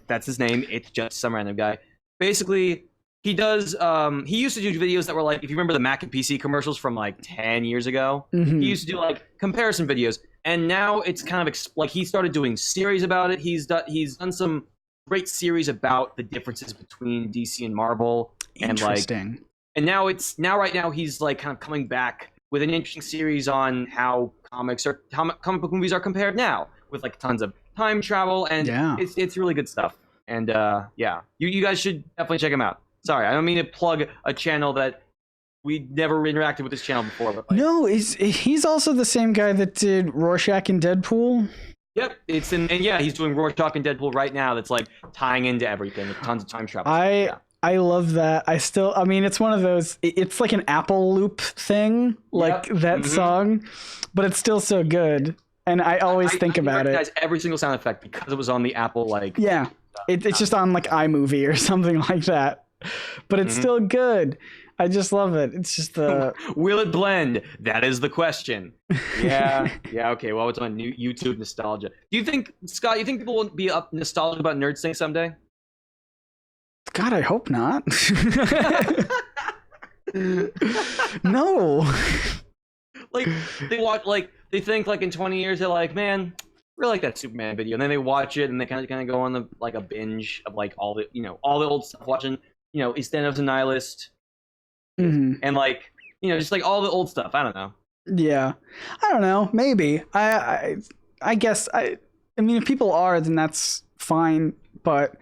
That's his name. It's Just Some Random Guy. Basically, he used to do videos that were like, if you remember the Mac and PC commercials from like 10 years ago, he used to do like comparison videos. And now it's kind of like he started doing series about it. He's done some great series about the differences between DC and Marvel. Interesting. And right now he's like kind of coming back with an interesting series on how comic book movies are compared now, with like tons of time travel, and it's really good stuff. And you guys should definitely check him out. Sorry, I don't mean to plug a channel that we never interacted with this channel before. But no, he's also the same guy that did Rorschach and Deadpool. Yep, he's doing Rorschach and Deadpool right now. That's like tying into everything with tons of time travel. I love that. I mean, it's one of those, it's like an Apple loop thing, like that song, but it's still so good. And I always think about it. I recognize every single sound effect because it was on the Apple, like... Yeah, it's just on like iMovie or something like that. But it's still good. I just love it. It's just the... Will it blend? That is the question. Yeah, okay. Well, it's on YouTube nostalgia. Do you think, Scott, people will be nostalgic about NerdSync someday? God, I hope not. No. Like, they think like in 20 years, they're like, man, I really like that Superman video. And then they watch it and they kind of go on a binge of like all the old stuff, watching, EastEnders and Nihilist. And like, just like all the old stuff. I don't know. Yeah. I don't know. Maybe. I guess I mean, if people are, then that's fine. But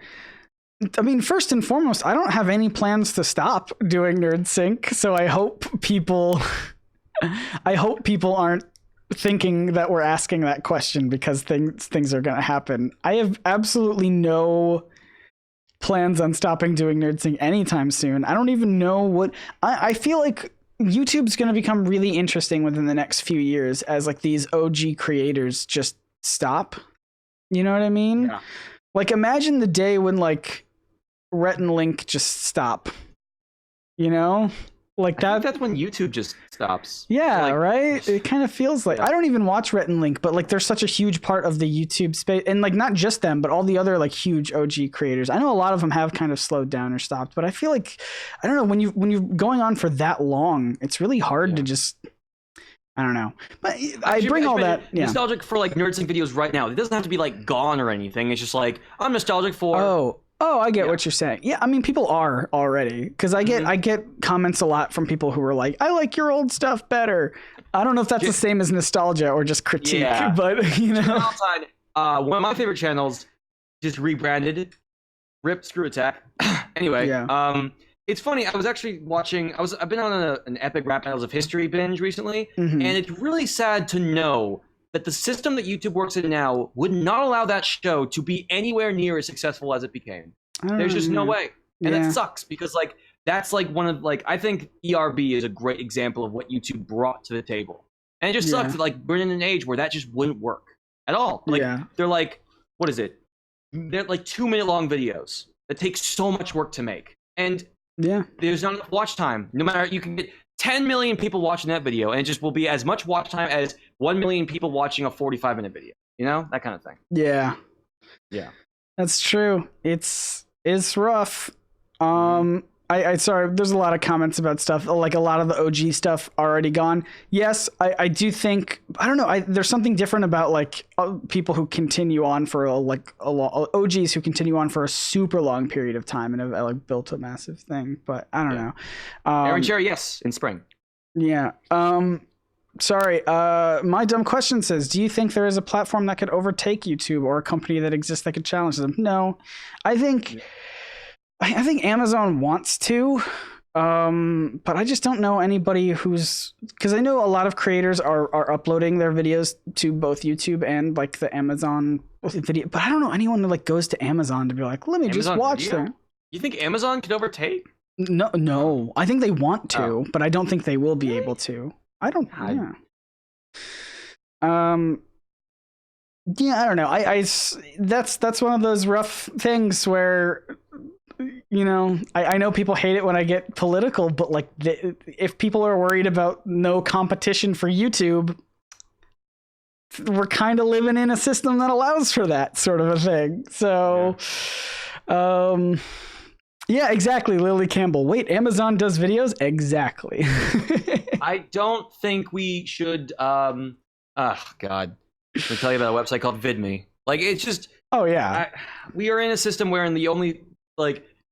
I mean, first and foremost, I don't have any plans to stop doing NerdSync, so I hope people aren't thinking that we're asking that question because things are going to happen. I have absolutely no plans on stopping doing NerdSync anytime soon. I don't even know what... I feel like YouTube's going to become really interesting within the next few years as like these OG creators just stop. You know what I mean? Yeah. Like, imagine the day when like Rhett and Link just stop, like that. That's when YouTube just stops. Yeah, like, right. It kind of feels like I don't even watch Rhett and Link, but like they're such a huge part of the YouTube space, and like not just them, but all the other like huge OG creators. I know a lot of them have kind of slowed down or stopped, but I feel like I don't know when you're going on for that long, it's really hard to just. I don't know, but I bring all that. Yeah. Nostalgic for like NerdSync videos right now. It doesn't have to be like gone or anything. It's just like I'm nostalgic for. Oh, I get what you're saying. Yeah, I mean, people are already, because I get comments a lot from people who are like, I like your old stuff better. I don't know if that's the same as nostalgia or just critique, but Outside, one of my favorite channels just rebranded, Rip Screw Attack. Anyway, it's funny. I was actually watching. I've been on an epic rap battles of history binge recently, and it's really sad to know that the system that YouTube works in now would not allow that show to be anywhere near as successful as it became. There's just no way. And that sucks because like that's like one of like I think ERB is a great example of what YouTube brought to the table. And it just sucks that like we're in an age where that just wouldn't work at all. Like they're like, what is it? They're like 2-minute long videos that take so much work to make. And there's not enough watch time. No matter, you can get 10 million people watching that video, and it just will be as much watch time as 1 million people watching a 45-minute video. That kind of thing. Yeah. That's true. It's rough. I sorry, there's a lot of comments about stuff, like a lot of the OG stuff already gone. Yes, I do think, I don't know, there's something different about like people who continue on for OGs who continue on for a super long period of time and have like built a massive thing, but I don't know. Aaron Cherry, yes, in spring. Yeah. Sorry, my dumb question says, do you think there is a platform that could overtake YouTube or a company that exists that could challenge them? No, I think Amazon wants to, but I just don't know anybody because I know a lot of creators are uploading their videos to both YouTube and like the Amazon video, but I don't know anyone that like goes to Amazon to be like, let me Amazon just watch them. You think Amazon could overtake? No, I think they want to, but I don't think they will be able to. I don't. Yeah. Yeah, I don't know. I that's one of those rough things where, you know, I know people hate it when I get political, but like if people are worried about no competition for YouTube, we're kind of living in a system that allows for that sort of a thing. So, yeah, exactly. Lily Campbell. Wait, Amazon does videos? Exactly. I don't think we should. God, let me tell you about a website called VidMe. Like, it's just. Oh yeah. We are in a system where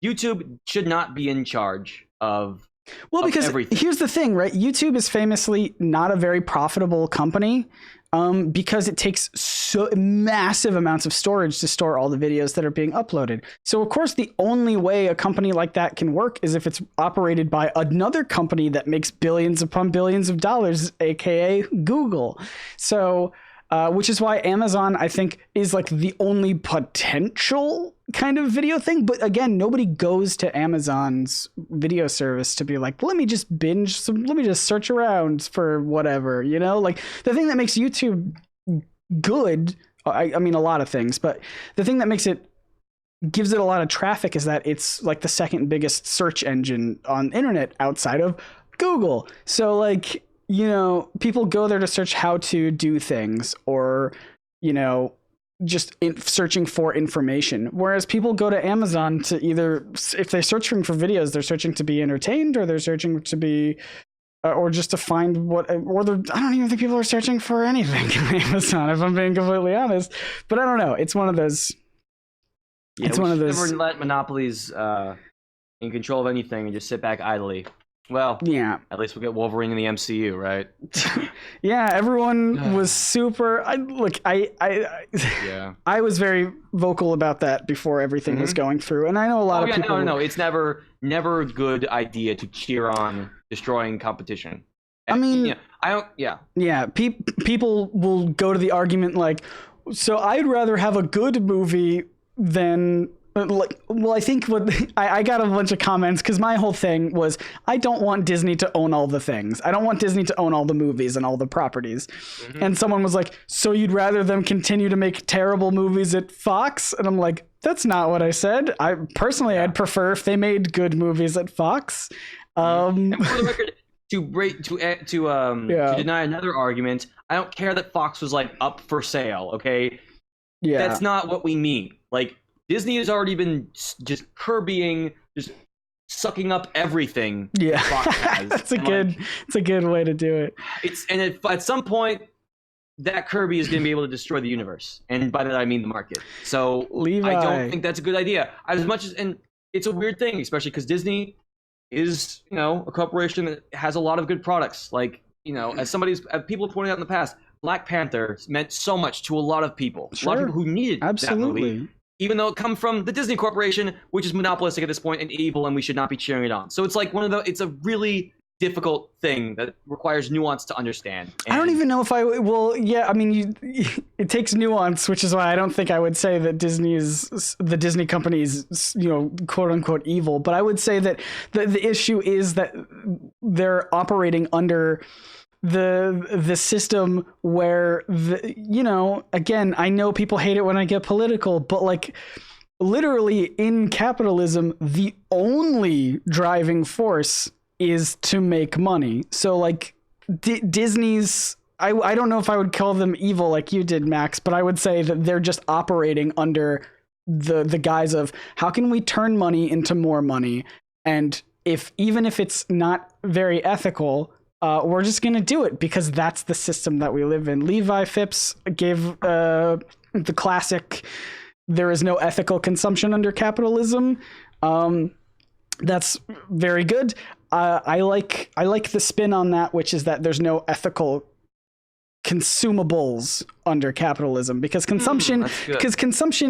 YouTube should not be in charge of. Well, because everything. Here's the thing, right? YouTube is famously not a very profitable company. Because it takes so massive amounts of storage to store all the videos that are being uploaded. So of course, the only way a company like that can work is if it's operated by another company that makes billions upon billions of dollars, aka Google. So, which is why Amazon, I think, is like the only potential kind of video thing. But again, nobody goes to Amazon's video service to be like, let me just let me just search around for whatever, you know, like the thing that makes YouTube good. I mean, a lot of things, but the thing that gives it a lot of traffic is that it's like the second biggest search engine on the internet outside of Google. So like, you know, people go there to search how to do things or, you know, just searching for information. Whereas people go to Amazon to either, if they're searching for videos, they're searching to be entertained or they're searching to be, or just to find I don't even think people are searching for anything on Amazon, if I'm being completely honest. But I don't know. It's one of those. Yeah, it's one of those. Never let monopolies in control of anything and just sit back idly. Well, yeah. At least we'll get Wolverine in the MCU, right? Yeah, everyone was super. I was very vocal about that before everything was going through, and I know a lot of people. No. It's never a good idea to cheer on destroying competition. I mean, yeah, I don't. Yeah. Yeah, people will go to the argument like, so I'd rather have a good movie than. Like, well, I think I got a bunch of comments because my whole thing was I don't want Disney to own all the things. I don't want Disney to own all the movies and all the properties. Mm-hmm. And someone was like, so you'd rather them continue to make terrible movies at Fox? And I'm like, that's not what I said. I'd prefer if they made good movies at Fox. And for the record, to deny another argument, I don't care that Fox was like up for sale. Okay, yeah, that's not what we mean. Like. Disney has already been just Kirbying, just sucking up everything. Yeah, that's a good way to do it. At some point, that Kirby is going to be able to destroy the universe, and by that I mean the market. So Levi. I don't think that's a good idea. And it's a weird thing, especially because Disney is, you know, a corporation that has a lot of good products. Like, you know, as people have pointed out in the past, Black Panther meant so much to a lot of people. Sure. A lot of people who needed that movie. Even though it comes from the Disney Corporation, which is monopolistic at this point and evil, and we should not be cheering it on. So it's like it's a really difficult thing that requires nuance to understand. And I don't even know if I mean, it takes nuance, which is why I don't think I would say that the Disney company is, you know, quote unquote evil. But I would say that the issue is that they're operating under the system where you know, again, I know people hate it when I get political, but like literally in capitalism, the only driving force is to make money. So like Disney's, I don't know if I would call them evil like you did, Max, but I would say that they're just operating under the guise of how can we turn money into more money and even if it's not very ethical, we're just going to do it because that's the system that we live in. Levi Phipps gave the classic, there is no ethical consumption under capitalism. That's very good. I like the spin on that, which is that there's no ethical consumables under capitalism, because consumption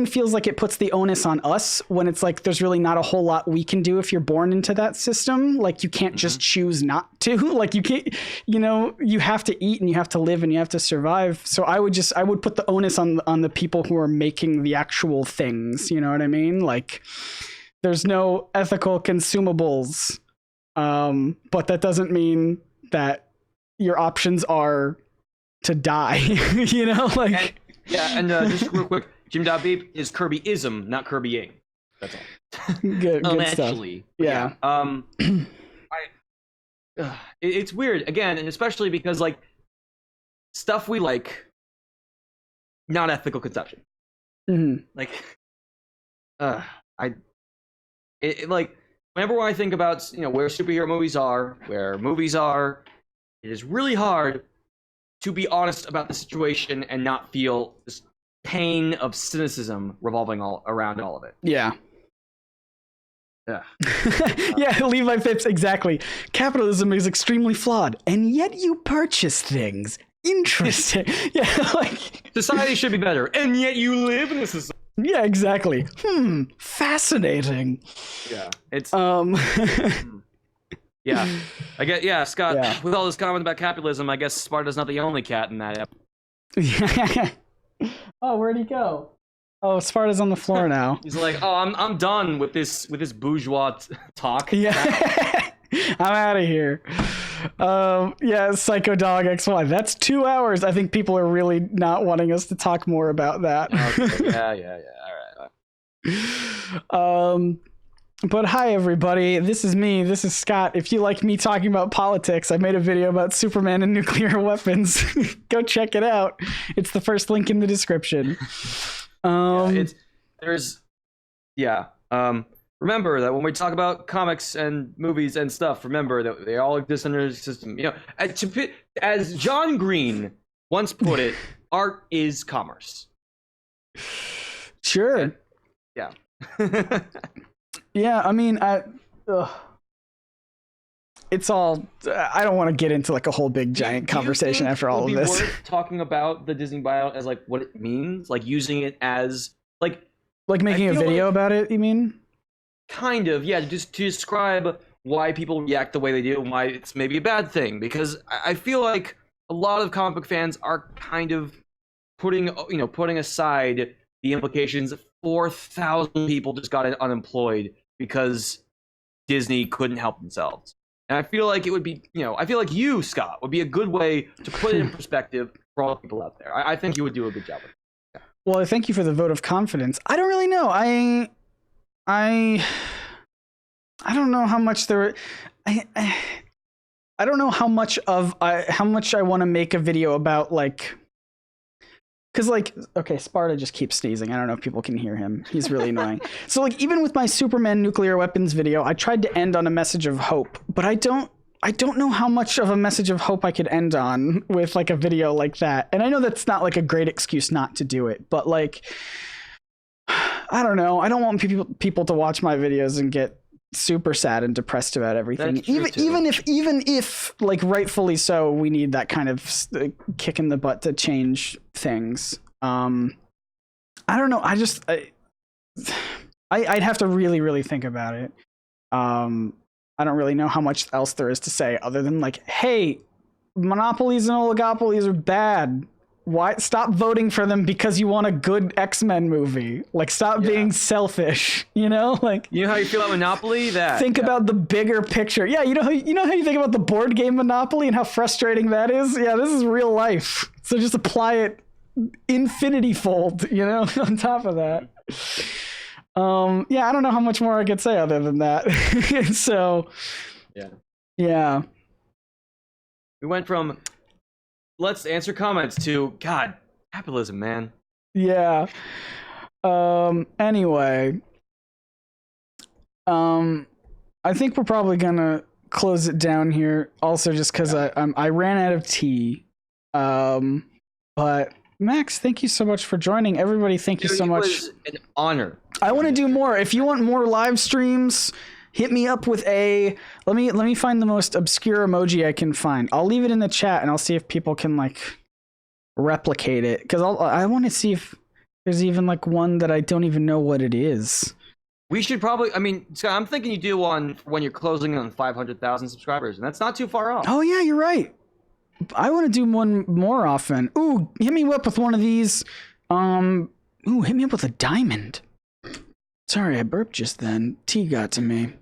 feels like it puts the onus on us, when it's like there's really not a whole lot we can do if you're born into that system. Like you can't just choose not to. Like you can't, you have to eat and you have to live and you have to survive. So I would put the onus on the people who are making the actual things. You know what I mean? Like there's no ethical consumables, but that doesn't mean that your options are to die. Just real quick, Jim.Beep is Kirbyism, not Kirbying. That's all. Good actually, stuff. Yeah. It's weird again, and especially because like stuff we like, not ethical consumption. Like, whenever I think about where superhero movies are, it is really hard to be honest about the situation and not feel this pain of cynicism revolving all around all of it. Yeah. Yeah, Levi Phipps, exactly. Capitalism is extremely flawed, and yet you purchase things. Interesting. Yeah, like society should be better, and yet you live in a society. Yeah, exactly. Fascinating. Yeah, it's yeah, I get. Yeah, Scott. Yeah. With all this comment about capitalism, I guess Sparta's not the only cat in that episode. Oh, where'd he go? Oh, Sparta's on the floor now. He's like, oh, I'm done with this bourgeois talk. Yeah, I'm out of here. Yeah, Psycho Dog XY. That's 2 hours. I think people are really not wanting us to talk more about that. Okay. Yeah. All right. But hi everybody, this is me, this is Scott. If you like me talking about politics, I made a video about Superman and nuclear weapons. Go check it out. It's the first link in the description. Remember that when we talk about comics and movies and stuff, remember that they all exist under a system. As John Green once put it, art is commerce. Sure. Yeah. Yeah, I mean, it's all. I don't want to get into like a whole big giant conversation after all of this. Worth talking about the Disney buyout as like what it means, like using it as like making a video about it. You mean? Kind of, yeah. Just to describe why people react the way they do and why it's maybe a bad thing. Because I feel like a lot of comic book fans are kind of putting aside the implications. 4,000 people just got unemployed because Disney couldn't help themselves. And I feel like it would be, I feel like you, Scott, would be a good way to put it in perspective for all the people out there. I think you would do a good job with it. Yeah. Well, thank you for the vote of confidence. I don't really know. I don't know how much there. I don't know how much I want to make a video about like. Because, okay, Sparta just keeps sneezing. I don't know if people can hear him. He's really annoying. So, even with my Superman nuclear weapons video, I tried to end on a message of hope. But I don't know how much of a message of hope I could end on with, a video like that. And I know that's not, a great excuse not to do it. But, I don't know. I don't want people to watch my videos and get super sad and depressed about everything. Even if rightfully so, we need that kind of kick in the butt to change things. I don't know. I'd have to really, really think about it. I don't really know how much else there is to say other than hey, monopolies and oligopolies are bad. Why stop voting for them because you want a good X-Men movie? Stop being selfish. You know how you feel about Monopoly? Think about the bigger picture. Yeah, you know how you think about the board game Monopoly and how frustrating that is. Yeah, this is real life. So just apply it infinity fold. On top of that. Yeah, I don't know how much more I could say other than that. So. Yeah. We went from. Let's answer comments to God, capitalism, man. Yeah. Anyway. I think we're probably gonna close it down here. Also, just because I ran out of tea. But Max, thank you so much for joining. Everybody, thank you so much. It was an honor. I want to do more. If you want more live streams, hit me up with a. Let me find the most obscure emoji I can find. I'll leave it in the chat and I'll see if people can like replicate it, because I want to see if there's even like one that I don't even know what it is. We should probably. I mean, Scott, I'm thinking you do one when you're closing on 500,000 subscribers, and that's not too far off. Oh yeah, you're right. I want to do one more often. Ooh, hit me up with one of these. Ooh, hit me up with a diamond. Sorry, I burped just then. Tea got to me.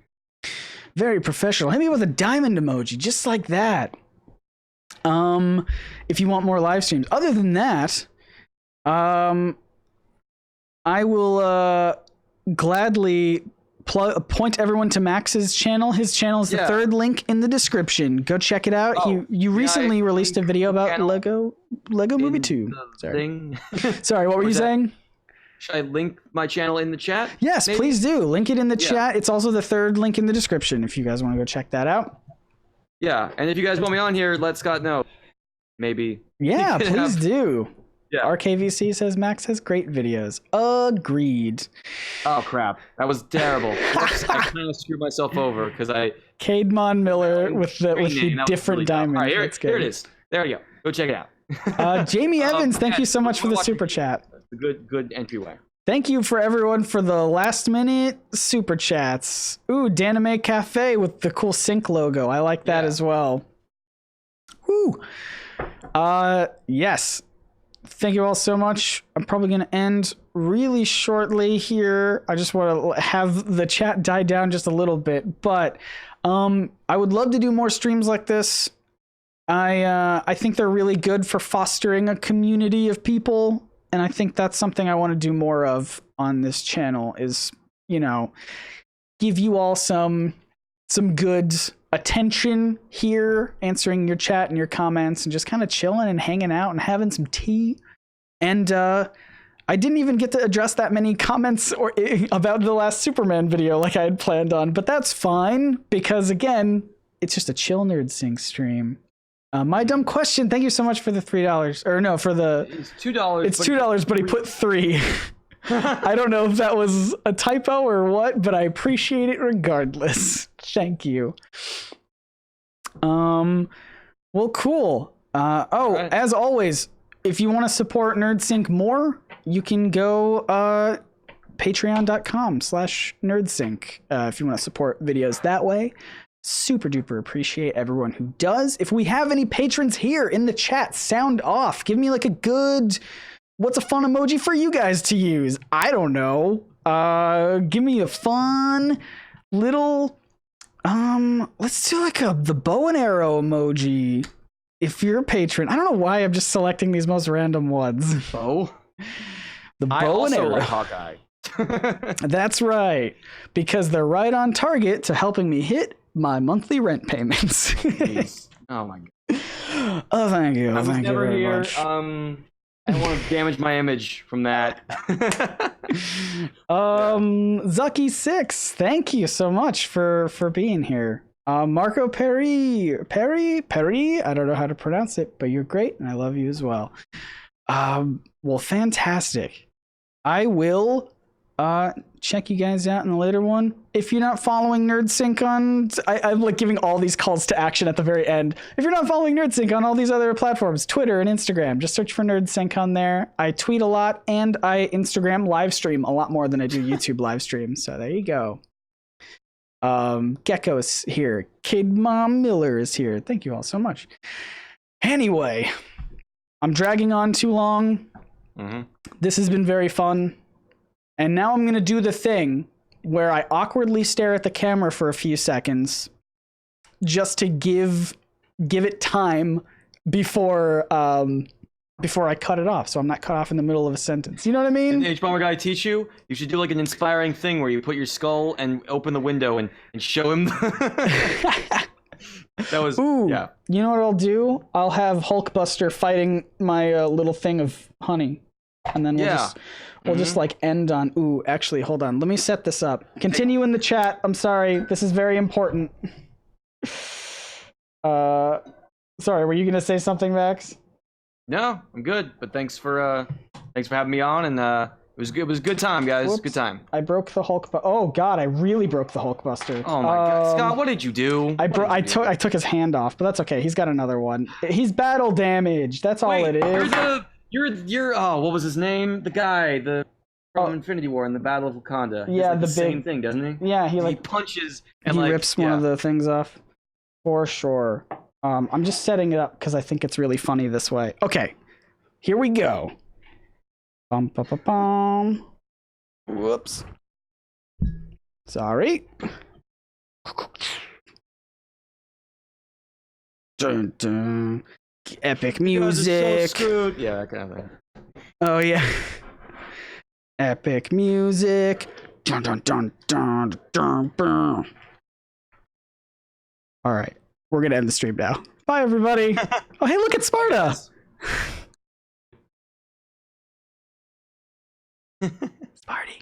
Very professional. Hit me with a diamond emoji, just like that. If you want more live streams. Other than that, I will gladly point everyone to Max's channel. His channel is the third link in the description. Go check it out. You recently released a video about Lego Movie 2. Sorry. Sorry, what were you saying? Should I link my channel in the chat? Yes, maybe? Please do. Link it in the chat. It's also the third link in the description if you guys want to go check that out. Yeah, and if you guys want me on here, let Scott know. Maybe. Yeah, please do. Yeah. RKVC says Max has great videos. Agreed. Oh crap, that was terrible. I kind of screwed myself over because I. Cademon Miller with the different really diamond. All right, here it is. There you go. Go check it out. Jamie Evans, thank you so much for the super chat. Good entryway. Thank you for everyone for the last minute super chats. Ooh, Danime Cafe with the cool sync logo. I like that as well. Woo. Yes. Thank you all so much. I'm probably going to end really shortly here. I just want to have the chat die down just a little bit, but I would love to do more streams like this. I think they're really good for fostering a community of people, and I think that's something I want to do more of on this channel is, you know, give you all some good attention here, answering your chat and your comments and just kind of chilling and hanging out and having some tea. And I didn't even get to address that many comments about the last Superman video like I had planned on, but that's fine because again, it's just a chill NerdSync stream. My dumb question. Thank you so much for the $3 or no, for the it's $2. It's $2, but he put 3. I don't know if that was a typo or what, but I appreciate it regardless. Thank you. Well, cool. Right. As always, if you want to support NerdSync more, you can go patreon.com/NerdSync if you want to support videos that way. Super duper appreciate everyone who does. If we have any patrons here in the chat, sound off. Give me like a good, what's a fun emoji for you guys to use? I don't know. Give me a fun little, let's do like the bow and arrow emoji. If you're a patron, I don't know why I'm just selecting these most random ones. Bow? The bow and arrow. Like Hawkeye. That's right. Because they're right on target to helping me hit my monthly rent payments. Oh my god. Oh, thank you. I was thank never you very here. much. I don't want to damage my image from that. Zucky6, thank you so much for being here. Marco Perry, I don't know how to pronounce it, but you're great and I love you as well. Well, fantastic. I will check you guys out in the later one. If you're not following NerdSync on, I'm like giving all these calls to action at the very end. If you're not following NerdSync on all these other platforms, Twitter and Instagram, just search for NerdSync on there. I tweet a lot and I Instagram live stream a lot more than I do YouTube live stream. So there you go. Gecko's here. Kid Mom Miller is here. Thank you all so much. Anyway, I'm dragging on too long. This has been very fun. And now I'm going to do the thing where I awkwardly stare at the camera for a few seconds just to give it time before I cut it off, so I'm not cut off in the middle of a sentence. You know what I mean? Did H-Bomber Guy teach you? You should do like an inspiring thing where you put your skull and open the window and show him. That was, yeah. You know what I'll do? I'll have Hulkbuster fighting my little thing of honey. and then we'll just like end on. Ooh, actually, hold on. Let me set this up. Continue in the chat. I'm sorry. This is very important. Sorry, were you gonna say something, Max? No, I'm good. But thanks for having me on, and it was good. It was a good time, guys. Whoops. Good time. I broke the Hulk. Oh God, I really broke the Hulkbuster. Oh my God, Scott, what did you do? I took his hand off, but that's okay. He's got another one. He's battle damaged. That's all it is. You're what was his name? The guy, from Infinity War in the Battle of Wakanda. Yeah, like the same big thing, doesn't he? Yeah, he punches and he rips one of the things off. For sure. I'm just setting it up because I think it's really funny this way. Okay, here we go. Bum, bum, bum, bum. Whoops. Sorry. Dun, dun. Epic music. So yeah, that kind of thing. Oh yeah. Epic music. Dun, dun, dun, dun, dun, dun. All right, we're gonna end the stream now. Bye, everybody. Oh, hey, look at Sparta. Sparty.